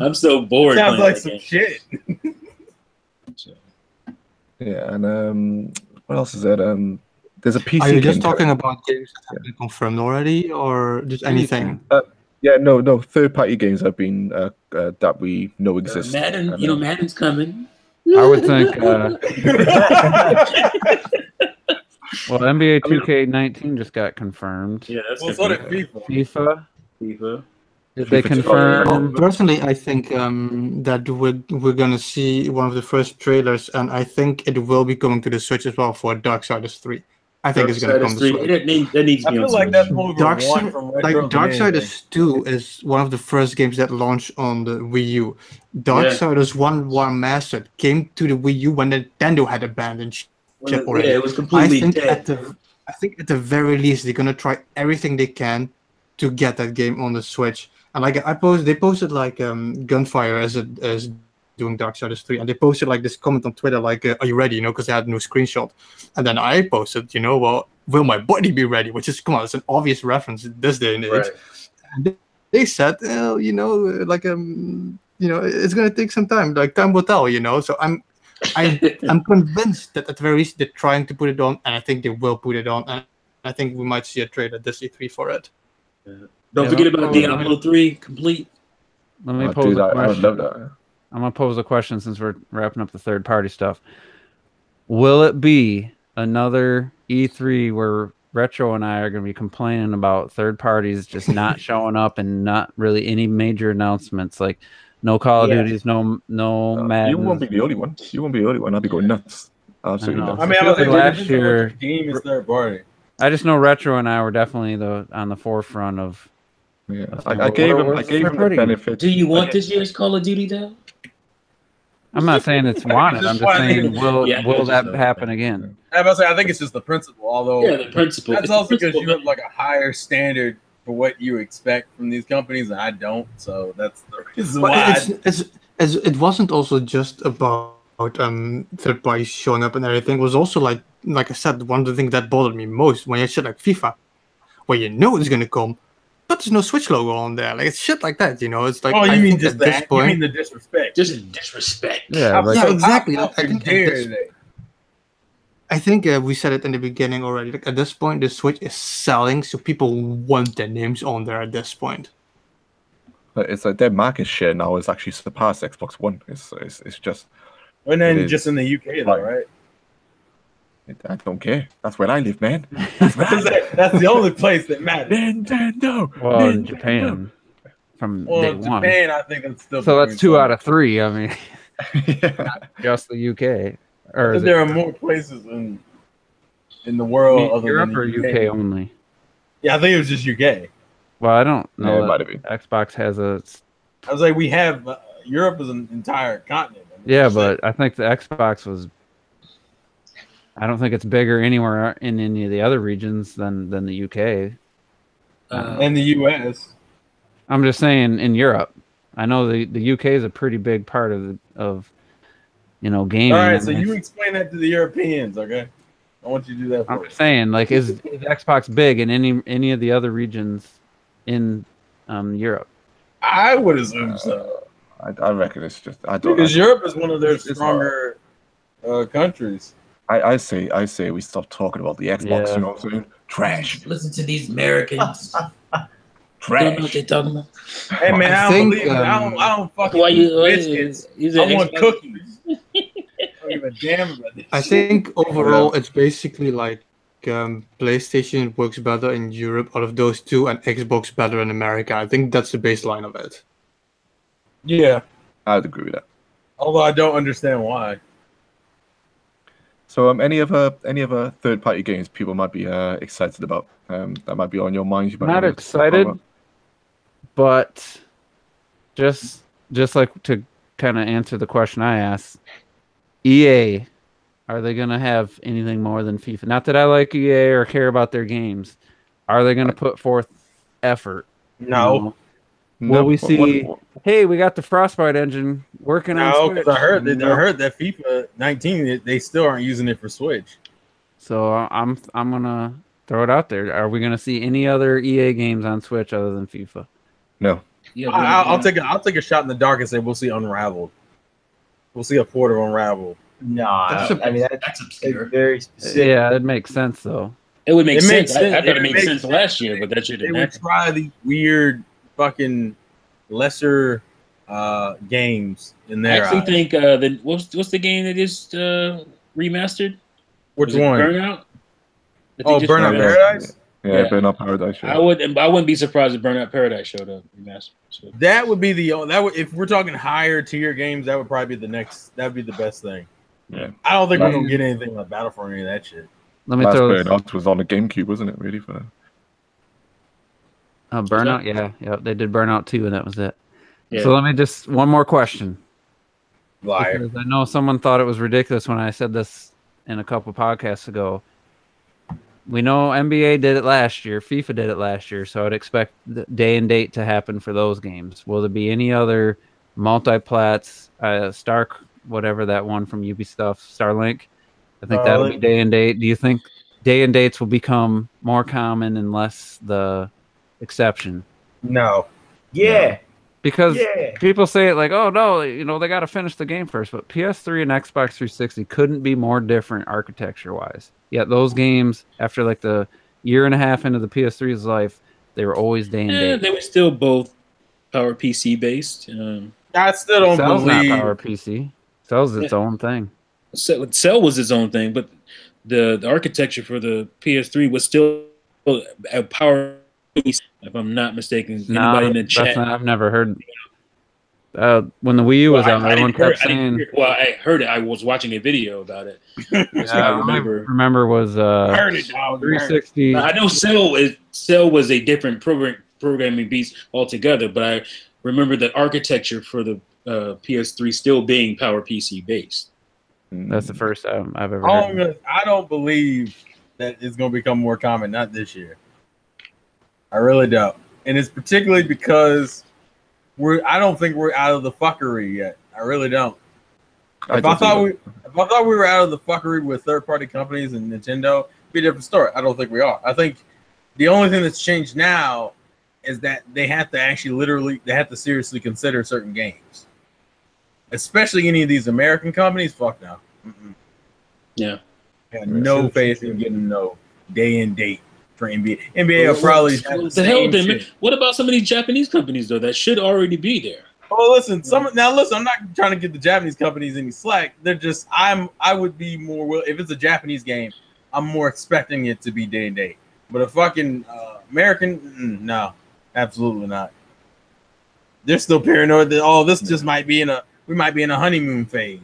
I'm so bored. Sounds playing like that some game. shit. So, Yeah, and what else is there? There's a PC. Are you just game talking about games that have been confirmed already, or just anything? Yeah, no. Third-party games have been that we know exist. Madden, And, Madden's coming. I would think. Well, NBA 2K19 just got confirmed. Yeah, that's Well, so did confirmed. FIFA. FIFA. Did they FIFA confirm? Well, personally, I think that we're gonna see one of the first trailers, and I think it will be coming to the Switch as well for Darksiders 3. I think it's gonna come to Switch. That needs to I be on feel like Switch. that's moving one from retro to anything. Darksiders 2 is one of the first games that launched on the Wii U. Darksiders 1 War Mastered came to the Wii U when Nintendo had abandoned ship already. Yeah, it was completely dead. I think at the very least they're gonna try everything they can to get that game on the Switch. And like they posted like Gunfire as doing Darksiders 3, and they posted like this comment on Twitter like, "Are you ready?" Because they had no screenshot. And then I posted, well, will my body be ready? Which is, come on, it's an obvious reference this day and age. Right. And they said, it's gonna take some time. Like time will tell, So I'm convinced that at the very least they're trying to put it on, and I think they will put it on, and I think we might see a trailer this E3 for it. Don't forget about Diablo 3 complete. Let me I'll pose do a that. I would question. love that. I'm gonna pose a question since we're wrapping up the third party stuff. Will it be another E3 where Retro and I are gonna be complaining about third parties just not showing up and not really any major announcements, like no Call of Duties, no Madden? You won't be the only one. I'll be going nuts. Absolutely I know. nuts. I mean, feel like last year- game is third party. I just know Retro and I were definitely on the forefront of. Yeah, Like, I gave him what's the third party? benefit. Do you want this year's Call of Duty though? I'm not saying it's wanted. I'm just saying, Yeah, will that just, happen again? I think it's just the principle. Although Yeah, the principle. that's It's also the because principle. you have like a higher standard for what you expect from these companies, and I don't. So that's the reason why. It wasn't also just about third parties showing up and everything. It was also like I said, one of the things that bothered me most when you said like FIFA, where it's gonna come, but there's no Switch logo on there. Like it's shit like that, It's like, Oh, you I mean think just at this that? You point, mean the disrespect? Just disrespect. Yeah, like, Yeah, exactly. How I think fucking dare at this- they? I think we said it in the beginning already. Like at this point, the Switch is selling, so people want their names on there at this point. It's like their market share now has actually surpassed Xbox One. It's just. And then It is. just in the UK, though, right? I don't care. That's where I live, man. That's where I live. That's the only place that matters. Nintendo. well, in Nintendo. Japan from Well, day in one. Japan, I think that's still. So that's between 2 out of 3. I mean, Yeah. just the UK. Or is There it are more places in the world other Europe than or the UK only? Yeah, I think it was just UK. Well, I don't Yeah, know. it might have been. Xbox has a. I was like, we have Europe is an entire continent. I mean, Yeah, shit. but I think the Xbox was. I don't think it's bigger anywhere in any of the other regions than the UK. And the US. I'm just saying in Europe. I know the UK is a pretty big part of gaming. All right, I so mean, you explain that to the Europeans, okay? I want you to do that for I'm us. just saying, like, is Xbox big in any of the other regions in Europe? I would assume so. I reckon it's just I don't. Because Europe is one of their It's stronger countries. I say we stop talking about the Xbox. Yeah. You know what I'm saying? Trash, Listen to these Americans. Don't know what trash. they're talking about. Hey man, I I don't think, believe it. I don't fucking Why eat you? biscuits. I want cookies. I don't give a damn about this. I think overall it's basically like PlayStation works better in Europe out of those two, and Xbox better in America. I think that's the baseline of it. Yeah, I'd agree with that. although I don't understand why. So, any other third-party games people might be excited about? That might be on your mind. You might Not wanna talk excited, about? but just like to kind of answer the question I asked, EA, are they going to have anything more than FIFA? Not that I like EA or care about their games. Are they going to put forth effort? No, Will we What- see? Hey, we got the Frostbite engine working on no, Switch. because I heard No. that FIFA 19 they still aren't using it for Switch. So I'm gonna throw it out there. Are we gonna see any other EA games on Switch other than FIFA? No. Yeah, I'll take a shot in the dark and say we'll see Unraveled. We'll see a port of Unraveled. No, That's I mean that's obscure. it's very specific. Yeah, it makes sense though. It would make It makes sense. I sense. thought it It made makes sense sense. last year, but that shit They didn't would happen. try these weird fucking lesser games in I their actually eyes. think the what's the game that is remastered? Which Was it one? Burnout? That they Oh, just Burnout released? Paradise. Yeah, Yeah. Burnout Paradise. I Yeah. wouldn't be surprised if Burnout Paradise showed up remastered. So, That would be if we're talking higher tier games, that would probably be the next. That would be the best thing. Yeah. I don't think Right. we're gonna get anything like Battlefront or any of that shit. Let me Last throw this. Burnout was on the GameCube, wasn't it? Really for. Burnout. Yeah, they did Burnout 2, and that was it. yeah. So let me just one more question. Liar. Because I know someone thought it was ridiculous when I said this in a couple podcasts ago. We know NBA did it last year, FIFA did it last year, so I'd expect the day and date to happen for those games. Will there be any other multi-plats, whatever that one from Ubisoft, Starlink? I think that'll be day and date. Do you think day and dates will become more common and less the exception? No. Yeah. Because Yeah. people say it like, oh no, they got to finish the game first. But PS3 and Xbox 360 couldn't be more different architecture-wise. Yet those games, after like the year and a half into the PS3's life, they were always day and date. They were still both power PC based. I still don't Cell's not believe. Power PC. Cell's its own thing. Cell was its own thing, but the architecture for the PS3 was still a power PC, if I'm not mistaken. Anybody in the chat? I've never heard. When the Wii U was out, everyone kept saying. I heard it. I was watching a video about it. So I I remember. remember was I heard it, dog. 360. I know Cell was a different programming beast altogether, but I remember the architecture for the PS3 still being Power PC based. That's the first time I've ever heard. I don't believe that it's going to become more common. Not this year. I really don't, and it's particularly because I don't think we're out of the fuckery yet. I really don't. If I thought we were out of the fuckery with third-party companies and Nintendo, it'd be a different story. I don't think we are. I think the only thing that's changed now is that they have to seriously consider certain games, especially any of these American companies. Fuck no. Mm-mm. Yeah. I got no faith in getting no day and date for NBA. NBA will probably have the same shit. What about some of these Japanese companies though that should already be there? Oh, listen. I'm not trying to give the Japanese companies any slack. They're just I would be more if it's a Japanese game, I'm more expecting it to be day and date. But a fucking American, no, absolutely not. They're still paranoid that this just might be we might be in a honeymoon phase.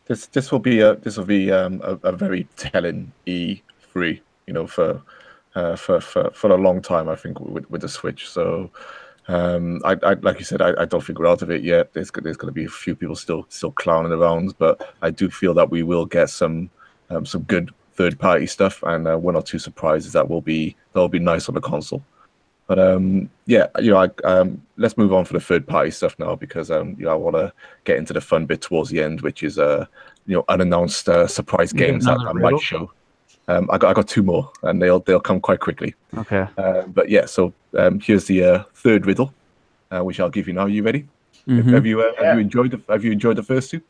This will be a very telling E3, for a long time, I think, with the Switch. So I like you said, I don't think we're out of it yet. There's going to be a few people still clowning around, but I do feel that we will get some good third-party stuff, and one or two surprises that'll be nice on the console. But yeah, let's move on for the third-party stuff now, because I want to get into the fun bit towards the end, which is unannounced surprise games that I might show. I got two more, and they'll come quite quickly. Okay. But yeah, so here's the third riddle, which I'll give you now. Are you ready? Mhm. Have you enjoyed the first two?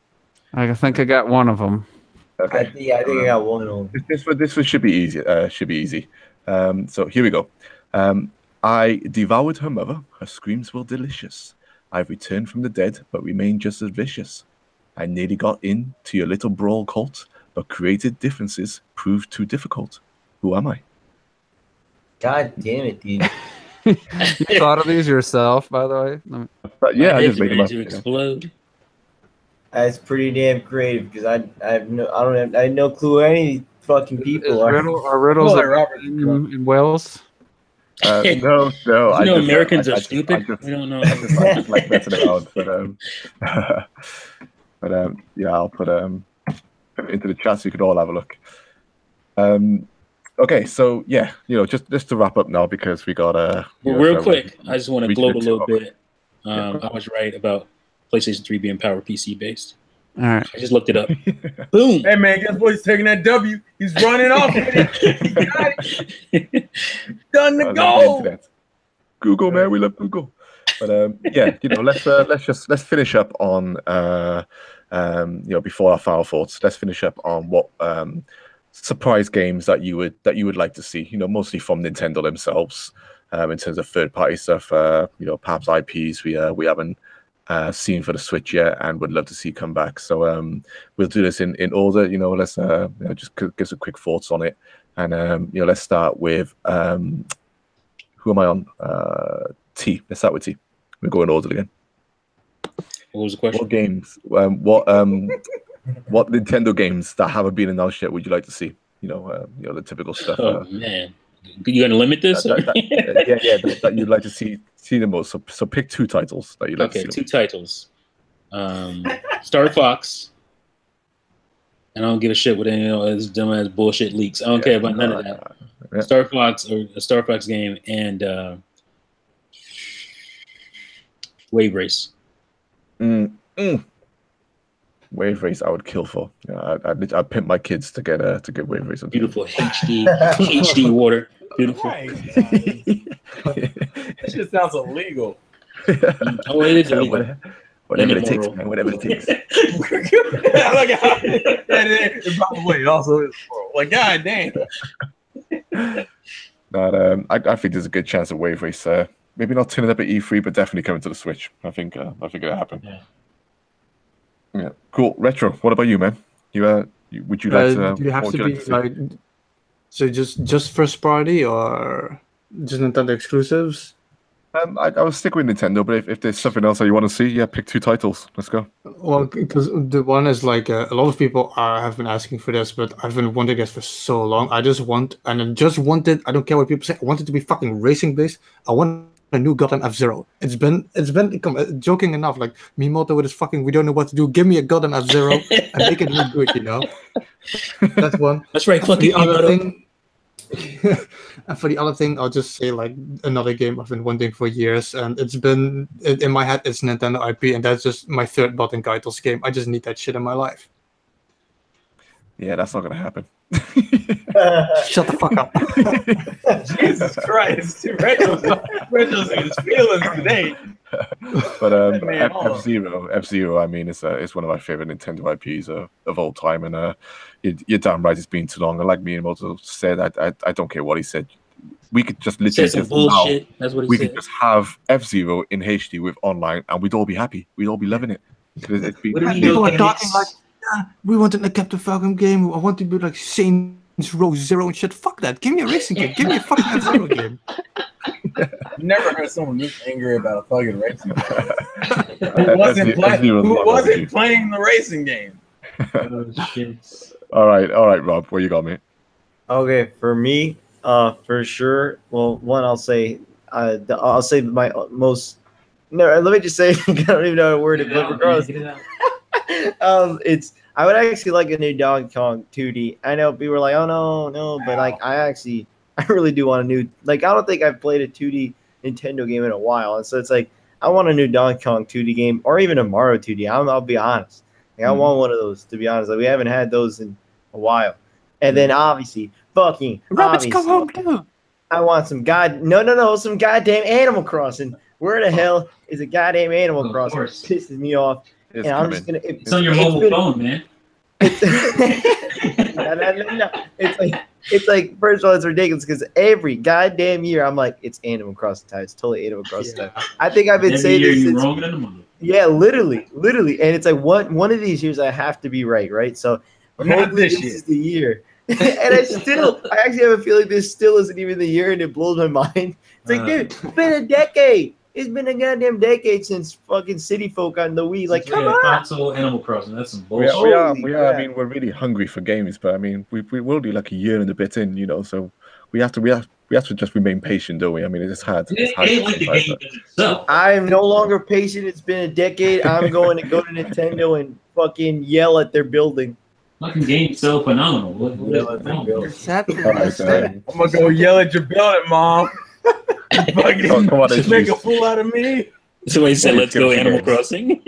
I think I got one of them. Okay. I think I got one of them. This one should be easy. So here we go. I devoured her mother. Her screams were delicious. I've returned from the dead, but remain just as vicious. I nearly got into your little brawl cult, but created differences proved too difficult. Who am I? God damn it, dude. You thought of these yourself, by the way? But yeah, My I head's just made them ready up. to explode. That's pretty damn creative, because I have no clue who any fucking people are. Are riddles Well, like Robert, in Wales? No. You know, Americans are stupid. I We don't know. just like messing around, but yeah, I'll put it into the chat so you can all have a look. Okay, so yeah, just to wrap up now, because we got Well, real quick, I just want to we gloat a did little two. bit. I was right about PlayStation 3 being Power PC based. All right. I just looked it up. Boom. Hey man, guess what? He's taking that W. He's running off with it. He got it. Done the I love the goal. internet. Google, man, we love Google. But yeah, let's finish up on before our final thoughts. Let's finish up on what surprise games that you would like to see. Mostly from Nintendo themselves. In terms of third-party stuff, perhaps IPs we haven't seen for the Switch yet, and would love to see come back. So we'll do this in order. Let's just give some quick thoughts on it, and let's start with who am I on? T. Let's start with T. We'll go in order again. What was the question? What games? What Nintendo games that haven't been announced yet would you like to see? The typical stuff. Oh man, you gonna limit this? That you'd like to see the most. So pick two titles that you'd like to see. Okay, two titles. Star Fox. And I don't give a shit with any of this dumbass bullshit leaks. I don't care about none of that. Yeah. Star Fox, or a Star Fox game, and Wave Race. Wave Race, I would kill for. I'd pimp my kids to get Wave Race. Beautiful HD water. Beautiful. Right. That shit sounds illegal. Oh, it is illegal. Whatever it takes, man. Whatever it takes. And by the way, it also is like, god damn. But I think there's a good chance of Wave Race. Maybe not turning up at E3, but definitely coming to the Switch. I think it'll happen. Yeah. Cool. Retro. What about you, man? Would you like to? Do you have to be like? So just first party or just Nintendo exclusives? I will stick with Nintendo, but if there's something else that you want to see, yeah, pick two titles. Let's go. Well, because the one is like a lot of people have been asking for this, but I've been wanting this for so long. I just wanted. I don't care what people say. I want it to be fucking racing based. I want a new goddamn F-Zero. It's been joking enough. Like Miyamoto with his fucking, we don't know what to do. Give me a goddamn F-Zero and make it look good. That's one. That's right. Fuck the other thing. And for the other thing, I'll just say like another game I've been wanting for years, and it's been in my head. It's Nintendo IP, and that's just my third button titles game. I just need that shit in my life. Yeah, that's not gonna happen. Shut the fuck up. Jesus Christ. Retro's in his feelings today. But Man, F-Zero, I mean, it's one of my favorite Nintendo IPs of all time, and you're damn right, it's been too long. And like Miyamoto said, I don't care what he said. We could just literally some bullshit. That's what he we said. could just have F-Zero in HD with online, and we'd all be happy. We'd all be loving it. People are talking like, we wanted a Captain Falcon game. I want to be like Saints Row Zero and shit. Fuck that. Give me a racing game. Give me a fucking F-Zero game. I've never heard someone this angry about a fucking racing game. Who wasn't playing the racing game? Oh, shit. All right, Rob, what you got, mate? Okay, for me, for sure. Well, one, I'll say I'll say my most. No, let me just say I don't even know how to word it, but regardless, I would actually like a new Donkey Kong 2D. I know people are like, oh no, but like I really do want a new. Like I don't think I've played a 2D Nintendo game in a while, and so it's like I want a new Donkey Kong 2D game or even a Mario 2D. I'll be honest. Like, I want one of those, to be honest. Like, we haven't had those in a while. And then obviously, Rabbits come home too. I want some some goddamn Animal Crossing. Where the hell is a goddamn Animal Crossing? It pisses me off. It's and I'm coming. just gonna. It's on your mobile phone, man. No. It's like first of all, it's ridiculous because every goddamn year I'm like, it's Animal Crossing time. It's totally Animal Crossing time. I think I've been saying this since. Yeah, literally, and it's like one of these years I have to be right. So hopefully this is the year. And I actually have a feeling this still isn't even the year, and it blows my mind. It's like, dude, it's been a decade. It's been a goddamn decade since fucking City Folk on the Wii. Like, come on. Console Animal Crossing. That's some bullshit. We are. I mean, we're really hungry for games, but I mean, we will be like a year and a bit in, you know. So we have to just remain patient, don't we? I mean, it's hard. I'm no longer patient. It's been a decade. I'm going to go to Nintendo and fucking yell at their building. Fucking game's so phenomenal. I'm gonna go yell at your building, Mom. Fucking just make a fool out of me. So he said, "Let's go Animal Crossing."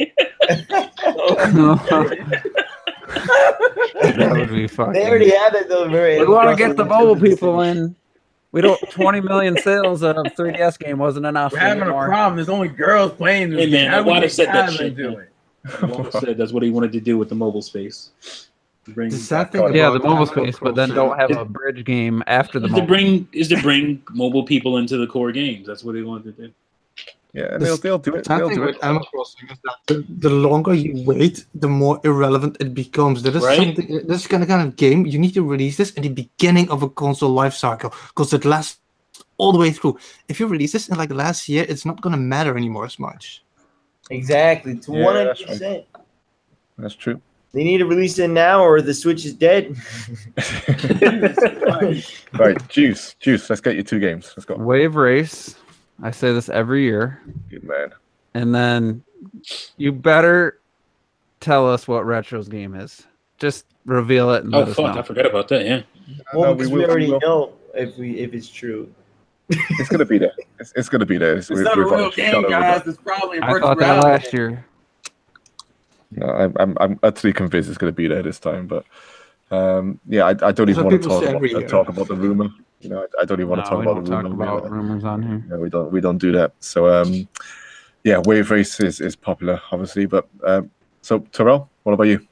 That would be fucking. They already have it though. We want to get the mobile people in. We don't. 20 million sales of 3DS game wasn't enough. We're having a problem. There's only girls playing this. Hey man, game. Water said that shit. Water said that's what he wanted to do with the mobile space. The mobile space, but then don't have a bridge game after the mobile. Is to bring mobile people into the core games. That's what they wanted to do. Yeah, and they'll do it. They'll do it. Animal Crossing is that the longer you wait, the more irrelevant it becomes. There is something. This kind of game. You need to release this at the beginning of a console life cycle because it lasts all the way through. If you release this in like last year, it's not gonna matter anymore as much. Exactly, 100%. That's true. They need to release it now, or the Switch is dead. Right, Juice. Let's get you 2 games. Let's go. Wave Race. I say this every year. Good man. And then you better tell us what Retro's game is. Just reveal it and let us know. I forgot about that. Yeah. Well, because we already know if it's true. It's gonna be there. It's gonna be there. It's not a real game, guys. It's probably. I thought that last year. No, I'm utterly convinced it's going to be there this time. But I don't even want to talk about the rumor. You know, I don't even want to talk about the rumor. About rumors on here. No, we don't do that. So Wave Race is popular, obviously. But so Terrell, what about you?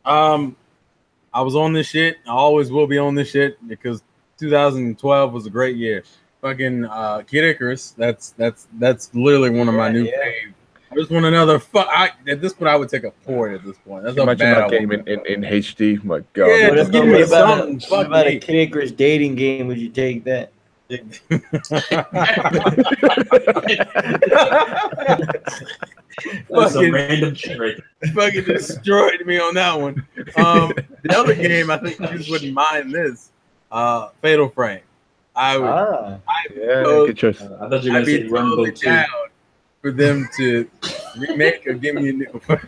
I was on this shit. I always will be on this shit because 2012 was a great year. Fucking Kid Icarus. That's literally one of my new faves. I just want another at this point, I would take a port at this point. That's imagine that game in HD. My God. Yeah, just give me something. What about a Kid Icarus dating game? Would you take that? That's a random shit right there. Fucking destroyed me on that one. The other game, I think you wouldn't mind this. Fatal Frame. Good choice. I thought you were going to say Rumble 2. For them to remake or give me a new one.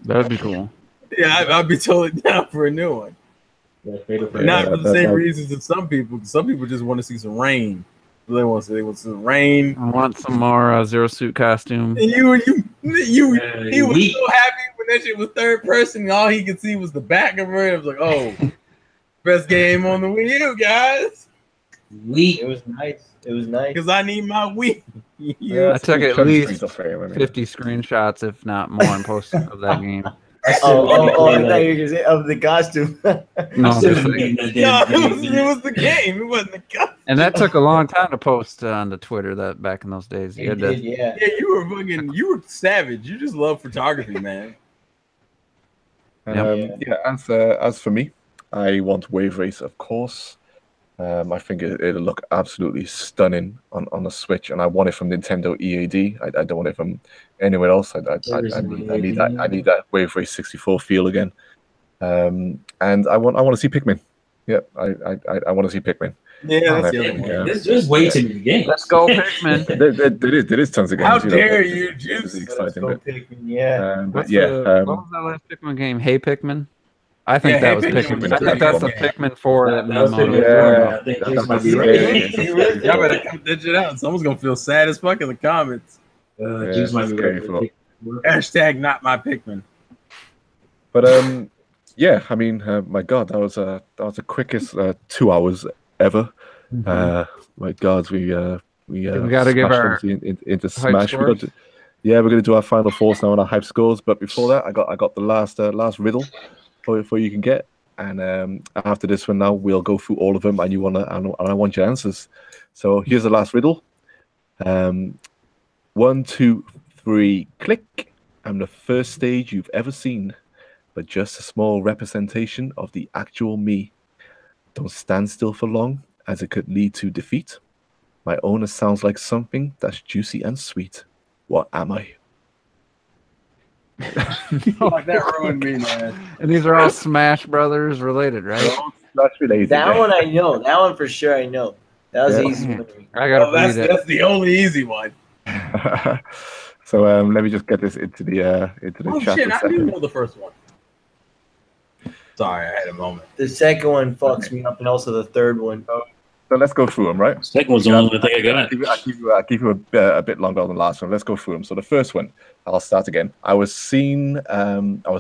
That'd be cool. Yeah, I'd be totally down for a new one. Not for the same reasons as some people. Some people just want to see some rain. They want to see some rain. I want some more Zero Suit costume. And he was so happy when that shit was third person. And all he could see was the back of her. It was like, oh, best game on the Wii U, guys. It was nice. Because I need my Wii. I took at least 50 screenshots, if not more, and posted of that game. I thought you were going to say of the costume. No, it was the game. It wasn't the costume. And that took a long time to post on the Twitter that back in those days. Yeah, you were savage. You just love photography, man. As for me, I want Wave Race, of course. I think it'll look absolutely stunning on the Switch, and I want it from Nintendo EAD. I don't want it from anywhere else. I need that Wave Race 64 feel again. And I want to see Pikmin. Yeah, I want to see Pikmin. Yeah, that's the Yeah. other one. Yeah. There's way too many games. Let's go, Pikmin. There is tons of games. How you know, dare but you, this is Juice? the Let's exciting go bit. Pikmin, yeah. But What's yeah, what was that last Pikmin game? Hey Pikmin. I think Yeah, that Hey was Pikmin Pikmin. was I think that's the pretty Pikmin 4 That that was Miyamoto was Pikmin talking 4. about. I think That's Juice might the be right. scary. Y'all better cut that shit out. Someone's gonna feel sad as fuck in the comments. Juice might be scary right. thought. Hashtag not my Pikmin. But yeah, I mean, my God, that was the quickest 2 hours ever. My God, we gotta give smashed our obviously into hype Smash. scores? We're gonna do our final fours now on our hype scores. But before that, I got the last riddle for you can get, and after this one now we'll go through all of them, and I want your answers. So here's the last riddle. 1, 2, 3, click. I'm the first stage you've ever seen, but just a small representation of the actual me. Don't stand still for long, as it could lead to defeat. My owner sounds like something that's juicy and sweet. What am I? Like that ruined me, man. And these are all Smash Brothers related, right? That's related. That one I know. That one for sure I know. That was the easy one. I gotta Oh, that's read it. that's the only easy one. So let me just get this into the Oh chat shit, for a I do second. know the first one. Sorry, I had a moment. The second one fucks me up, and also the third one. So let's go through them, right? Second one's the only one I think I got. I'll give you a bit longer on the last one. Let's go through them. So the first one, I'll start again. I was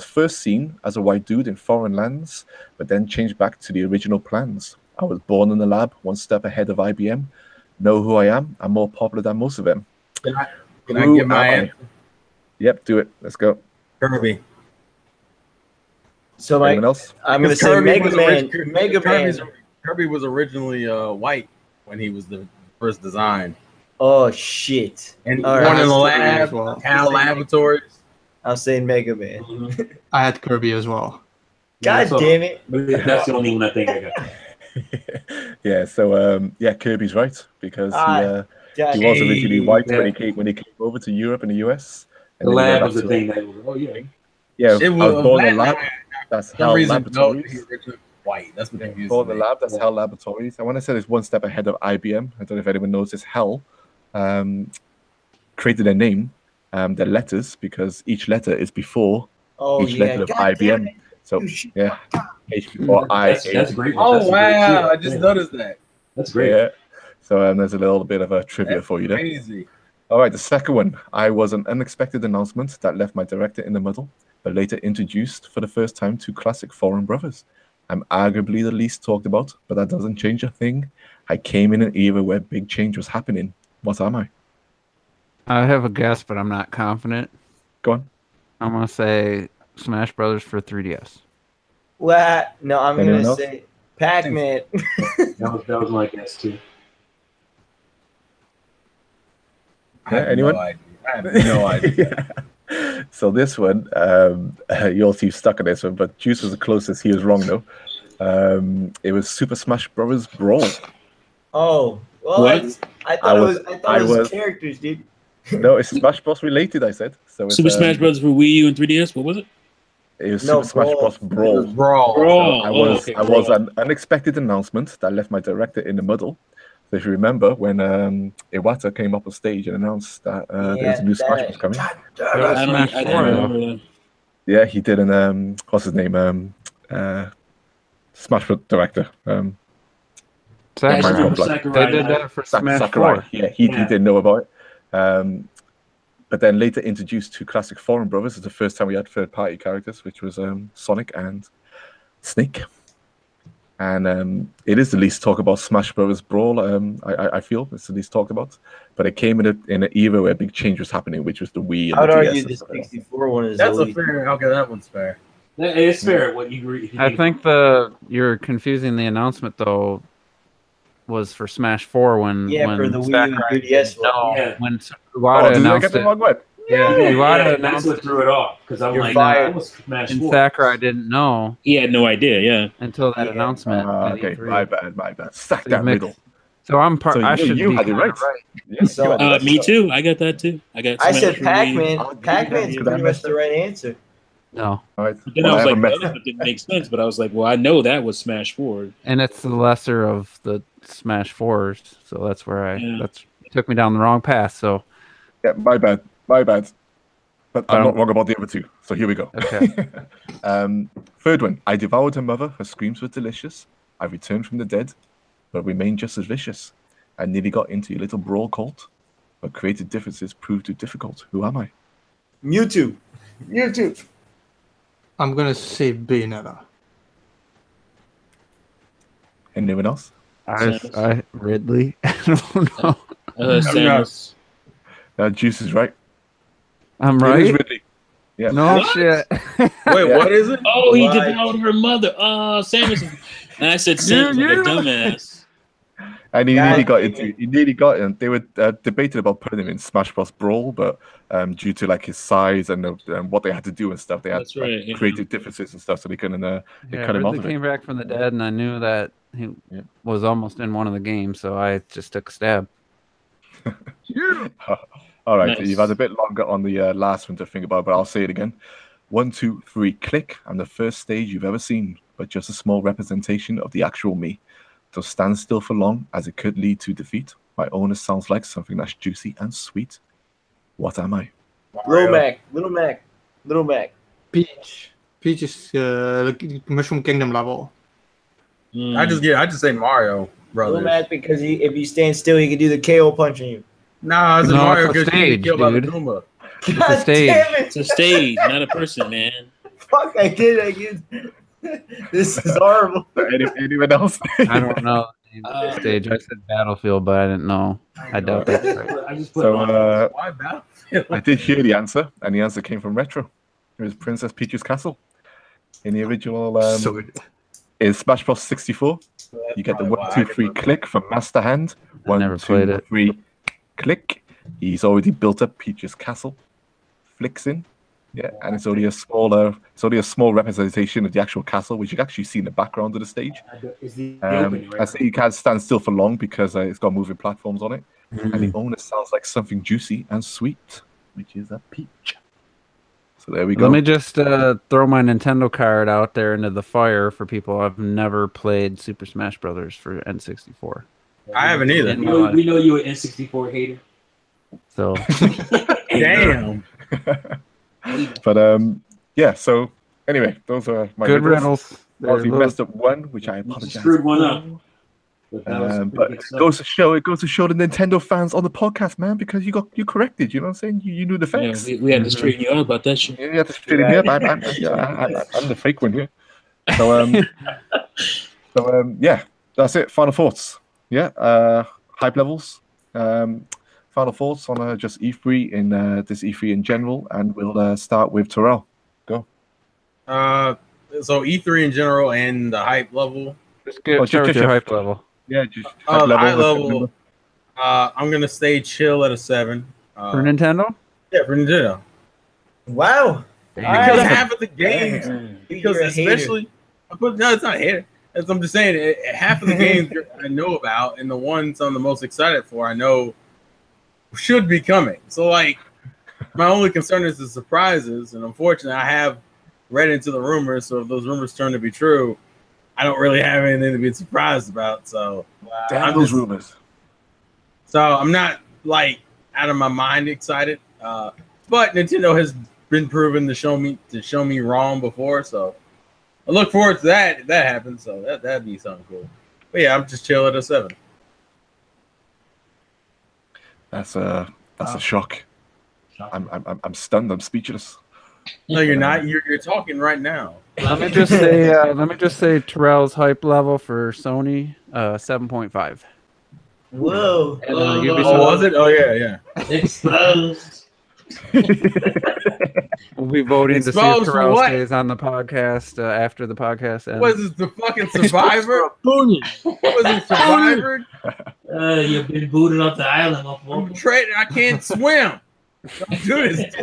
first seen as a white dude in foreign lands, but then changed back to the original plans. I was born in the lab, one step ahead of IBM. Know who I am? I'm more popular than most of them. Can I Who give my am I? answer? Yep, do it. Let's go. Kirby. So Anyone else? I'm gonna Because say Kirby Mega was Man. orig- Mega Kirby's- Man. Kirby was originally white when he was the first design. Oh shit! And All born right. in the Kirby lab, as well. Cal Laboratories. I'm saying Mega Man. I had Kirby as well. God So- damn it! That's the only one I think I got. Yeah. So Kirby's right because God he was originally white yeah. when he came over to Europe and the US. The then he went lab back was the to- thing that was, oh yeah. Yeah, It I was was born in the that- lab. That's For some how reason, no, laboratories. he originally white. That's what confused Born in the me. lab. That's Hell Laboratories. And when I said it's one step ahead of IBM, I don't know if anyone knows this. Hell created a name, the letters, because each letter is before Oh each yeah! letter of God damn IBM. it. So You shit. yeah, H before I. That's H great. before- Oh That's a great wow! deal. I just Yeah. noticed that. That's great. Yeah. So there's a little bit of a trivia That's for you there. crazy. All right, the second one. I was an unexpected announcement that left my director in the muddle, but later introduced for the first time to classic foreign brothers. I'm arguably the least talked about, but that doesn't change a thing. I came in an era where big change was happening. What am I? I have a guess, but I'm not confident. Go on. I'm gonna say Smash Brothers for 3DS. What? No, I'm Anyone gonna else? say Pac-Man. That was my guess too. I have anyone? no idea. I have no idea. So this one, you'll see stuck on this one, but Juice was the closest. He was wrong though. It was Super Smash Bros. Brawl. Oh, well, What? I thought I it was- was. I I thought it was was- characters, dude. No, it's Smash Bros. Related. I said. So it's, Super Smash Bros. For Wii U and 3DS. What was it? It was No, Super Smash Brawl. Bros. Brawl. Brawl. Brawl. I Oh, was okay, I was Brawl. an unexpected announcement that left my director in the muddle. So if you remember when Iwata came up on stage and announced that there was a new Smash Bros. Coming. I don't remember that. Yeah, he did an what's his name? Smash Bros. Director. I Sakurai. just remember Like, Sakurai. They did that for Smash Sakurai. 4. Yeah, he Yeah. didn't know about it. But then later introduced to classic foreign brothers. It's the first time we had third-party characters, which was Sonic and Snake. And it is the least talked about Smash Bros. Brawl. I feel it's the least talked about, but it came in an era where big change was happening, which was the Wii. And I'd the DS argue and the stuff like that. 64 one is. That's the a least- fair. Okay, that one's fair. It's fair. What you agree? I think you're confusing the announcement though. Was for Smash 4 when Yeah, when for the Wii U Sakurai 3DS didn't know Yeah. when Oh, Iwata did I announced get the it. wrong one? Yeah, Yeah, Iwata that's announced what it, threw it off because I'm You're like, fired. that was Smash and 4. Sakurai didn't know He had no idea. Yeah. until that Yeah. announcement. at Okay, E3. my bad. Sack So that you mix- riddle. So I'm part. So I you- should you be had it kinda right. Yeah, So- you had it right. Me too. I got that too. I got. I Smash said for Wii. Pac-Man. I'll give you Pac-Man's that. pretty much the right answer. No, All right. But then Well, I was haven't like, met- that didn't make sense. But I was like, well, I know that was Smash 4. and it's the lesser of the Smash 4s, so that's where Yeah. that's took me down the wrong path. So Yeah, my bad. But I'm not wrong about the other two. So here we go. Okay. Third one. I devoured her mother. Her screams were delicious. I returned from the dead, but remained just as vicious. I nearly got into your little brawl cult, but created differences proved too difficult. Who am I? Mewtwo. I'm gonna say Bayonetta. Anyone else? I Ridley. I don't know. Samus. Juice is right. I'm It is right. Ridley. Yeah. No What? shit. Wait, what is it? Oh, he Why? devoured her mother. Oh, Samus. And I said Samus like a dumbass. And he God nearly got dang into. He nearly got in. They were debated about putting him in Smash Bros. Brawl, but due to like his size and what they had to do and stuff, they had That's right, yeah. creative differences and stuff, so they couldn't. They Yeah, cut him off Ridley of it. came back from the dead, and I knew that he Yeah. was almost in one of the games, so I just took a stab. All right, Nice. you've had a bit longer on the last one to think about, but I'll say it again. 1, 2, 3, click. I'm the first stage you've ever seen, but just a small representation of the actual me. So stand still for long, as it could lead to defeat. My owner sounds like something that's juicy and sweet. What am I? Little Mac. Peach. Peach is the Mushroom Kingdom level. Mm. I just say Mario Little Brothers. Mac because if you stand still, he can do the KO punch on you. Nah, it's No, Mario it's a because he stage, get killed by the dude. Goomba. God stage. damn it! It's a stage, not a person, man. Fuck, I get it. This is horrible. Anyone else? I don't know the name of the stage. I said Battlefield, but I didn't know. I doubt that's right. I just put So Why Battlefield? I did hear the answer, and the answer came from Retro. It was Princess Peach's Castle. In the original, So good. in Smash Bros. 64, you get the 1, 2, 3 click from Master Hand. I 1, never 2, played it. 3 click. He's already built up Peach's Castle. Flicks in. Yeah, and it's only a small representation of the actual castle, which you can actually see in the background of the stage. Is the opening, right? I say you can't stand still for long because it's got moving platforms on it. Mm-hmm. And the owner sounds like something juicy and sweet, which is a peach. So there we go. Let me just throw my Nintendo card out there into the fire for people. I've never played Super Smash Brothers for N64. I haven't either. In We my know, life. we know you're an N64 hater. So Damn. But yeah, so anyway, those are my good riddles. riddles. Obviously They're messed up one, which I You apologize. screwed one up. But that was some But pretty good it stuff. goes to show the Nintendo fans on the podcast, man, because you corrected. You know what I'm saying? You knew the Yeah, facts. we had to straighten you out about that shit. You have to straighten me up. I'm the fake one here. So yeah, that's it. Final thoughts. Yeah, hype levels. Final thoughts on just E3 in this E3 in general, and we'll start with Terrell. Go. So E3 in general and the hype level. just good. Oh, Start with just your your- hype level. Yeah, just The high let's level. remember. I'm gonna stay chill at a 7. For Nintendo? Yeah, for Nintendo. Wow. Because Alright. half of the games, because You're a hater. especially, no, it's not a hater. As I'm just saying, half of the games I know about and the ones I'm the most excited for, I know should be coming. So, like, my only concern is the surprises, and unfortunately, I have read into the rumors. So, if those rumors turn to be true, I don't really have anything to be surprised about. So, Damn those rumors. So I'm not like out of my mind excited. But Nintendo has been proven to show me wrong before. So I look forward to that if that happens. So that'd be something cool. But yeah, I'm just chill at a 7. That's a shock. I'm stunned. I'm speechless. No, you're not. You're talking right now. Let me just say Terrell's hype level for Sony 7.5. Whoa. And, Oh, Ubisoft, was it? Oh yeah. Exposed. we'll be voting to see Exposed if for Terrell what? stays on the podcast after the podcast ends. Was it the fucking Survivor? Was it Survivor? You've been booted off the island, my I'm boy. trading. I can't swim. Don't do this.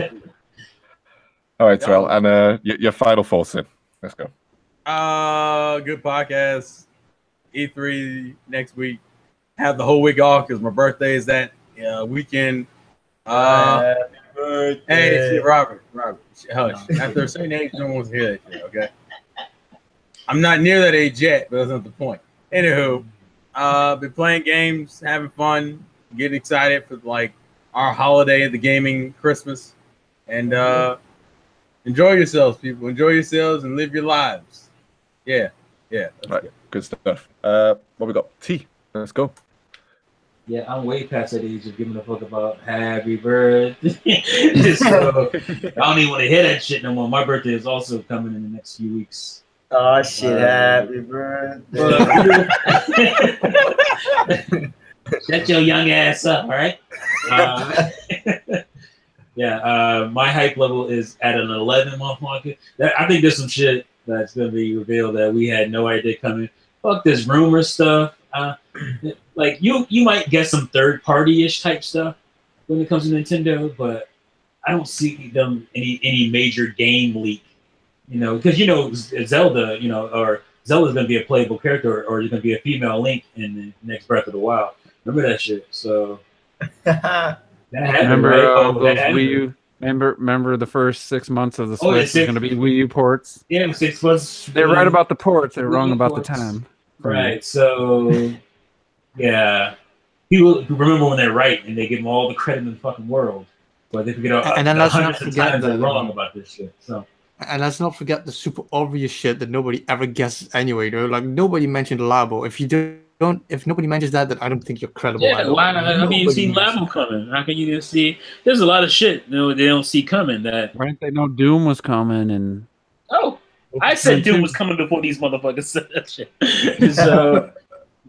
All right, Terrell, and your final thoughts in. Let's go. Good podcast. E3 next week. Have the whole week off because my birthday is that weekend. birthday. Hey, shit, Robert, hush. After a certain age, no one wants to hear that shit, okay? I'm not near that age yet, but that's not the point. Anywho, been playing games, having fun, getting excited for like our holiday, the gaming Christmas, and enjoy yourselves, people. Enjoy yourselves and live your lives. Yeah. That's Right, good stuff. What we got? T. Let's go. Yeah, I'm way past that age of giving a fuck about happy birthday. So I don't even want to hear that shit no more. My birthday is also coming in the next few weeks. Oh shit! Happy birthday! Shut your young ass up, all right? My hype level is at an 11-month market. I think there's some shit that's going to be revealed that we had no idea coming. Fuck this rumor stuff. Like you might get some third-party-ish type stuff when it comes to Nintendo, but I don't see them any major game leak. Because Zelda, or Zelda's gonna be a playable character, or there's gonna be a female Link in the next Breath of the Wild. Remember that shit. So that happened, Remember right? those Wii U? Remember the first 6 months of the Switch was going to be Wii U ports? Yeah, 6 months. They're right about the ports. They're wrong about ports. the time. Right. So, yeah. People remember when they're right and they give them all the credit in the fucking world. But they forget And then let's not hundreds of forget times they're the- wrong about this shit. So. And let's not forget the super obvious shit that nobody ever guesses anyway. Though, like nobody mentioned Labo. If nobody mentions that, then I don't think you're credible. Yeah, why not? Have you seen Labo coming? How can you just see? There's a lot of shit they don't see coming. That Right? They know Doom was coming, and I said Doom was coming before these motherfuckers said that shit. So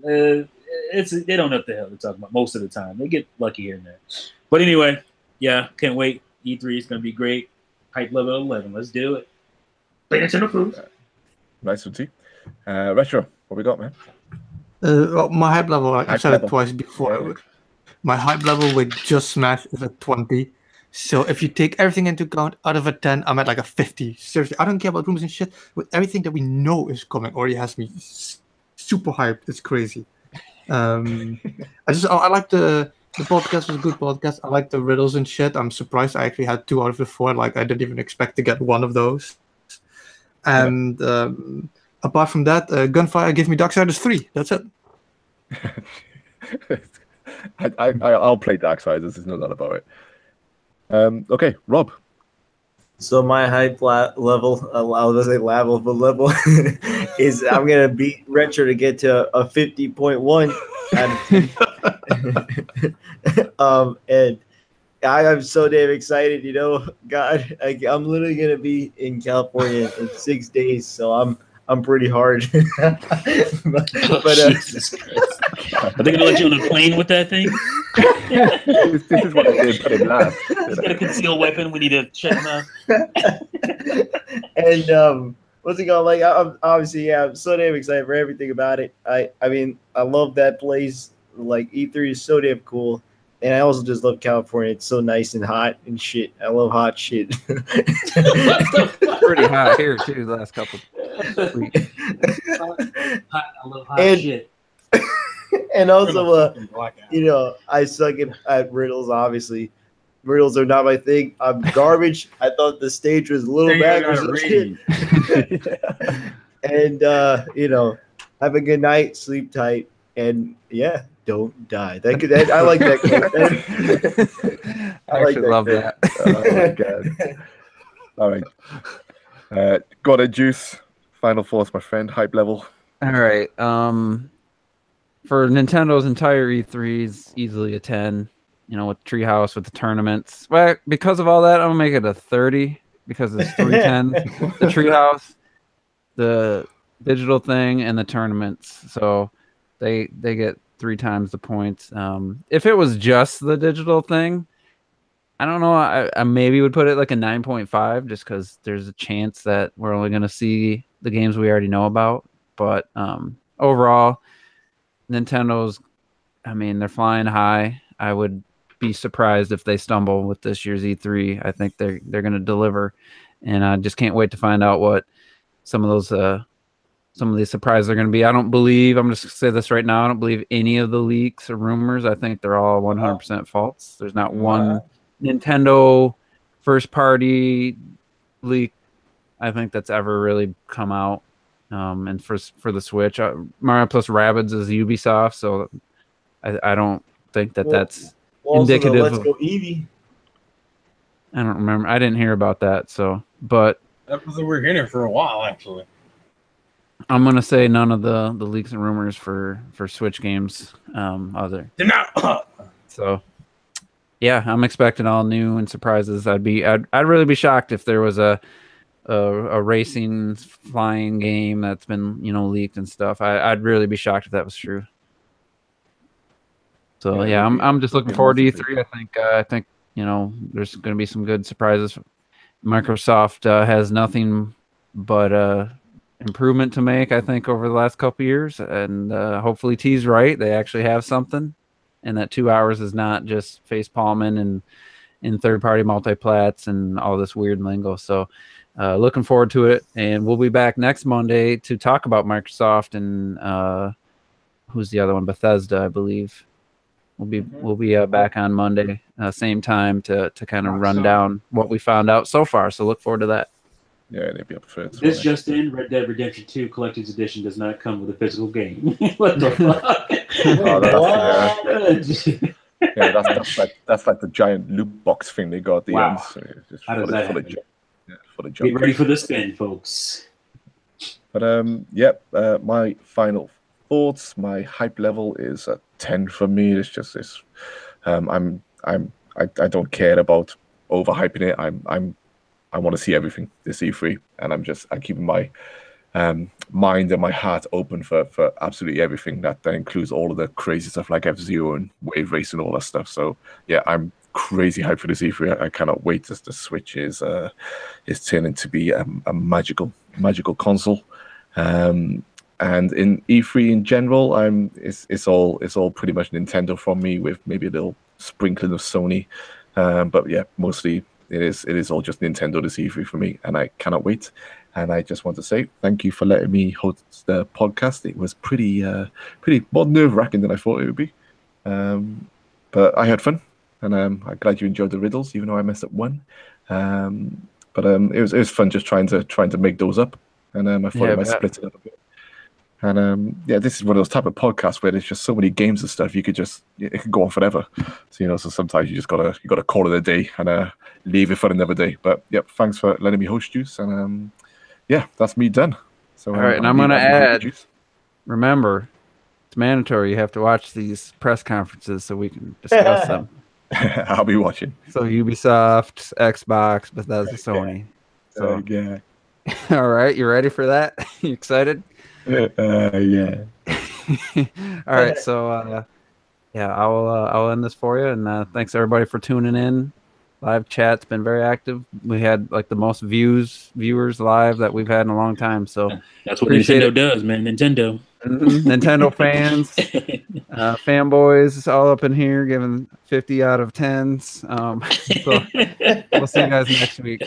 they don't know what the hell they're talking about most of the time. They get lucky here and there. But anyway, yeah, can't wait. E3 is gonna be great. Hype level 11. Let's do it. Play Nintendo Cruise. Nice one, T. Retro. What we got, man? Well, my hype level, I've Hype said level. it twice before. My hype level with Just Smash is at 20. So if you take everything into account, out of a 10, I'm at like a 50. Seriously, I don't care about rumors and shit. With everything that we know is coming already has me super hyped. It's crazy. I like the podcast was a good podcast. I like the riddles and shit. I'm surprised I actually had 2 out of the 4. Like I didn't even expect to get one of those. And apart from that, Gunfire gave me Darksiders 3. That's it. I'll play Darksiders. There's no doubt about it. Okay, Rob. So my hype level, I was gonna say level, but level is I'm gonna beat Retro to get to a 50.1 out of 10. And I'm so damn excited, God, I'm literally gonna be in California in 6 days, so I'm pretty hard. but Jesus Christ. Are they gonna let you on a plane with that thing? This is what I did put him last. He's got a concealed weapon. We need to check him out. And what's it called? Like, I'm so damn excited for everything about it. I mean, I love that place. Like, E3 is so damn cool. And I also just love California. It's so nice and hot and shit. I love hot shit. pretty hot here too the last couple weeks. I love hot shit. And also, I suck at riddles, obviously. Riddles are not my thing. I'm garbage. I thought the stage was a little backwards and shit. And, have a good night, sleep tight, and, yeah, don't die. I like that quote. I actually love that. Oh, my God. All right. Got a Juice. Final thoughts, my friend. Hype level. All right. For Nintendo's entire E3 is easily a 10. With Treehouse, with the tournaments. Well, because of all that, I'm gonna make it a 30 because it's 3 10s. The Treehouse, the digital thing, and the tournaments. So they get 3 times the points. If it was just the digital thing, I don't know. I maybe would put it like a 9.5 just because there's a chance that we're only gonna see the games we already know about. But overall, Nintendo's, they're flying high. I would be surprised if they stumble with this year's E3. I think they're going to deliver, and I just can't wait to find out what some of these surprises are going to be. I'm just going to say this right now, I don't believe any of the leaks or rumors. I think they're all 100% false. There's not one Nintendo first party leak I think that's ever really come out. And for the Switch, Mario plus Rabbids is Ubisoft, so I don't think that's indicative. Let's Go Eevee. I don't remember. I didn't hear about that. So, but That was we're hearing it for a while, actually. I'm gonna say none of the leaks and rumors for Switch games. Other. So, yeah, I'm expecting all new and surprises. I'd really be shocked if there was a racing flying game that's been leaked and stuff. I'd really be shocked if that was true. So yeah, I'm just looking forward to E3. I think there's going to be some good surprises. Microsoft has nothing but improvement to make, I think, over the last couple of years, and hopefully T's right. They actually have something, and that 2 hours is not just face palming and in third-party multiplats and all this weird lingo. So looking forward to it, and we'll be back next Monday to talk about Microsoft and who's the other one? Bethesda, I believe. We'll be back on Monday, same time to kind of run down what we found out so far. So look forward to that. Yeah, they'd be up for it. This just in: Red Dead Redemption 2 Collector's Edition does not come with a physical game. What the fuck? That's like the giant loot box thing they got at the end. So just how does that happen? For the jump. Get ready for the spin, folks. But my final thoughts, my hype level is a 10 for me. It's just this. I don't care about overhyping it. I want to see everything this E3, and I'm keeping my mind and my heart open for absolutely everything. That includes all of the crazy stuff like F-Zero and Wave Race and all that stuff. So yeah, I'm crazy hyped for this E3. I cannot wait as the Switch is turning to be a magical console. And in E3 in general, it's all pretty much Nintendo from me, with maybe a little sprinkling of Sony. But yeah, mostly it is all just Nintendo this E3 for me, and I cannot wait. And I just want to say thank you for letting me host the podcast. It was pretty more nerve-wracking than I thought it would be. But I had fun, and I'm glad you enjoyed the riddles, even though I messed up one. But it was fun just trying to make those up, and I thought I might split it up a bit. And this is one of those type of podcasts where there's just so many games and stuff. It can go on forever. So so sometimes you gotta call it a day and leave it for another day. But yeah, thanks for letting me host Juice, and that's me done. So all right, and I'm gonna add. Remember, it's mandatory. You have to watch these press conferences so we can discuss them. I'll be watching. So Ubisoft, Xbox, Bethesda, Sony. So yeah. All right, you ready for that? You excited? Yeah. All right, so I'll end this for you, and thanks everybody for tuning in. Live chat's been very active. We had like the most viewers live that we've had in a long time. So that's what Nintendo does, man. Nintendo. Nintendo fans, fanboys, all up in here, giving 50 out of 10s. So we'll see you guys next week.